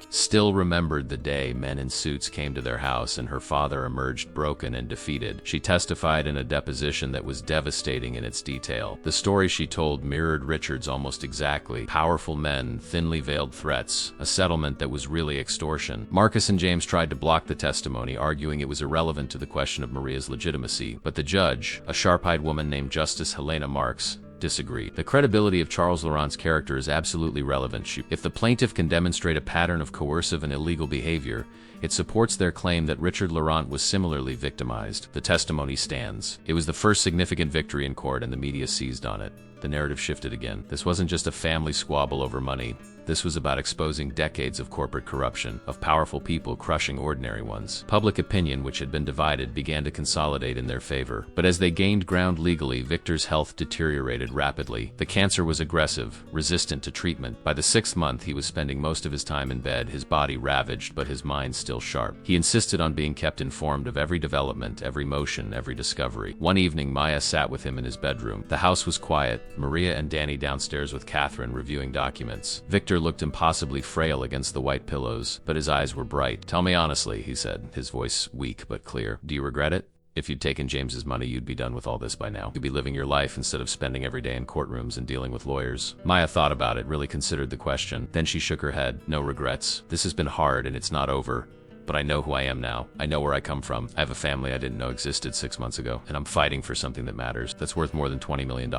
still remembered the day men in suits came to their house and her father emerged broken and defeated. She testified in a deposition that was devastating in its detail. The story she told mirrored Richard's almost exactly. Powerful men, thinly veiled threats, a settlement that was really extortion. Marcus and James tried to block the testimony, arguing it was irrelevant to the question of Maria's legitimacy, but the judge, a sharp-eyed woman named Justice Helena Marks, disagreed. The credibility of Charles Laurent's character is absolutely relevant. If the plaintiff can demonstrate a pattern of coercive and illegal behavior, it supports their claim that Richard Laurent was similarly victimized. The testimony stands. It was the first significant victory in court and the media seized on it. the narrative shifted again. This wasn't just a family squabble over money. This was about exposing decades of corporate corruption, of powerful people crushing ordinary ones. Public opinion, which had been divided, began to consolidate in their favor. But as they gained ground legally, Victor's health deteriorated rapidly. The cancer was aggressive, resistant to treatment. By the 6th month, he was spending most of his time in bed, his body ravaged, but his mind still sharp. He insisted on being kept informed of every development, every motion, every discovery. One evening, Maya sat with him in his bedroom. The house was quiet, Maria and Danny downstairs with Catherine reviewing documents. Victor looked impossibly frail against the white pillows, but his eyes were bright. "Tell me honestly," he said, his voice weak but clear. "Do you regret it? If you'd taken James's money, you'd be done with all this by now. You'd be living your life instead of spending every day in courtrooms and dealing with lawyers." Maya thought about it, really considered the question. Then she shook her head. "No regrets. This has been hard and it's not over. But I know who I am now. I know where I come from. I have a family I didn't know existed 6 months ago, and I'm fighting for something that matters. That's worth more than $20 million.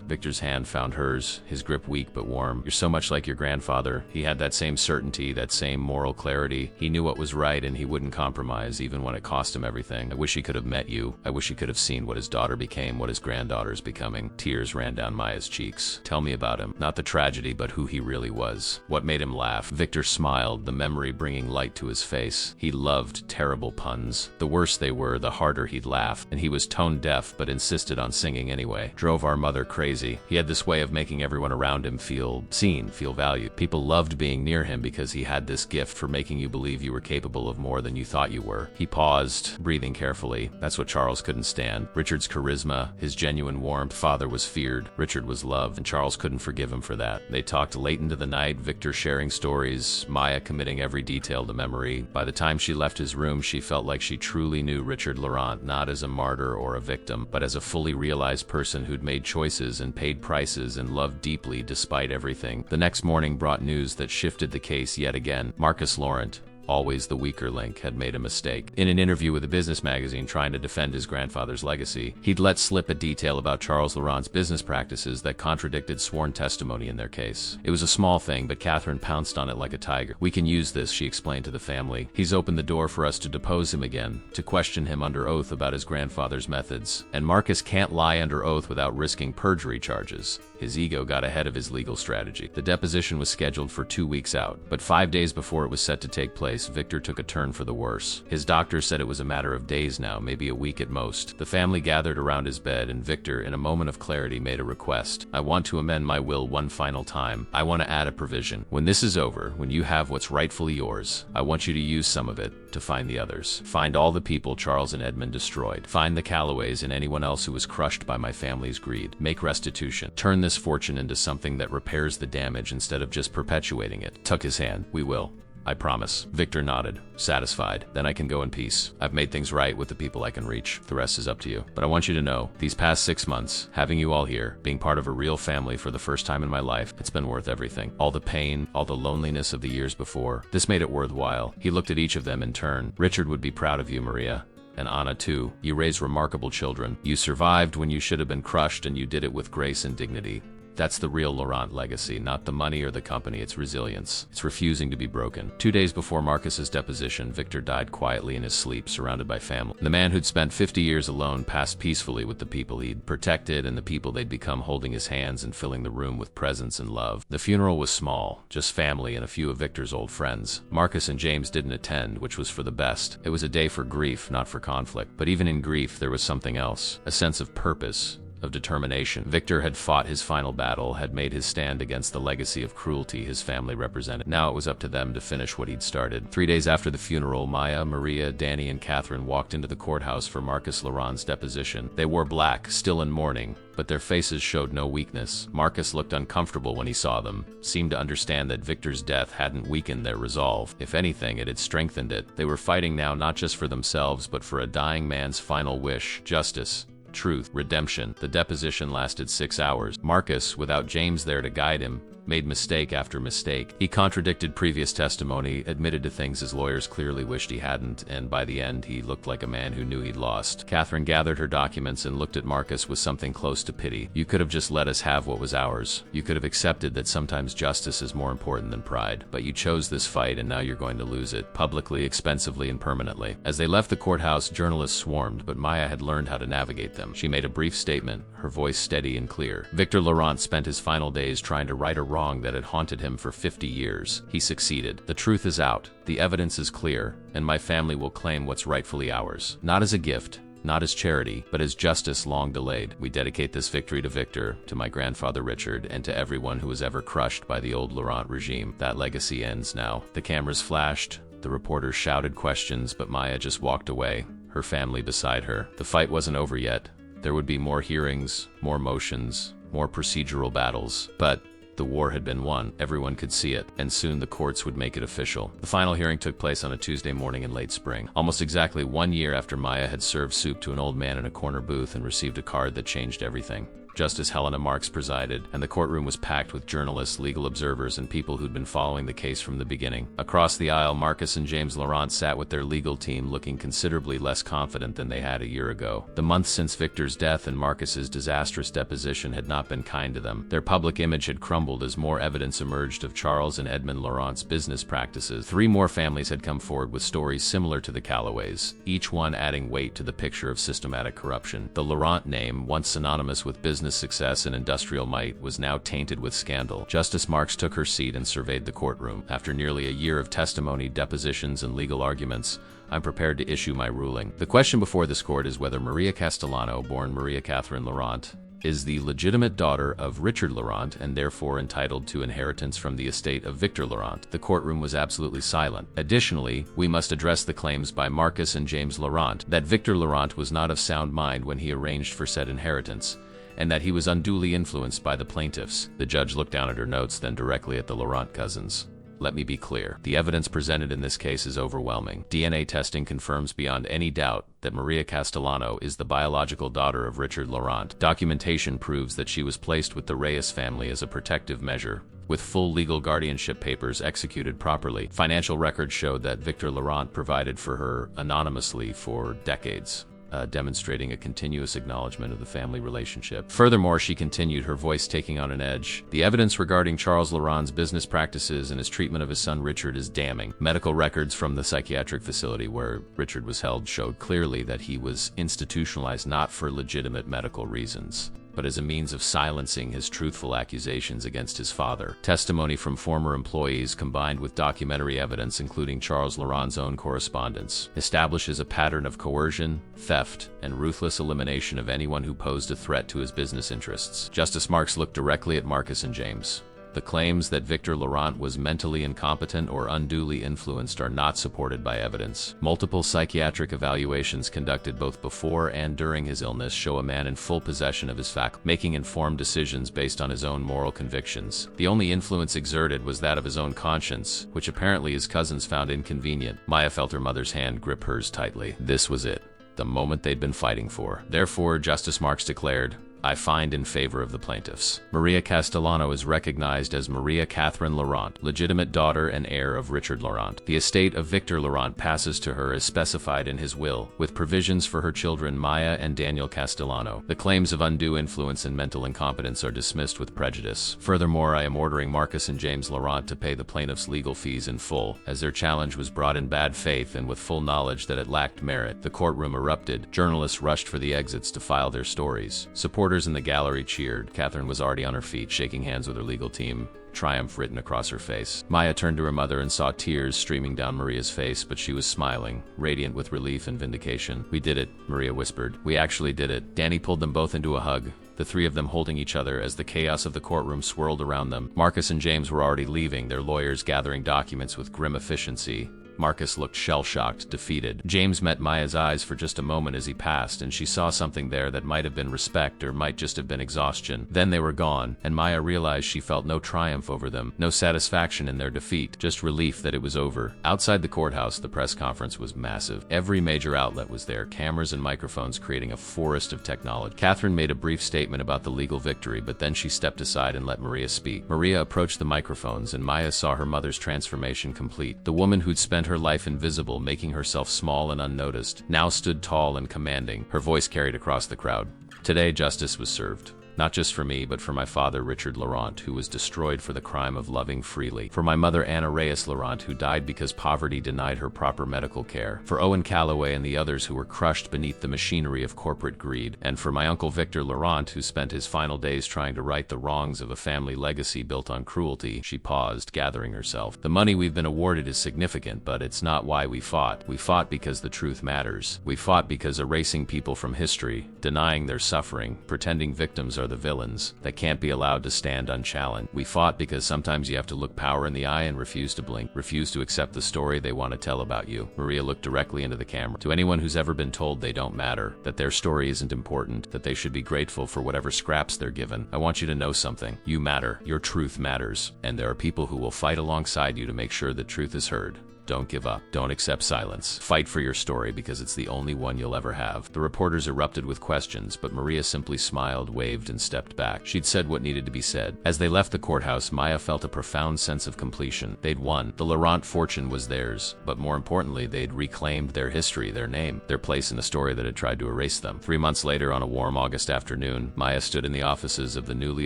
Victor's hand found hers, his grip weak but warm. "You're so much like your grandfather. He had that same certainty, that same moral clarity. He knew what was right and he wouldn't compromise, even when it cost him everything. I wish he could have met you. I wish he could have seen what his daughter became, what his granddaughter's becoming." Tears ran down Maya's cheeks. "Tell me about him. Not the tragedy, but who he really was. What made him laugh?" Victor smiled, the memory bringing light to his face. He loved terrible puns. The worse they were, the harder he'd laugh, and he was tone deaf but insisted on singing anyway. Drove our mother crazy. He had this way of making everyone around him feel seen, feel valued. People loved being near him because he had this gift for making you believe you were capable of more than you thought you were. He paused, breathing carefully. That's what Charles couldn't stand. Richard's charisma, his genuine warmth. Father was feared, Richard was loved, and Charles couldn't forgive him for that. They talked late into the night, Victor sharing stories, Maya committing every detail to memory. By the time she left his room, she felt like she truly knew Richard Laurent, not as a martyr or a victim, but as a fully realized person who'd made choices and paid prices and loved deeply despite everything. The next morning brought news that shifted the case yet again. Marcus Laurent, always the weaker link, had made a mistake. In an interview with a business magazine trying to defend his grandfather's legacy, he'd let slip a detail about Charles Laurent's business practices that contradicted sworn testimony in their case. It was a small thing, but Catherine pounced on it like a tiger. "We can use this," she explained to the family. "He's opened the door for us to depose him again, to question him under oath about his grandfather's methods. And Marcus can't lie under oath without risking perjury charges." His ego got ahead of his legal strategy. The deposition was scheduled for 2 weeks out, but 5 days before it was set to take place, Victor took a turn for the worse. His doctor said it was a matter of days now, maybe a week at most. The family gathered around his bed, and Victor, in a moment of clarity, made a request. "I want to amend my will one final time. I want to add a provision. When this is over, when you have what's rightfully yours, I want you to use some of it to find the others. Find all the people Charles and Edmund destroyed. Find the Calloways and anyone else who was crushed by my family's greed. Make restitution. Turn this fortune into something that repairs the damage instead of just perpetuating it." Took his hand. "We will. I promise." Victor nodded, satisfied. "Then I can go in peace. I've made things right with the people I can reach. The rest is up to you. But I want you to know, these past 6 months, having you all here, being part of a real family for the first time in my life, it's been worth everything. All the pain, all the loneliness of the years before. This made it worthwhile." He looked at each of them in turn. "Richard would be proud of you, Maria. And Anna too. You raised remarkable children. You survived when you should have been crushed, and you did it with grace and dignity. That's the real Laurent legacy, not the money or the company. It's resilience. It's refusing to be broken." 2 days before Marcus's deposition, Victor died quietly in his sleep, surrounded by family. The man who'd spent 50 years alone passed peacefully with the people he'd protected and the people they'd become, holding his hands and filling the room with presence and love. The funeral was small, just family and a few of Victor's old friends. Marcus and James didn't attend, which was for the best. It was a day for grief, not for conflict. But even in grief, there was something else, a sense of purpose, of determination. Victor had fought his final battle, had made his stand against the legacy of cruelty his family represented. Now it was up to them to finish what he'd started. 3 days after the funeral, Maya, Maria, Danny, and Catherine walked into the courthouse for Marcus Laurent's deposition. They wore black, still in mourning, but their faces showed no weakness. Marcus looked uncomfortable when he saw them, seemed to understand that Victor's death hadn't weakened their resolve. If anything, it had strengthened it. They were fighting now not just for themselves, but for a dying man's final wish: justice, truth, redemption. The deposition lasted 6 hours. Marcus, without James there to guide him, made mistake after mistake. He contradicted previous testimony, admitted to things his lawyers clearly wished he hadn't, and by the end he looked like a man who knew he'd lost. Catherine gathered her documents and looked at Marcus with something close to pity. You could have just let us have what was ours. You could have accepted that sometimes justice is more important than pride. But you chose this fight and now you're going to lose it, publicly, expensively, and permanently. As they left the courthouse, journalists swarmed, but Maya had learned how to navigate them. She made a brief statement, her voice steady and clear. Victor Laurent spent his final days trying to right a wrong that had haunted him for 50 years. He succeeded. The truth is out. The evidence is clear, and my family will claim what's rightfully ours. Not as a gift, not as charity, but as justice long delayed. We dedicate this victory to Victor, to my grandfather Richard, and to everyone who was ever crushed by the old Laurent regime. That legacy ends now. The cameras flashed, the reporters shouted questions, but Maya just walked away, her family beside her. The fight wasn't over yet. There would be more hearings, more motions, more procedural battles, but the war had been won. Everyone could see it, and soon the courts would make it official. The final hearing took place on a Tuesday morning in late spring, almost exactly 1 year after Maya had served soup to an old man in a corner booth and received a card that changed everything. Justice Helena Marks presided, and the courtroom was packed with journalists, legal observers, and people who'd been following the case from the beginning. Across the aisle, Marcus and James Laurent sat with their legal team, looking considerably less confident than they had a year ago. The months since Victor's death and Marcus's disastrous deposition had not been kind to them. Their public image had crumbled as more evidence emerged of Charles and Edmund Laurent's business practices. 3 more families had come forward with stories similar to the Calloways, each one adding weight to the picture of systematic corruption. The Laurent name, once synonymous with business success and industrial might, was now tainted with scandal. Justice Marks took her seat and surveyed the courtroom. After nearly a year of testimony, depositions, and legal arguments, I'm prepared to issue my ruling. The question before this court is whether Maria Castellano, born Maria Catherine Laurent, is the legitimate daughter of Richard Laurent and therefore entitled to inheritance from the estate of Victor Laurent. The courtroom was absolutely silent. Additionally, we must address the claims by Marcus and James Laurent that Victor Laurent was not of sound mind when he arranged for said inheritance, and that he was unduly influenced by the plaintiffs. The judge looked down at her notes, then directly at the Laurent cousins. Let me be clear. The evidence presented in this case is overwhelming. DNA testing confirms beyond any doubt that Maria Castellano is the biological daughter of Richard Laurent. Documentation proves that she was placed with the Reyes family as a protective measure, with full legal guardianship papers executed properly. Financial records showed that Victor Laurent provided for her anonymously for decades, demonstrating a continuous acknowledgement of the family relationship. Furthermore, she continued, her voice taking on an edge, the evidence regarding Charles Laurent's business practices and his treatment of his son Richard is damning. Medical records from the psychiatric facility where Richard was held showed clearly that he was institutionalized not for legitimate medical reasons, but as a means of silencing his truthful accusations against his father. Testimony from former employees combined with documentary evidence, including Charles Laurent's own correspondence, establishes a pattern of coercion, theft, and ruthless elimination of anyone who posed a threat to his business interests. Justice Marks looked directly at Marcus and James. The claims that Victor Laurent was mentally incompetent or unduly influenced are not supported by evidence. Multiple psychiatric evaluations conducted both before and during his illness show a man in full possession of his faculties, making informed decisions based on his own moral convictions. The only influence exerted was that of his own conscience, which apparently his cousins found inconvenient. Maya felt her mother's hand grip hers tightly. This was it, the moment they'd been fighting for. Therefore, Justice Marks declared, I find in favor of the plaintiffs. Maria Castellano is recognized as Maria Catherine Laurent, legitimate daughter and heir of Richard Laurent. The estate of Victor Laurent passes to her as specified in his will, with provisions for her children Maya and Daniel Castellano. The claims of undue influence and mental incompetence are dismissed with prejudice. Furthermore, I am ordering Marcus and James Laurent to pay the plaintiffs' legal fees in full, as their challenge was brought in bad faith and with full knowledge that it lacked merit. The courtroom erupted. Journalists rushed for the exits to file their stories. Supporters in the gallery cheered. Catherine was already on her feet, shaking hands with her legal team, triumph written across her face. Maya turned to her mother and saw tears streaming down Maria's face, but she was smiling, radiant with relief and vindication. We did it, Maria whispered. We actually did it. Danny pulled them both into a hug, the three of them holding each other as the chaos of the courtroom swirled around them. Marcus and James were already leaving, their lawyers gathering documents with grim efficiency, Marcus looked shell-shocked, defeated. James met Maya's eyes for just a moment as he passed, and she saw something there that might have been respect or might just have been exhaustion. Then they were gone, and Maya realized she felt no triumph over them, no satisfaction in their defeat, just relief that it was over. Outside the courthouse, the press conference was massive. Every major outlet was there, cameras and microphones creating a forest of technology. Catherine made a brief statement about the legal victory, but then she stepped aside and let Maria speak. Maria approached the microphones, and Maya saw her mother's transformation complete. The woman who'd spent her life invisible, making herself small and unnoticed, now stood tall and commanding. Her voice carried across the crowd. Today, justice was served. Not just for me, but for my father, Richard Laurent, who was destroyed for the crime of loving freely. For my mother, Anna Reyes Laurent, who died because poverty denied her proper medical care. For Owen Calloway and the others who were crushed beneath the machinery of corporate greed. And for my uncle Victor Laurent, who spent his final days trying to right the wrongs of a family legacy built on cruelty. She paused, gathering herself. The money we've been awarded is significant, but it's not why we fought. We fought because the truth matters. We fought because erasing people from history, denying their suffering, pretending victims are the villains that can't be allowed to stand unchallenged. We fought because sometimes you have to look power in the eye and refuse to blink, refuse to accept the story they want to tell about you. Maria looked directly into the camera. To anyone who's ever been told they don't matter, that their story isn't important, that they should be grateful for whatever scraps they're given, I want you to know something. You matter. Your truth matters. And there are people who will fight alongside you to make sure that truth is heard. Don't give up. Don't accept silence. Fight for your story because it's the only one you'll ever have. The reporters erupted with questions, but Maria simply smiled, waved, and stepped back. She'd said what needed to be said. As they left the courthouse, Maya felt a profound sense of completion. They'd won. The Laurent fortune was theirs, but more importantly, they'd reclaimed their history, their name, their place in a story that had tried to erase them. 3 months later, on a warm August afternoon, Maya stood in the offices of the newly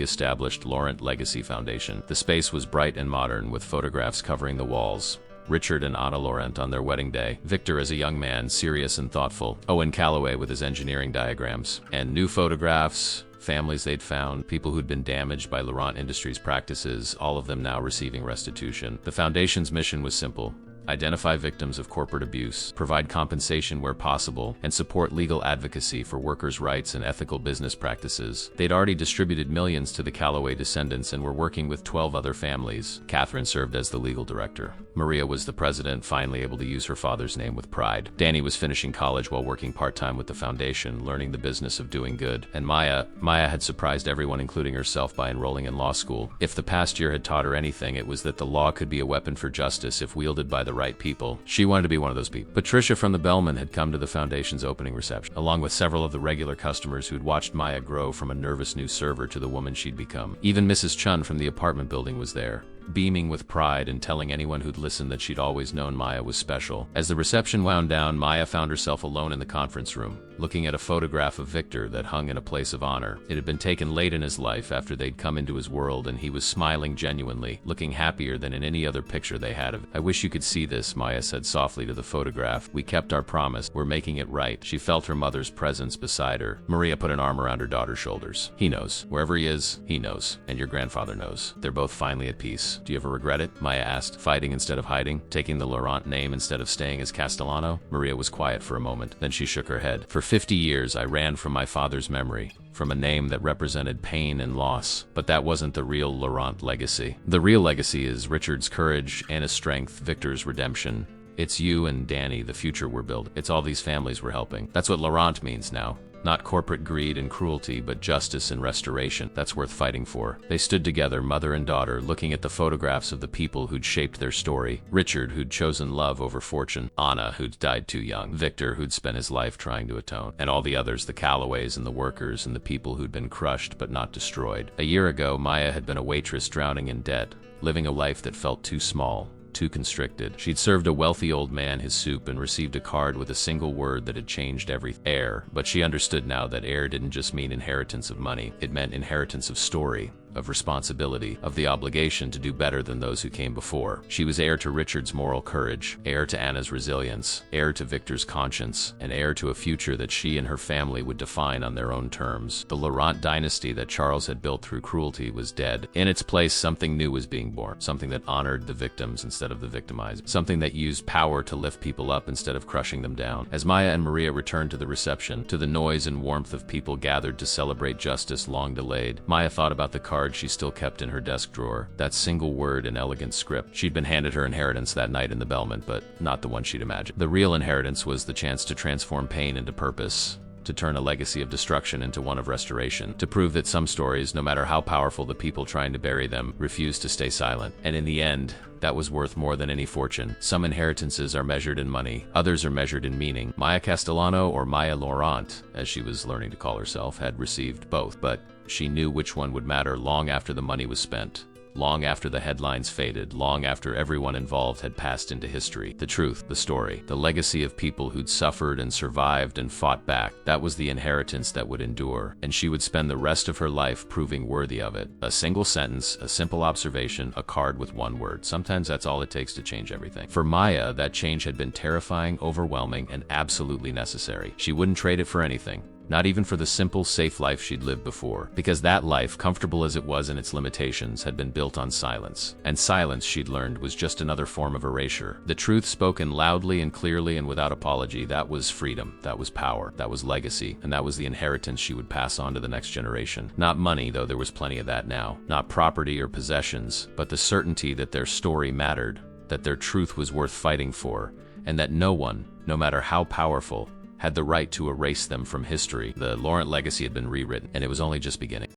established Laurent Legacy Foundation. The space was bright and modern, with photographs covering the walls. Richard and Anna Laurent on their wedding day, Victor as a young man, serious and thoughtful, Owen Calloway with his engineering diagrams, and new photographs, families they'd found, people who'd been damaged by Laurent Industries practices, all of them now receiving restitution. The foundation's mission was simple: identify victims of corporate abuse, provide compensation where possible, and support legal advocacy for workers' rights and ethical business practices. They'd already distributed millions to the Calloway descendants and were working with 12 other families. Catherine served as the legal director. Maria was the president, finally able to use her father's name with pride. Danny was finishing college while working part-time with the foundation, learning the business of doing good. And Maya had surprised everyone, including herself, by enrolling in law school. If the past year had taught her anything, it was that the law could be a weapon for justice if wielded by the right people. She wanted to be one of those people. Patricia from the Bellman had come to the foundation's opening reception, along with several of the regular customers who'd watched Maya grow from a nervous new server to the woman she'd become. Even Mrs. Chun from the apartment building was there, beaming with pride and telling anyone who'd listened that she'd always known Maya was special. As the reception wound down, Maya found herself alone in the conference room, looking at a photograph of Victor that hung in a place of honor. It had been taken late in his life after they'd come into his world, and he was smiling genuinely, looking happier than in any other picture they had of him. "I wish you could see this," Maya said softly to the photograph. "We kept our promise. We're making it right." She felt her mother's presence beside her. Maria put an arm around her daughter's shoulders. "He knows. Wherever he is, he knows. And your grandfather knows. They're both finally at peace. Do you ever regret it?" Maya asked, fighting instead of hiding, taking the Laurent name instead of staying as Castellano. Maria was quiet for a moment. Then she shook her head. "For 50 years, I ran from my father's memory, from a name that represented pain and loss. But that wasn't the real Laurent legacy. The real legacy is Richard's courage, Anna's strength, Victor's redemption. It's you and Danny, the future we're building. It's all these families we're helping. That's what Laurent means now. Not corporate greed and cruelty, but justice and restoration. That's worth fighting for." They stood together, mother and daughter, looking at the photographs of the people who'd shaped their story. Richard, who'd chosen love over fortune. Anna, who'd died too young. Victor, who'd spent his life trying to atone. And all the others, the Calloways and the workers and the people who'd been crushed but not destroyed. A year ago, Maya had been a waitress drowning in debt, living a life that felt too small, too constricted. She'd served a wealthy old man his soup and received a card with a single word that had changed everything: heir. But she understood now that heir didn't just mean inheritance of money. It meant inheritance of story, of responsibility, of the obligation to do better than those who came before. She was heir to Richard's moral courage, heir to Anna's resilience, heir to Victor's conscience, and heir to a future that she and her family would define on their own terms. The Laurent dynasty that Charles had built through cruelty was dead. In its place, something new was being born, something that honored the victims instead of the victimized, something that used power to lift people up instead of crushing them down. As Maya and Maria returned to the reception, to the noise and warmth of people gathered to celebrate justice long delayed, Maya thought about the card card she still kept in her desk drawer. That single word in elegant script. She'd been handed her inheritance that night in the Belmont, but not the one she'd imagined. The real inheritance was the chance to transform pain into purpose, to turn a legacy of destruction into one of restoration, to prove that some stories, no matter how powerful the people trying to bury them, refuse to stay silent. And in the end, that was worth more than any fortune. Some inheritances are measured in money, others are measured in meaning. Maya Castellano, or Maya Laurent, as she was learning to call herself, had received both, but she knew which one would matter long after the money was spent. Long after the headlines faded, long after everyone involved had passed into history. The truth, the story, the legacy of people who'd suffered and survived and fought back, that was the inheritance that would endure, and she would spend the rest of her life proving worthy of it. A single sentence, a simple observation, a card with one word. Sometimes that's all it takes to change everything. For Maya, that change had been terrifying, overwhelming, and absolutely necessary. She wouldn't trade it for anything. Not even for the simple, safe life she'd lived before. Because that life, comfortable as it was in its limitations, had been built on silence. And silence, she'd learned, was just another form of erasure. The truth spoken loudly and clearly and without apology, that was freedom, that was power, that was legacy, and that was the inheritance she would pass on to the next generation. Not money, though there was plenty of that now. Not property or possessions, but the certainty that their story mattered, that their truth was worth fighting for, and that no one, no matter how powerful, had the right to erase them from history. The Laurent legacy had been rewritten, and it was only just beginning.